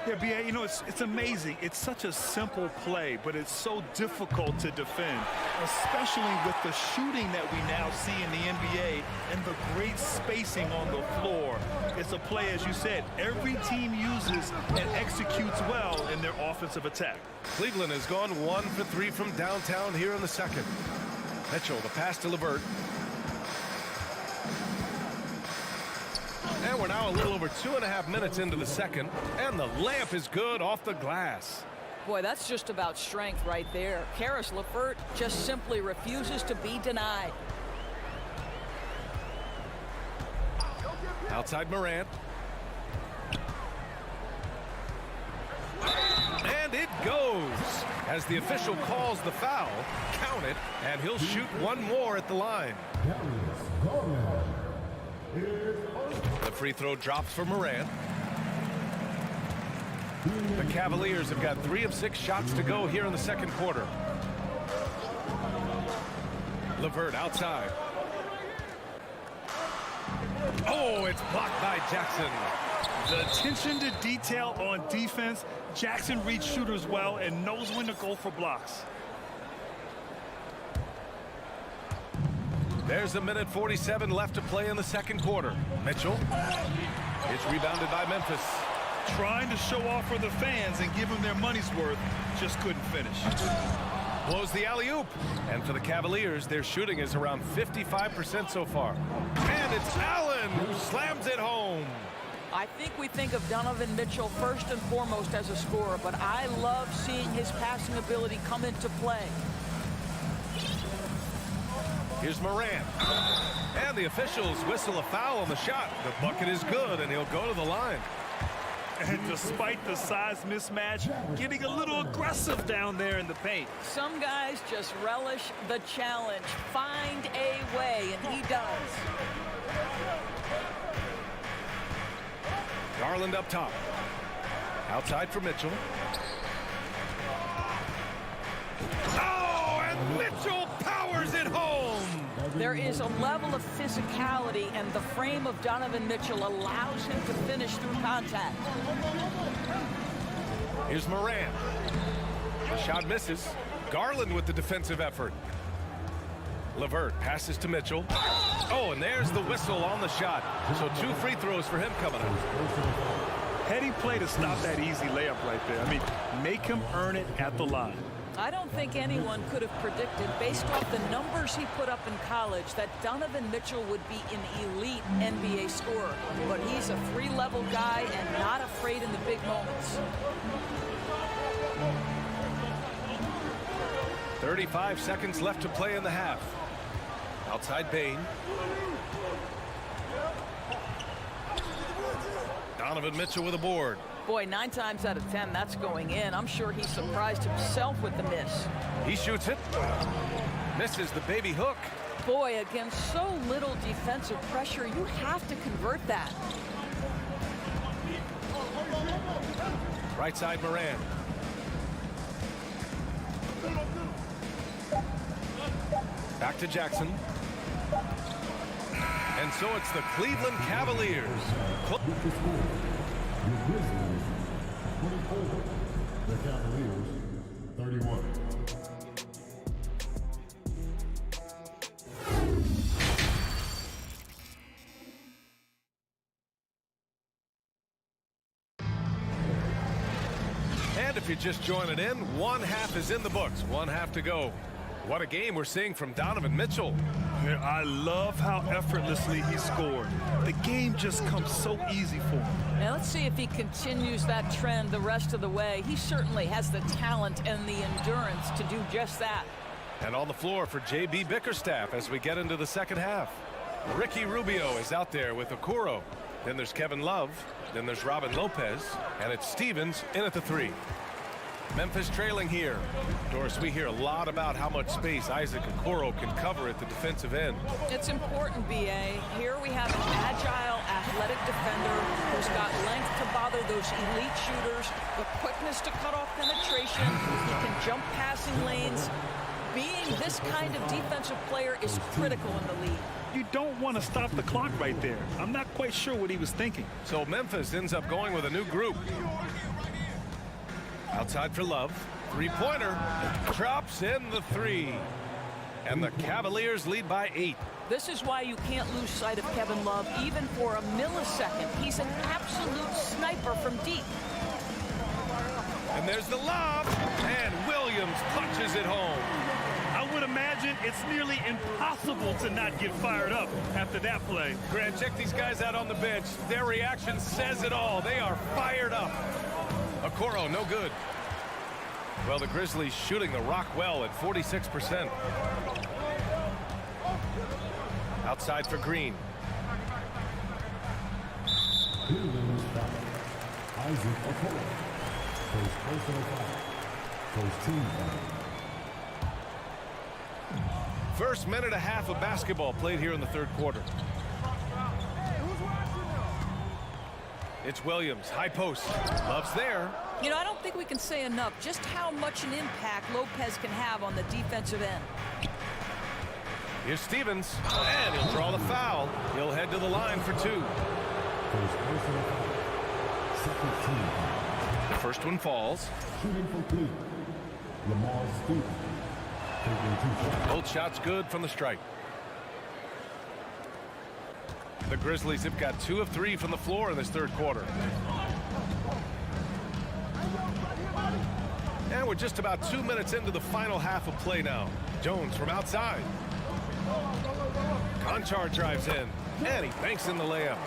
Yeah, B.A., you know, it's amazing. It's such a simple play, but it's so difficult to defend, especially with the shooting that we now see in the NBA and the great spacing on the floor. It's a play, as you said, every team uses and executes well in their offensive attack. Cleveland has gone 1 for 3 from downtown here in the second. Mitchell, the pass to LeVert. And we're now a little over 2.5 minutes into the second, and the layup is good off the glass. Boy, that's just about strength right there. Karis LeVert just simply refuses to be denied. Outside Morant. And it goes. As the official calls the foul, count it, and he'll shoot one more at the line. The free throw drops for Morant. The Cavaliers have got 3 of 6 shots to go here in the second quarter. LeVert outside. Oh, it's blocked by Jackson. The attention to detail on defense. Jackson reads shooters well and knows when to go for blocks. There's a minute 47 left to play in the second quarter. Mitchell. It's rebounded by Memphis. Trying to show off for the fans and give them their money's worth. Just couldn't finish. Blows the alley-oop. And for the Cavaliers, their shooting is around 55% so far. And it's Allen who slams it home. I think we think of Donovan Mitchell first and foremost as a scorer, but I love seeing his passing ability come into play. Here's Morant. And the officials whistle a foul on the shot. The bucket is good, and he'll go to the line. And despite the size mismatch, getting a little aggressive down there in the paint. Some guys just relish the challenge. Find a way, and he does. Garland up top. Outside for Mitchell. Oh, and Mitchell powers it home. There is a level of physicality, and the frame of Donovan Mitchell allows him to finish through contact. Here's Morant. The shot misses. Garland with the defensive effort. LeVert passes to Mitchell. Oh, and there's the whistle on the shot. So 2 free throws for him coming up. Heady play to stop that easy layup right there. I mean, make him earn it at the line. I don't think anyone could have predicted, based off the numbers he put up in college, that Donovan Mitchell would be an elite NBA scorer. But he's a 3-level guy and not afraid in the big moments. 35 seconds left to play in the half. Outside Bain. Donovan Mitchell with a board. Boy, 9 times out of 10, that's going in. I'm sure he surprised himself with the miss. He shoots it. Misses the baby hook. Boy, against so little defensive pressure, you have to convert that. Right side Moran. Back to Jackson. And so it's the Cleveland Cavaliers. The Grizzlies, 24. The Cavaliers, 31. And if you're just joining in, one half is in the books. One half to go. What a game we're seeing from Donovan Mitchell. I love how effortlessly he scored. The game just comes so easy for him. Now let's see if he continues that trend the rest of the way. He certainly has the talent and the endurance to do just that. And on the floor for J.B. Bickerstaff as we get into the second half. Ricky Rubio is out there with Okoro. Then there's Kevin Love. Then there's Robin Lopez. And it's Stevens in at the 3. Memphis trailing here. Doris, we hear a lot about how much space Isaac Okoro can cover at the defensive end. It's important, B.A. Here we have an agile, athletic defender who's got length to bother those elite shooters, the quickness to cut off penetration. He can jump passing lanes. Being this kind of defensive player is critical in the league. You don't want to stop the clock right there. I'm not quite sure what he was thinking. So Memphis ends up going with a new group. Outside for Love. 3-pointer. Drops in the 3. And the Cavaliers lead by 8. This is why you can't lose sight of Kevin Love even for a millisecond. He's an absolute sniper from deep. And there's the lob. And Williams punches it home. I would imagine it's nearly impossible to not get fired up after that play. Grant, check these guys out on the bench. Their reaction says it all. They are fired up. Okoro, no good. Well, the Grizzlies shooting the rock well at 46%. Outside for Green. Isaac Okoro. First personal foul. First team foul. First minute and a half of basketball played here in the third quarter. It's Williams, high post. Love's there. You know, I don't think we can say enough just how much an impact Lopez can have on the defensive end. Here's Stevens, and he'll draw the foul. He'll head to the line for 2. First personal foul. Second team foul. The first one falls. Shooting complete. Lamar Stevens taking 2 shots. Both shots good from the stripe. The Grizzlies have got 2 of 3 from the floor in this third quarter. And we're just about 2 minutes into the final half of play now. Jones from outside. Conchar drives in, and he banks in the layup.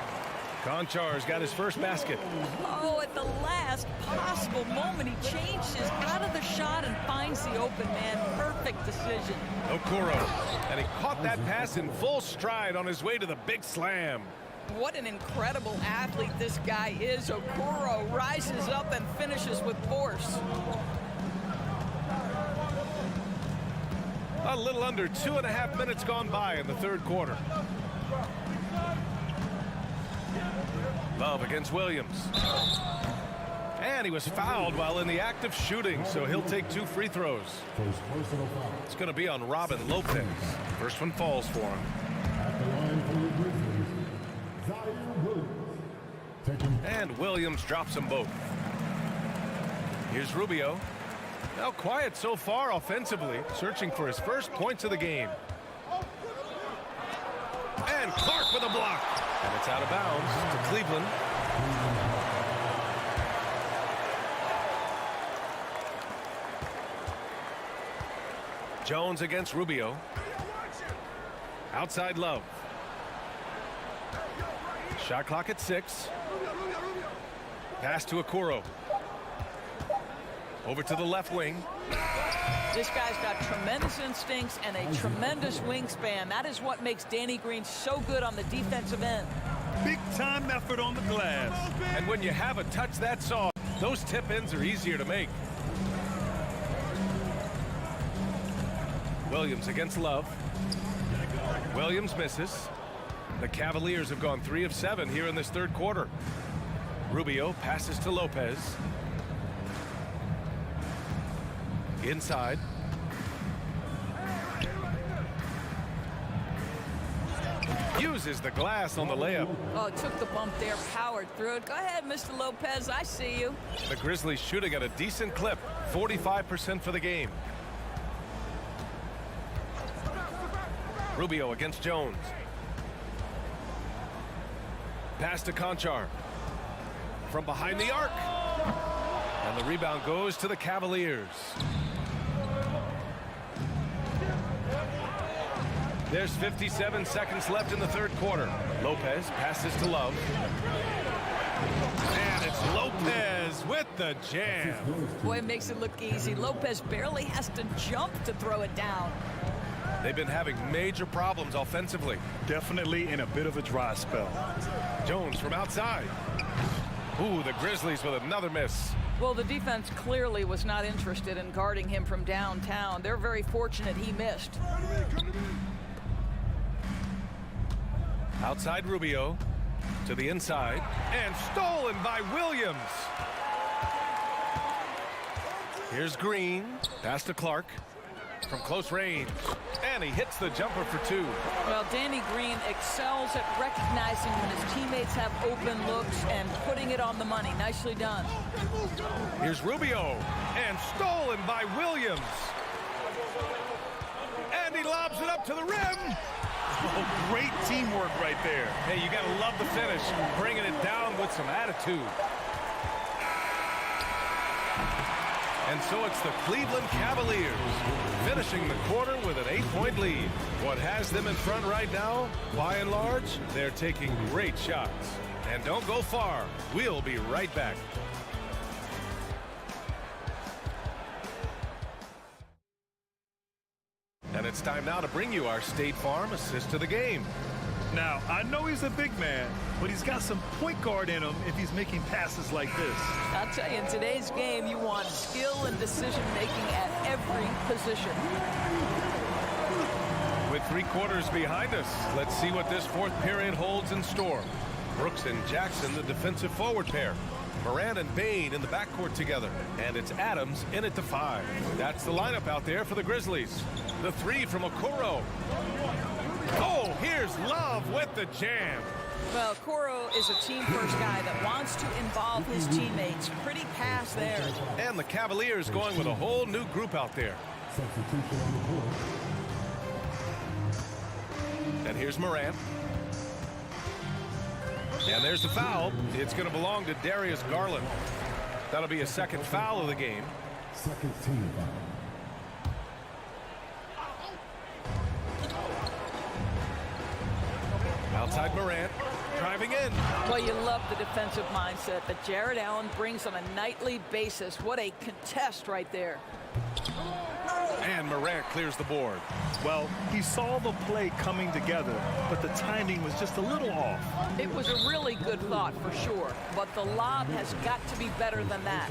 Konchar's got his first basket. Oh, at the last possible moment, he changes out of the shot and finds the open man. Perfect decision. Okoro, and he caught that pass in full stride on his way to the big slam. What an incredible athlete this guy is. Okoro rises up and finishes with force. A little under 2.5 minutes gone by in the third quarter. Love against Williams. And he was fouled while in the act of shooting, so he'll take 2 free throws. First personal foul. It's going to be on Robin Lopez. First one falls for him. At the line for the Grizzlies, Zion Williams taking. And Williams drops them both. Here's Rubio. Now quiet so far offensively, searching for his first points of the game. And Clark with a block. And it's out of bounds to Cleveland. Jones against Rubio. Outside Love. Shot clock at 6. Pass to Okoro. Over to the left wing. This guy's got tremendous instincts and a tremendous wingspan. That is what makes Danny Green so good on the defensive end. Big time effort on the glass. And when you have a touch that soft, those tip-ins are easier to make. Williams against Love. Williams misses. The Cavaliers have gone 3 of 7 here in this third quarter. Rubio passes to Lopez. Inside. Uses the glass on the layup. Oh, took the bump there, powered through it. Go ahead, Mr. Lopez, I see you. The Grizzlies shooting at a decent clip, 45% for the game. Rubio against Jones. Pass to Conchar. From behind the arc. And the rebound goes to the Cavaliers. There's 57 seconds left in the third quarter. Lopez passes to Love. And it's Lopez with the jam. Boy, it makes it look easy. Lopez barely has to jump to throw it down. They've been having major problems offensively. Definitely in a bit of a dry spell. Jones from outside. Ooh, the Grizzlies with another miss. Well, the defense clearly was not interested in guarding him from downtown. They're very fortunate he missed. Outside Rubio to the inside and stolen by Williams. Here's Green. Pass to Clark from close range. And he hits the jumper for 2. Well, Danny Green excels at recognizing when his teammates have open looks and putting it on the money. Nicely done. Here's Rubio. And stolen by Williams. And he lobs it up to the rim. Oh, great teamwork right there. Hey, you got to love the finish. Bringing it down with some attitude. And so it's the Cleveland Cavaliers finishing the quarter with an 8-point lead. What has them in front right now, by and large, they're taking great shots. And don't go far. We'll be right back. And it's time now to bring you our State Farm assist to the game. Now, I know he's a big man, but he's got some point guard in him if he's making passes like this. I'll tell you, in today's game, you want skill and decision-making at every position. With 3 quarters behind us, let's see what this fourth period holds in store. Brooks and Jackson, the defensive forward pair. Moran and Bain in the backcourt together. And it's Adams in at the 5. That's the lineup out there for the Grizzlies. The 3 from Okoro. Oh, here's Love with the jam. Well, Coro is a team-first guy that wants to involve his teammates. Pretty pass there. And the Cavaliers going with a whole new group out there. And here's Morant. And there's the foul. It's going to belong to Darius Garland. That'll be a second foul of the game. Second team foul. Outside Morant, driving in. Well, you love the defensive mindset that Jared Allen brings on a nightly basis. What a contest right there. And Morant clears the board. Well, he saw the play coming together, but the timing was just a little off. It was a really good thought for sure, but the lob has got to be better than that.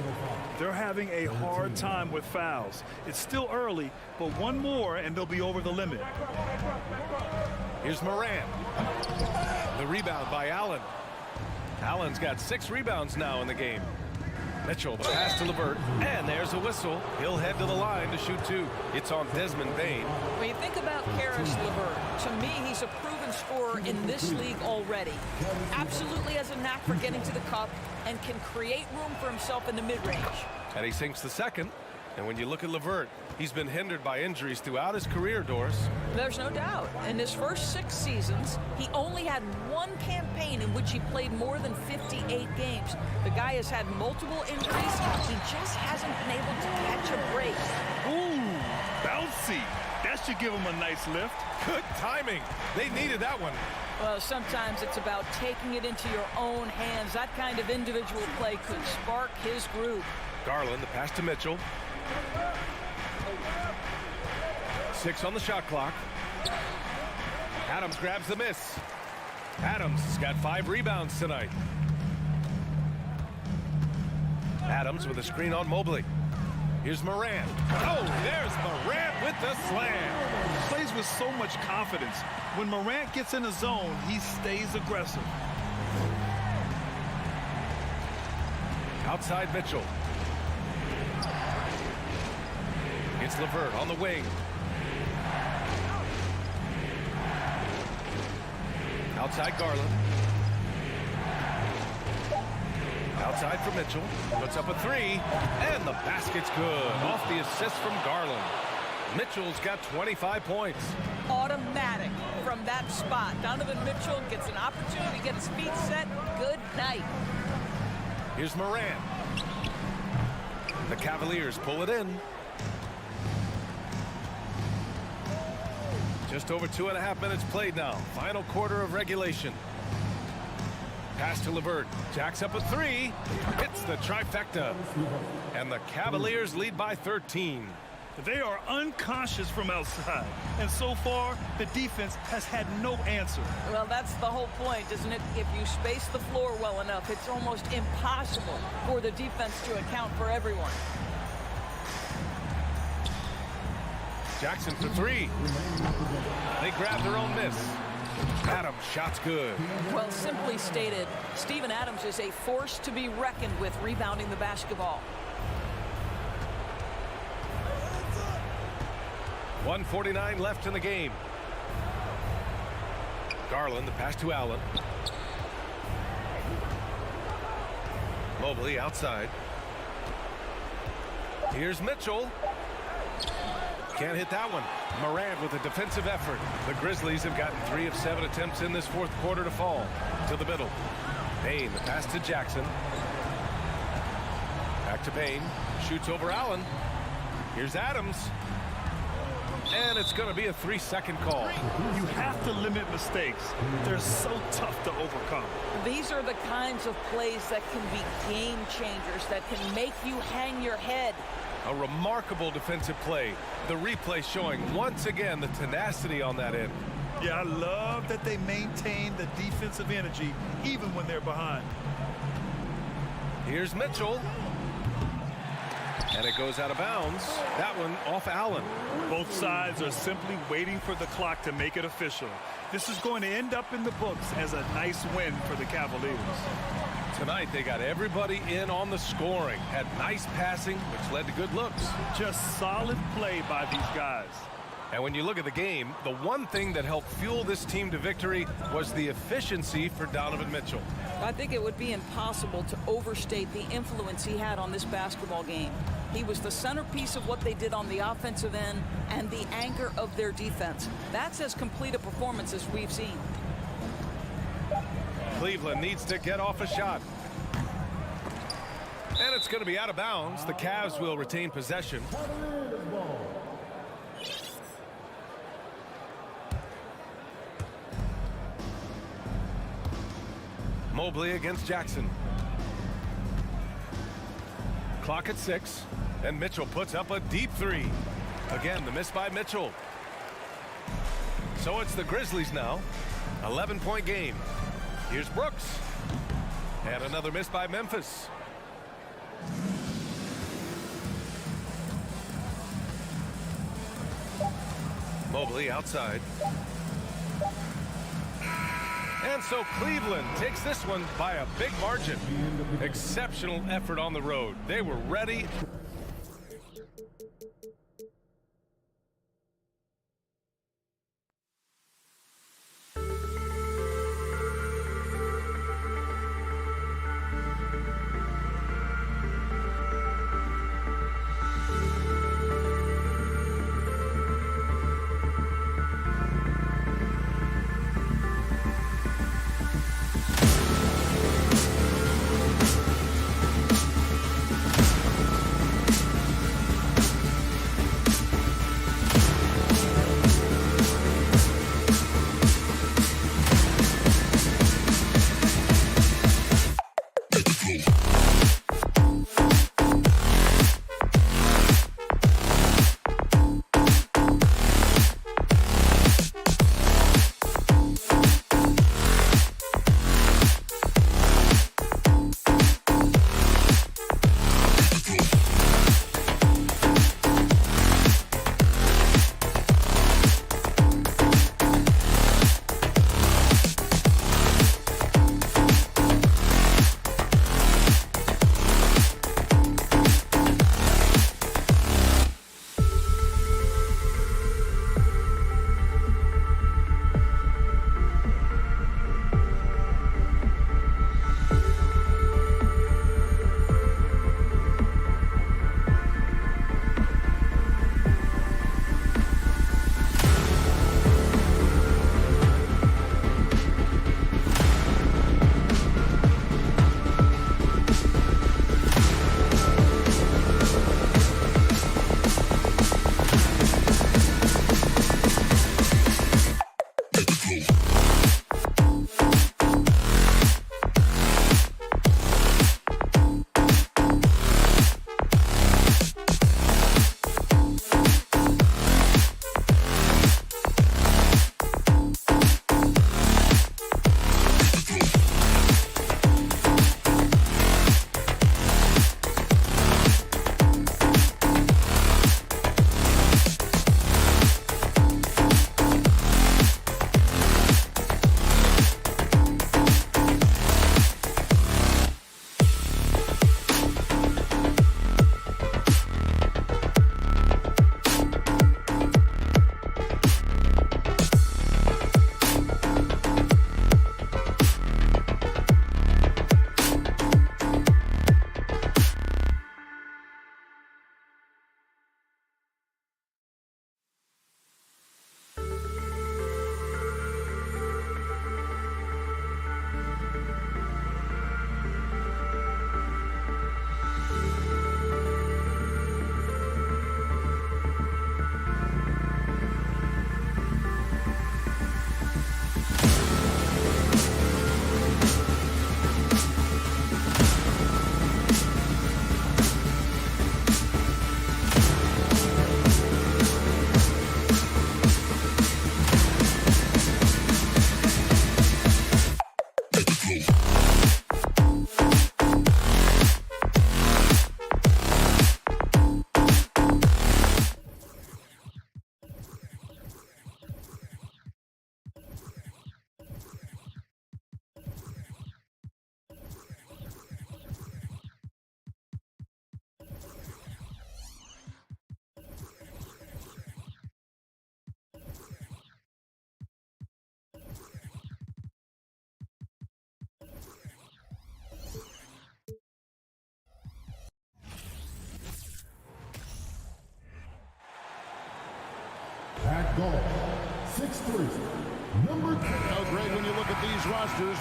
They're having a hard time with fouls. It's still early, but one more and they'll be over the limit. Here's Morant. The rebound by Allen. Allen's got 6 rebounds now in the game. Mitchell, the pass to LeVert, and there's a whistle. He'll head to the line to shoot 2. It's on Desmond Bane. When you think about Karis LeVert, to me, he's a proven scorer in this league already. Absolutely has a knack for getting to the cup and can create room for himself in the mid-range. And he sinks the second. And when you look at LeVert, he's been hindered by injuries throughout his career, Doris. There's no doubt. In his first 6 seasons, he only had 1 campaign in which he played more than 58 games. The guy has had multiple injuries. He just hasn't been able to catch a break. Ooh, bouncy. That should give him a nice lift. Good timing. They needed that one. Well, sometimes it's about taking it into your own hands. That kind of individual play could spark his groove. Garland, the pass to Mitchell. 6 on the shot clock. Adams grabs the miss. Adams has got 5 rebounds tonight. Adams with a screen on Mobley. Here's Morant. Oh, there's Morant with the slam. Plays with so much confidence. When Morant gets in the zone, he stays aggressive. Outside Mitchell. It's LeVert on the wing. Outside Garland. Outside for Mitchell. Puts up a 3. And the basket's good. Off the assist from Garland. Mitchell's got 25 points. Automatic from that spot. Donovan Mitchell gets an opportunity to get his feet set. Good night. Here's Morant. The Cavaliers pull it in. Just over 2.5 minutes played now. Final quarter of regulation. Pass to LeVert. Jacks up a 3. Hits the trifecta. And the Cavaliers lead by 13. They are unconscious from outside. And so far, the defense has had no answer. Well, that's the whole point, isn't it? If you space the floor well enough, it's almost impossible for the defense to account for everyone. Jackson for 3. They grab their own miss. Adams, shot's good. Well, simply stated, Steven Adams is a force to be reckoned with rebounding the basketball. 1:49 left in the game. Garland, the pass to Allen. Mobley outside. Here's Mitchell. Can't hit that one. Morant with a defensive effort. The Grizzlies have gotten 3 of 7 attempts in this fourth quarter to fall. To the middle. Payne, the pass to Jackson. Back to Payne. Shoots over Allen. Here's Adams. And it's going to be a 3-second call. You have to limit mistakes. They're so tough to overcome. These are the kinds of plays that can be game changers, that can make you hang your head. A remarkable defensive play. The replay showing once again the tenacity on that end. Yeah, I love that they maintain the defensive energy even when they're behind. Here's Mitchell. And it goes out of bounds. That one off Allen. Both sides are simply waiting for the clock to make it official. This is going to end up in the books as a nice win for the Cavaliers. Tonight they got everybody in on the scoring. Had nice passing, which led to good looks. Just solid play by these guys. And when you look at the game, the one thing that helped fuel this team to victory was the efficiency for Donovan Mitchell. I think it would be impossible to overstate the influence he had on this basketball game. He was the centerpiece of what they did on the offensive end and the anchor of their defense. That's as complete a performance as we've seen. Cleveland needs to get off a shot. And it's going to be out of bounds. The Cavs will retain possession. Mobley against Jackson. Clock at 6, and Mitchell puts up a deep three. Again, the miss by Mitchell. So it's the Grizzlies now. 11-point game. Here's Brooks. And another miss by Memphis. Mobley outside. And so Cleveland takes this one by a big margin. Exceptional effort on the road. They were ready.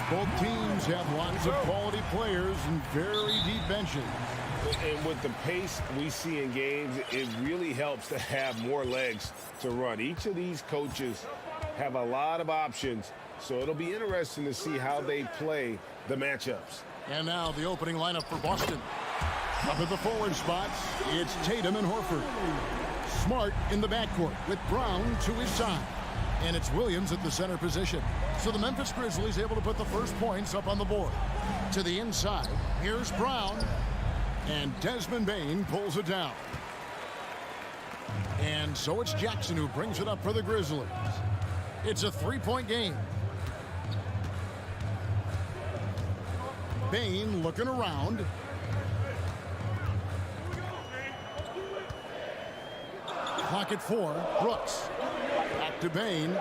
Both teams have lots of quality players and very deep benches. And with the pace we see in games, it really helps to have more legs to run. Each of these coaches have a lot of options, so it'll be interesting to see how they play the matchups. And now the opening lineup for Boston. Up at the forward spots, it's Tatum and Horford. Smart in the backcourt with Brown to his side. And it's Williams at the center position. So the Memphis Grizzlies able to put the first points up on the board. To the inside, here's Brown. And Desmond Bane pulls it down. And so it's Jackson who brings it up for the Grizzlies. It's a three-point game. Bane looking around. Clock at 4. Brooks. Back to Bane.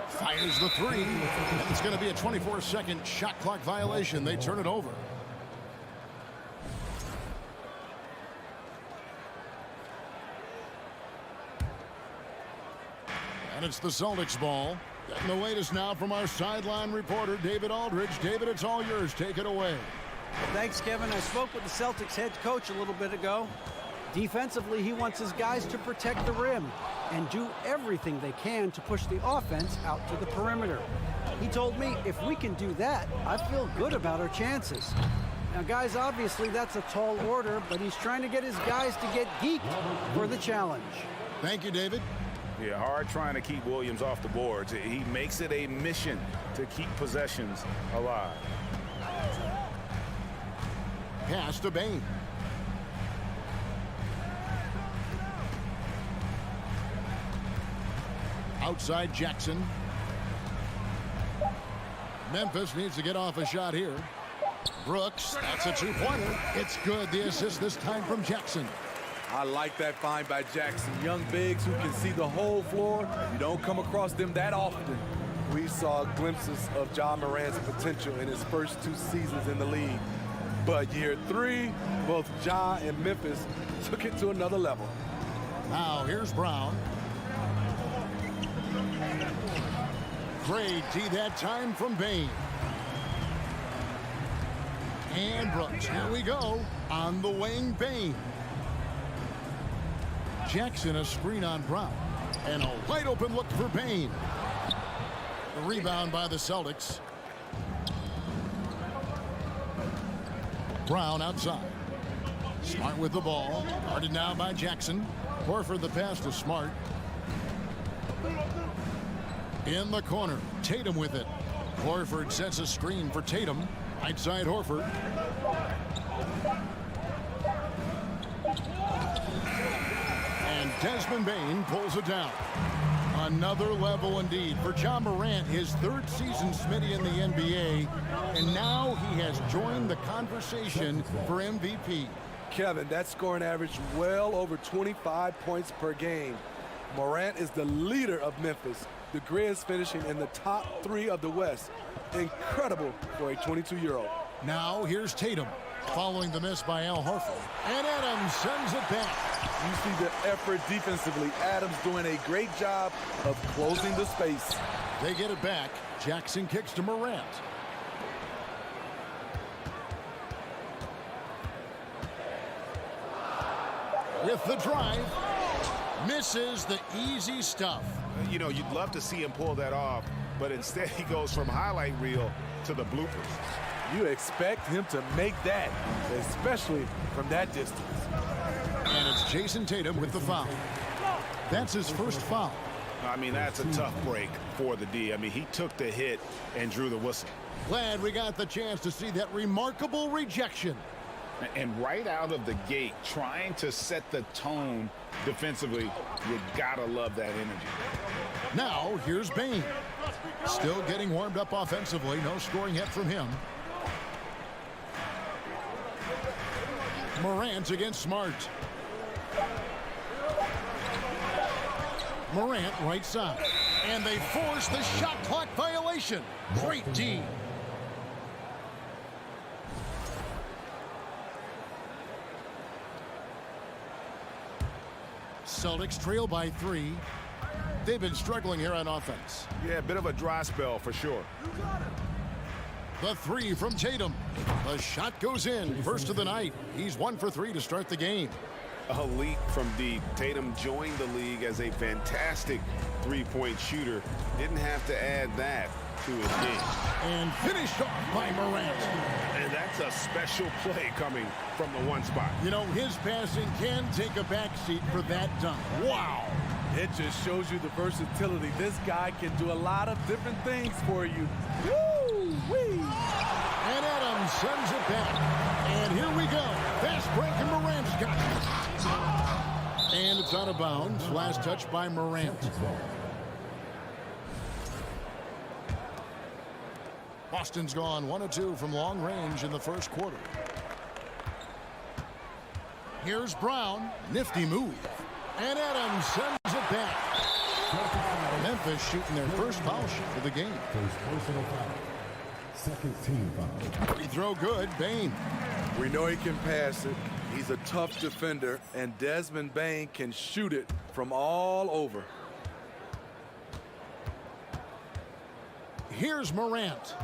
Fires the three. It's going to be a 24-second shot clock violation. They turn it over. And it's the Celtics ball. Getting the latest now from our sideline reporter, David Aldridge. David, it's all yours. Take it away. Thanks, Kevin. I spoke with the Celtics head coach a little bit ago. Defensively, he wants his guys to protect the rim and do everything they can to push the offense out to the perimeter. He told me if we can do that, I feel good about our chances. Now, guys, obviously that's a tall order, but he's trying to get his guys to get geeked for the challenge. Thank you, David. Yeah, hard trying to keep Williams off the boards. He makes it a mission to keep possessions alive. Pass to Bane. Outside Jackson. Memphis needs to get off a shot here. Brooks, that's a two-pointer. It's good. The assist this time from Jackson. I like that find by Jackson. Young bigs who can see the whole floor. You don't come across them that often. We saw glimpses of John Morant's potential in his first 2 seasons in the league. But year 3, both John and Memphis took it to another level. Now here's Brown. Great D that time from Bane. And Brooks, here we go. On the wing, Bane. Jackson a screen on Brown. And a wide open look for Bane. The rebound by the Celtics. Brown outside. Smart with the ball. Guarded now by Jackson. Horford the pass to Smart. In the corner, Tatum with it. Horford sets a screen for Tatum. Right side Horford. And Desmond Bane pulls it down. Another level indeed for John Morant, his 3rd season Smitty in the NBA, and now he has joined the conversation for MVP. Kevin, that scoring average well over 25 points per game. Morant is the leader of Memphis. The Grizz finishing in the top 3 of the West. Incredible for a 22-year-old. Now here's Tatum, following the miss by Al Horford. And Adams sends it back. You see the effort defensively. Adams doing a great job of closing the space. They get it back. Jackson kicks to Morant. With the drive. Misses the easy stuff. You know, you'd love to see him pull that off, but instead he goes from highlight reel to the bloopers. You expect him to make that, especially from that distance. And it's Jason Tatum with the foul. That's his first foul. I mean, that's a tough break for the D. I mean, he took the hit and drew the whistle. Glad we got the chance to see that remarkable rejection. And right out of the gate, trying to set the tone defensively, you gotta love that energy. Now, here's Bane. Still getting warmed up offensively. No scoring yet from him. Morant against Smart. Morant right side. And they force the shot clock violation. Great D. Celtics trail by 3. They've been struggling here on offense. Yeah, a bit of a dry spell for sure. The three from Tatum. The shot goes in. First of the night. He's 1 for 3 to start the game. A leap from deep. Tatum joined the league as a fantastic three-point shooter. Didn't have to add that to his game. And finished off by Morant. And that's a special play coming from the one spot. You know, his passing can take a backseat for that dunk. Wow. It just shows you the versatility. This guy can do a lot of different things for you. Woo-wee! And Adams sends it back. And here we go. Fast break, and Morant's got it. And it's out of bounds. Last touch by Morant. Boston's gone 1 of 2 from long range in the first quarter. Here's Brown. Nifty move. And Adams sends it back. Memphis shooting their first foul shot of the game. Personal foul. Second team foul. Free throw good. Bane. We know he can pass it. He's a tough defender, and Desmond Bane can shoot it from all over. Here's Morant.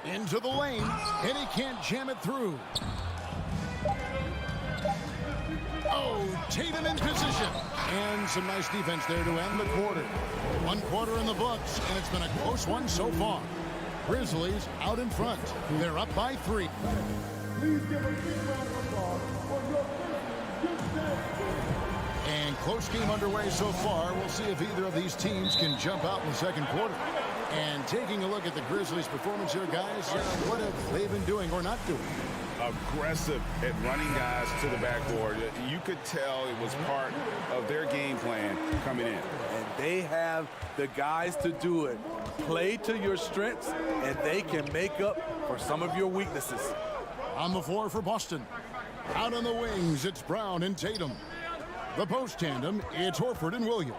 Into the lane, and he can't jam it through. Oh, Tatum in position. And some nice defense there to end the quarter. 1 quarter in the books, and it's been a close one so far. Grizzlies out in front. They're up by 3. Please give a big round of applause for your Grizzlies. And close game underway so far. We'll see if either of these teams can jump out in the second quarter. And taking a look at the Grizzlies' performance here, guys, what have they been doing or not doing? Aggressive at running guys to the backboard. You could tell it was part of their game plan coming in. And they have the guys to do it. Play to your strengths, and they can make up for some of your weaknesses. On the floor for Boston. Out on the wings, it's Brown and Tatum. The post tandem, it's Horford and Williams.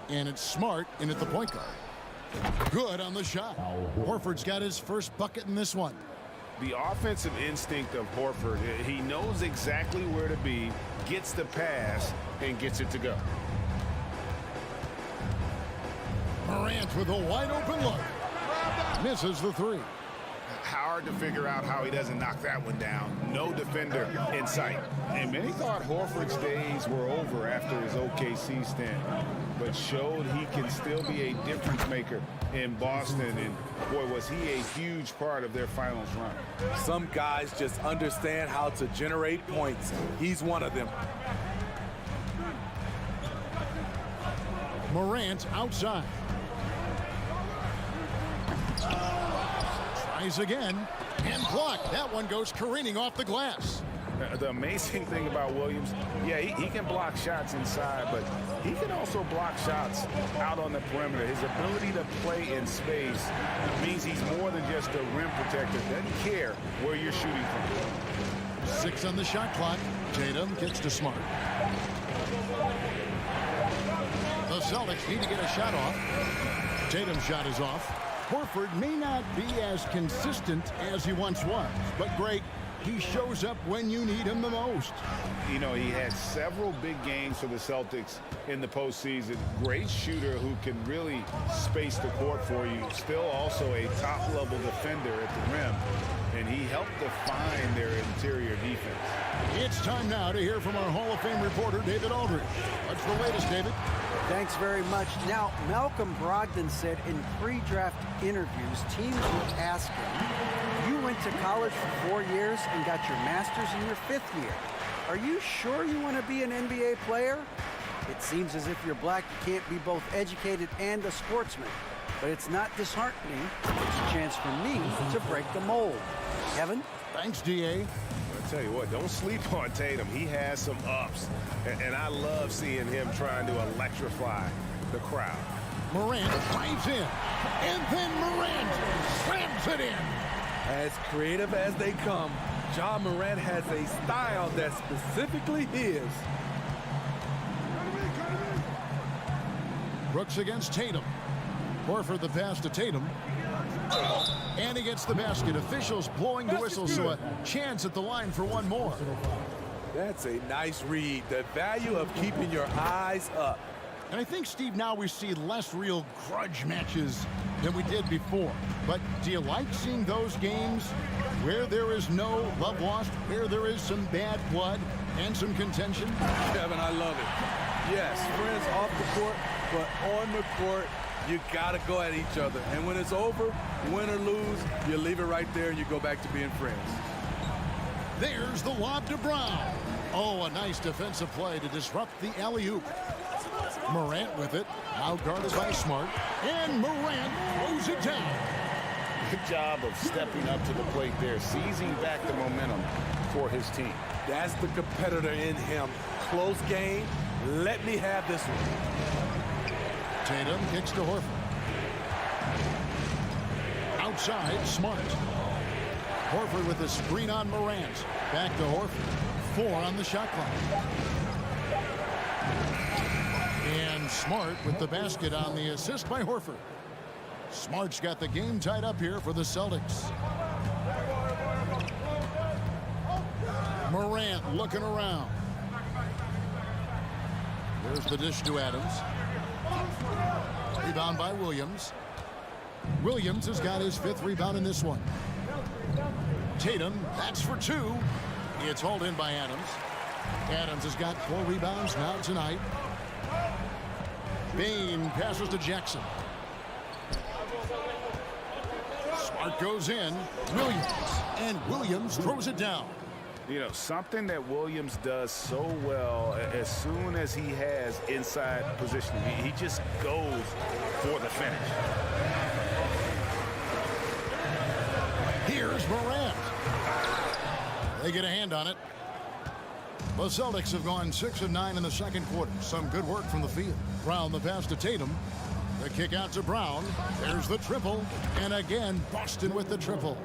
And it's Smart in at the point guard. Good on the shot. Horford's got his first bucket in this one. The offensive instinct of Horford, he knows exactly where to be, gets the pass, and gets it to go. Morant with a wide open look. Misses the 3. Hard to figure out how he doesn't knock that one down. No defender in sight. And many thought Horford's days were over after his OKC stint, but showed he can still be a difference maker in Boston. And boy, was he a huge part of their finals run. Some guys just understand how to generate points. He's one of them. Morant outside. Tries again and blocked. That one goes careening off the glass. The amazing thing about Williams, yeah, he can block shots inside, but he can also block shots out on the perimeter. His ability to play in space means he's more than just a rim protector. Doesn't care where you're shooting from. 6 on the shot clock. Tatum gets to Smart. The Celtics need to get a shot off. Tatum's shot is off. Horford may not be as consistent as he once was, but Greg, he shows up when you need him the most. You know, he had several big games for the Celtics in the postseason. Great shooter who can really space the court for you. Still also a top-level defender at the rim, and he helped define their interior defense. It's time now to hear from our Hall of Fame reporter, David Aldridge. What's the latest, David? Thanks very much. Now, Malcolm Brogdon said in pre-draft interviews, teams would ask him, you went to college for 4 years and got your master's in your 5th year. Are you sure you want to be an NBA player? It seems as if you're black, you can't be both educated and a sportsman. But it's not disheartening. It's a chance for me to break the mold. Kevin? Thanks, D.A. I tell you what, don't sleep on Tatum. He has some ups, and I love seeing him trying to electrify the crowd. Morant drives in, and then Morant slams it in. As creative as they come, Ja Morant has a style that's specifically his. Brooks against Tatum. Horford the pass to Tatum. And he gets the basket. Officials blowing the whistle, so a chance at the line for one more. That's a nice read. The value of keeping your eyes up. And I think, Steve, now we see less real grudge matches than we did before. But do you like seeing those games where there is no love lost, where there is some bad blood and some contention? Kevin, I love it. Yes, friends off the court, but on the court, you got to go at each other. And when it's over, win or lose, you leave it right there and you go back to being friends. There's the lob to Brown. Oh, a nice defensive play to disrupt the alley-oop. Morant with it, now guarded by Smart, and Morant throws it down. Good job of stepping up to the plate there, seizing back the momentum for his team. That's the competitor in him. Close game. Let me have this one. Tatum kicks to Horford. Outside, Smart. Horford with the screen on Morant. Back to Horford. 4 on the shot clock. And Smart with the basket on the assist by Horford. Smart's got the game tied up here for the Celtics. Morant looking around. There's the dish to Adams. Rebound by Williams. Williams has got his 5th rebound in this one. Tatum, that's for 2. It's hauled in by Adams. Adams has got 4 rebounds now tonight. Bain passes to Jackson. Smart goes in. Williams. And Williams throws it down. You know, something that Williams does so well, as soon as he has inside position, he just goes for the finish. Here's Morant. They get a hand on it. The Celtics have gone 6 of 9 in the second quarter. Some good work from the field. Brown the pass to Tatum. The kick out to Brown. There's the triple. And again, Boston with the triple.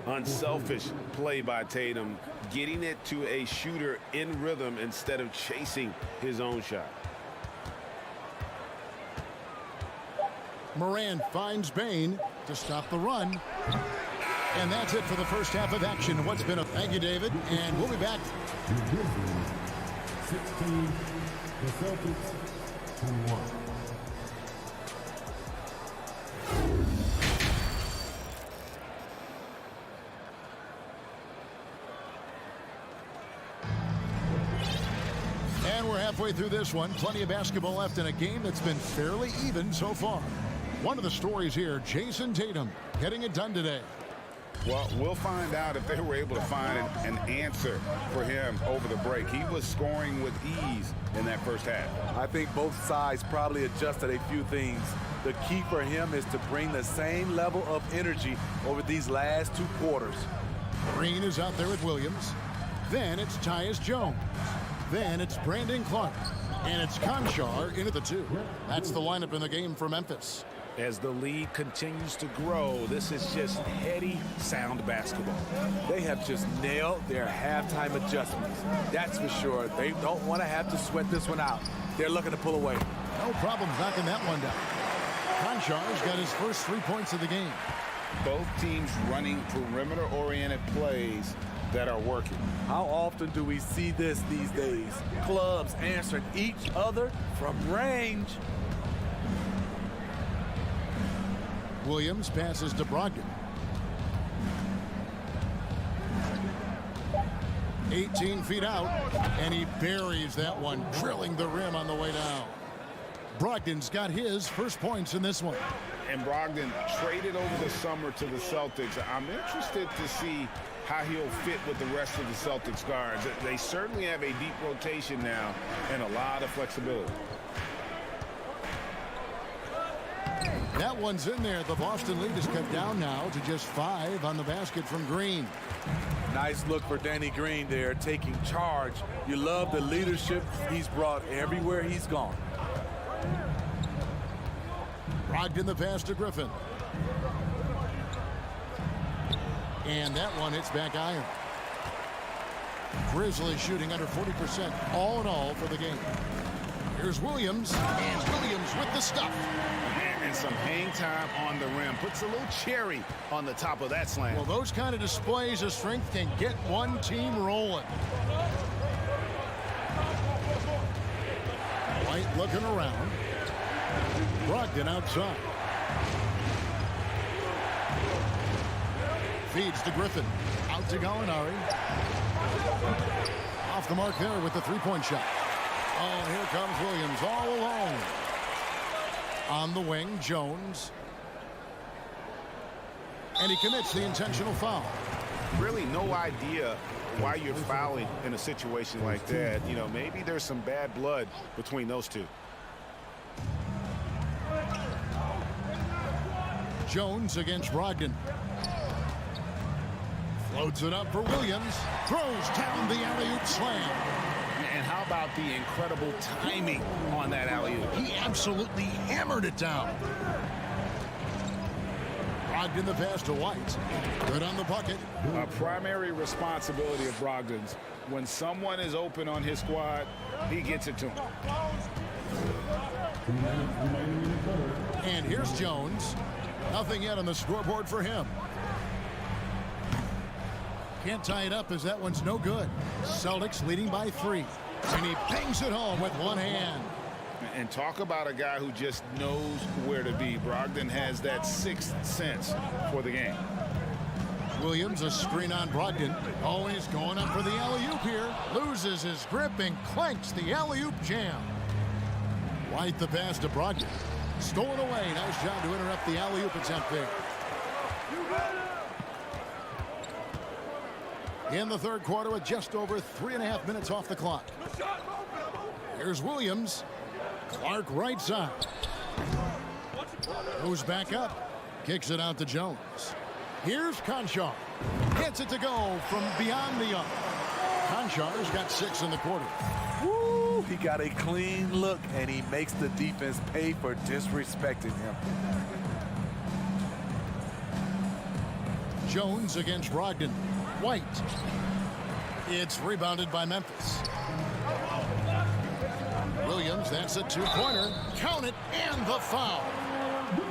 Unselfish play by Tatum, getting it to a shooter in rhythm instead of chasing his own shot. Morant finds Bain to stop the run. And that's it for the first half of action. What's been a thank you, David, and we'll be back. 16, the Celtics 21. And we're halfway through this one. Plenty of basketball left in a game that's been fairly even so far. One of the stories here, Jason Tatum getting it done today. Well, we'll find out if they were able to find an answer for him over the break. He was scoring with ease in that first half. I think both sides probably adjusted a few things. The key for him is to bring the same level of energy over these last 2 quarters. Green is out there with Williams. Then it's Tyus Jones. Then it's Brandon Clark. And it's Conchar into the 2. That's the lineup in the game for Memphis. As the lead continues to grow, this is just heady, sound basketball. They have just nailed their halftime adjustments. That's for sure. They don't want to have to sweat this one out. They're looking to pull away. No problem knocking that one down. Conchar's got his first 3 points of the game. Both teams running perimeter-oriented plays that are working. How often do we see this these days? Clubs answering each other from range. Williams passes to Brogdon. 18 feet out, and he buries that one, drilling the rim on the way down. Brogdon's got his first points in this one. And Brogdon traded over the summer to the Celtics. I'm interested to see how he'll fit with the rest of the Celtics guards. They certainly have a deep rotation now and a lot of flexibility. That one's in there. The Boston lead is cut down now to just 5 on the basket from Green. Nice look for Danny Green there, taking charge. You love the leadership he's brought everywhere he's gone. Brogdon the pass to Griffin. And that one hits back iron. Grizzlies shooting under 40% all in all for the game. Here's Williams, and Williams with the stuff. And some hang time on the rim. Puts a little cherry on the top of that slam. Well, those kind of displays of strength can get one team rolling. White looking around. Brogdon outside. Feeds to Griffin. Out to Gallinari. Off the mark there with the three-point shot. Oh, here comes Williams all alone. On the wing, Jones. And he commits the intentional foul. Really no idea why you're fouling in a situation like that. You know, maybe there's some bad blood between those two. Jones against Brogdon. Floats it up for Williams. Throws down the alley-oop slam. And how about the incredible timing on that alley-oop? He absolutely hammered it down. Brogdon the pass to White. Good on the bucket. A primary responsibility of Brogdon's. When someone is open on his squad, he gets it to him. And here's Jones. Nothing yet on the scoreboard for him. Can't tie it up as that one's no good. Celtics leading by 3. And he bangs it home with one hand. And talk about a guy who just knows where to be. Brogdon has that sixth sense for the game. Williams, a screen on Brogdon. Always going up for the alley-oop here. Loses his grip and clanks the alley-oop jam. White the pass to Brogdon. Stolen away. Nice job to interrupt the alley-oop attempt there. In the third quarter with just over 3.5 minutes off the clock. Here's Williams. Clark right side. Goes back up. Kicks it out to Jones. Here's Conchar. Gets it to go from beyond the arc. Conchar's got 6 in the quarter. Woo! He got a clean look, and he makes the defense pay for disrespecting him. Jones against Brogdon. White. It's rebounded by Memphis. Williams, that's a two-pointer. Count it, and the foul.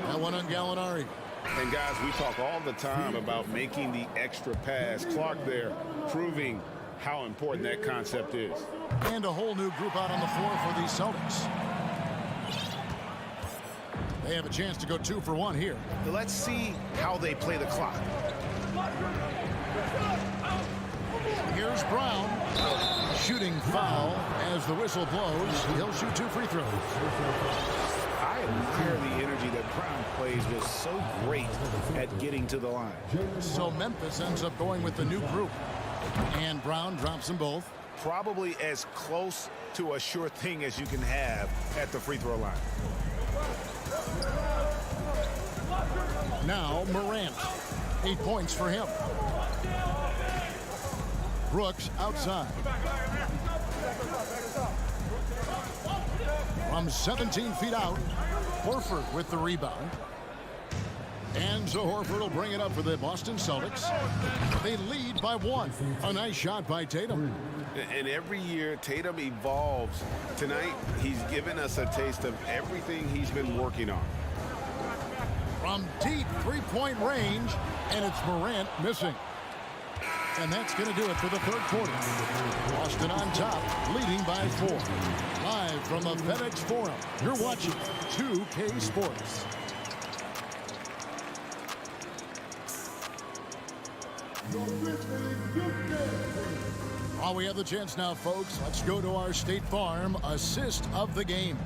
That one on Gallinari. And guys, we talk all the time about making the extra pass. Clark there proving how important that concept is. And a whole new group out on the floor for the Celtics. They have a chance to go 2 for 1 here. Let's see how they play the clock. Here's Brown. Shooting foul as the whistle blows. He'll shoot 2 free throws. I admire the energy that Brown plays was so great at getting to the line. So Memphis ends up going with the new group. And Brown drops them both. Probably as close to a sure thing as you can have at the free throw line. Now Morant. 8 points for him. Brooks outside. From 17 feet out, Horford with the rebound. And so Horford will bring it up for the Boston Celtics. They lead by 1. A nice shot by Tatum. And every year, Tatum evolves. Tonight, he's given us a taste of everything he's been working on. From deep three-point range, and it's Morant missing. And that's going to do it for the third quarter. Boston on top, leading by 4. Live from the FedEx Forum, you're watching 2K Sports. While we have the chance now, folks, let's go to our State Farm assist of the game.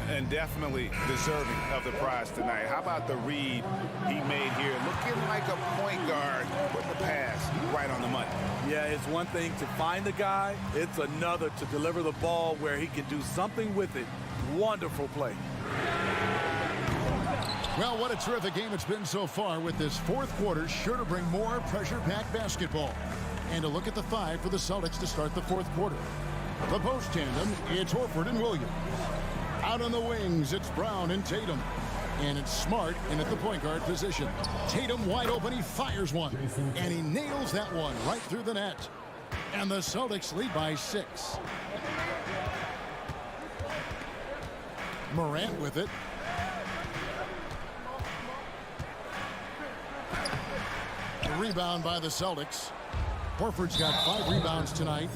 And definitely deserving of the prize tonight. How about the read he made here? Looking like a point guard with the pass right on the money. Yeah, it's one thing to find the guy. It's another to deliver the ball where he can do something with it. Wonderful play. Well, what a terrific game it's been so far, with this fourth quarter sure to bring more pressure-packed basketball. And a look at the 5 for the Celtics to start the fourth quarter. The post tandem, it's Horford and Williams. Out on the wings, it's Brown and Tatum. And it's Smart in at the point guard position. Tatum wide open, he fires one. And he nails that one right through the net. And the Celtics lead by 6. Morant with it. A rebound by the Celtics. Horford's got 5 rebounds tonight.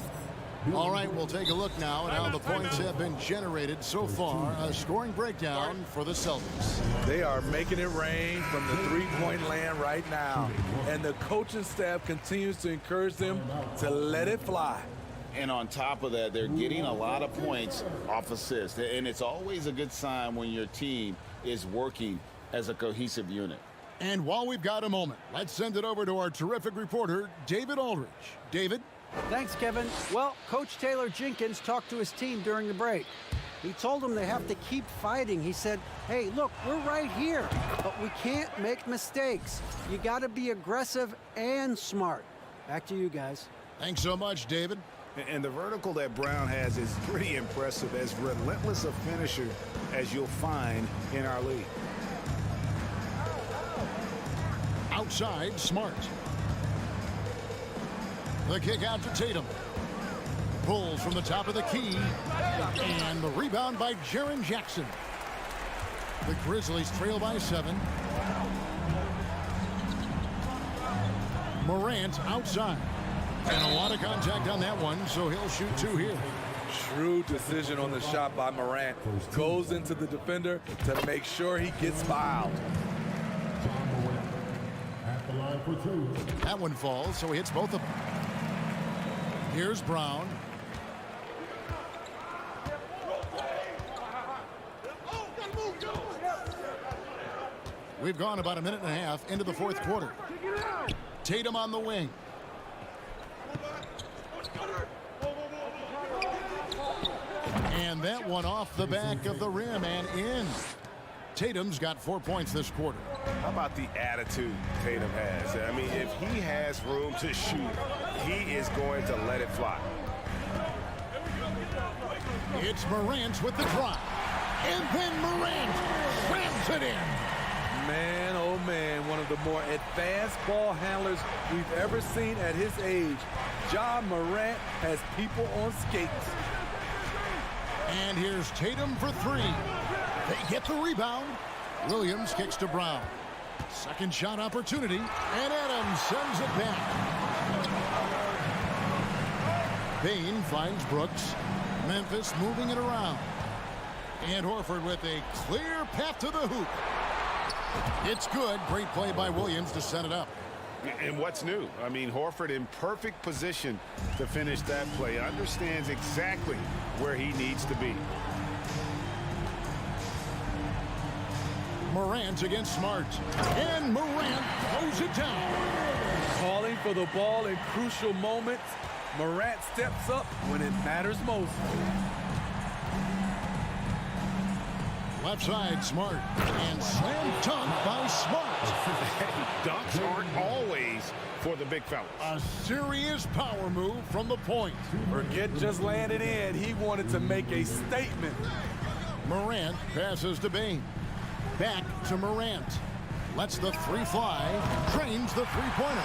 All right, we'll take a look now at how the points have been generated so far. A scoring breakdown for the Celtics. They are making it rain from the three-point land right now. And the coaching staff continues to encourage them to let it fly. And on top of that, they're getting a lot of points off assists. And it's always a good sign when your team is working as a cohesive unit. And while we've got a moment, let's send it over to our terrific reporter, David Aldridge. David? Thanks, Kevin. Well, Coach Taylor Jenkins talked to his team during the break. He told them they have to keep fighting. He said, hey, look, we're right here, but we can't make mistakes. You got to be aggressive and smart. Back to you guys. Thanks so much, David. And the vertical that Brown has is pretty impressive, as relentless a finisher as you'll find in our league. Outside, Smart. The kick out to Tatum. Pulls from the top of the key. And the rebound by Jaren Jackson. The Grizzlies trail by 7. Morant outside. And a lot of contact on that one, so he'll shoot 2 here. Shrewd decision on the shot by Morant. Goes into the defender to make sure he gets fouled. That one falls, so he hits both of them. Here's Brown. We've gone about a minute and a half into the fourth quarter. Tatum on the wing. And that one off the back of the rim and in. Tatum's got 4 points this quarter. How about the attitude Tatum has? I mean, if he has room to shoot, he is going to let it fly. It's Morant with the drive. And then Morant slams it in. Man, oh man, one of the more advanced ball handlers we've ever seen at his age. Ja Morant has people on skates. And here's Tatum for 3. They get the rebound. Williams kicks to Brown. Second shot opportunity, and Adams sends it back. Bain finds Brooks. Memphis moving it around. And Horford with a clear path to the hoop. It's good. Great play by Williams to set it up. And what's new? I mean, Horford in perfect position to finish that play. Understands exactly where he needs to be. Morant against Smart. And Morant throws it down. Calling for the ball in crucial moments. Morant steps up when it matters most. Left side, Smart. And slam dunk by Smart. Dunks aren't always for the big fellas. A serious power move from the point. Forget just landed in. He wanted to make a statement. Morant passes to Bain. Back to Morant. Lets the 3 fly. Drains the three-pointer.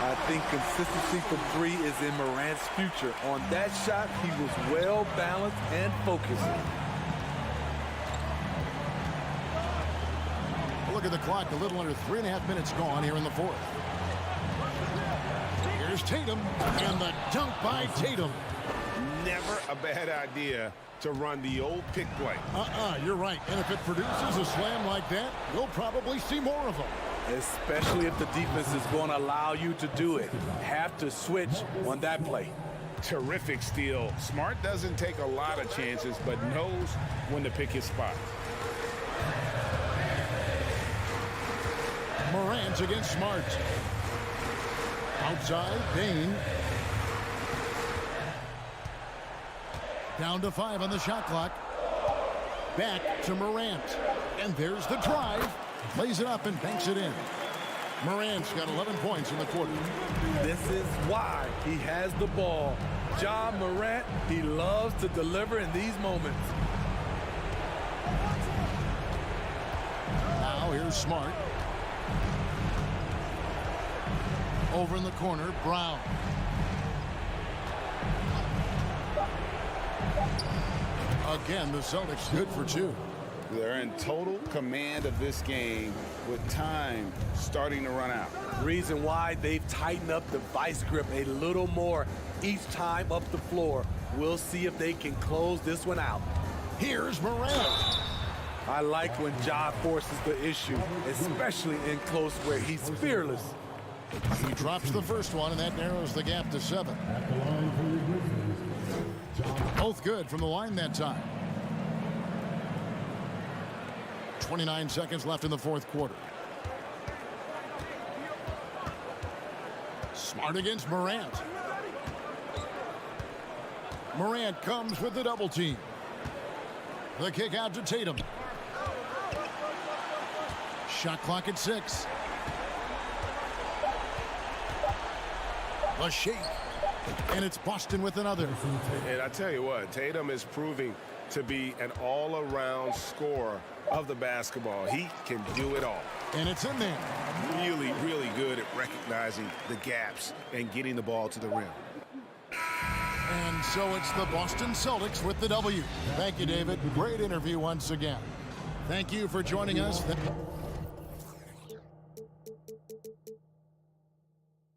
I think consistency from 3 is in Morant's future. On that shot, he was well balanced and focused. Look at the clock. A little under 3.5 minutes gone here in the fourth. Here's Tatum. And the dunk by Tatum. Never a bad idea to run the old pick play. You're right. And if it produces a slam like that, we'll probably see more of them. Especially if the defense is going to allow you to do it. Have to switch on that play. Terrific steal. Smart doesn't take a lot of chances, but knows when to pick his spot. Morant against Smart. Outside, Bain. Down to 5 on the shot clock. Back to Morant. And there's the drive. Lays it up and banks it in. Morant's got 11 points in the quarter. This is why he has the ball. Ja Morant, he loves to deliver in these moments. Now here's Smart. Over in the corner, Brown. Again, the Celtics good for 2. They're in total command of this game with time starting to run out. Reason why they've tightened up the vice grip a little more. each time up the floor. We'll see if they can close this one out. Here's Morant. I like when Ja forces the issue, especially in close where he's fearless. He drops the first one, and that narrows the gap to 7. Both good from the line that time. 29 seconds left in the fourth quarter. Smart against Morant. Morant comes with the double team. The kick out to Tatum. Shot clock at 6. A shake. And it's Boston with another. And I tell you what, Tatum is proving to be an all-around scorer of the basketball. He can do it all. And it's in there. Really, really good at recognizing the gaps and getting the ball to the rim. And so it's the Boston Celtics with the W. Thank you, David. Great interview once again. Thank you for joining us.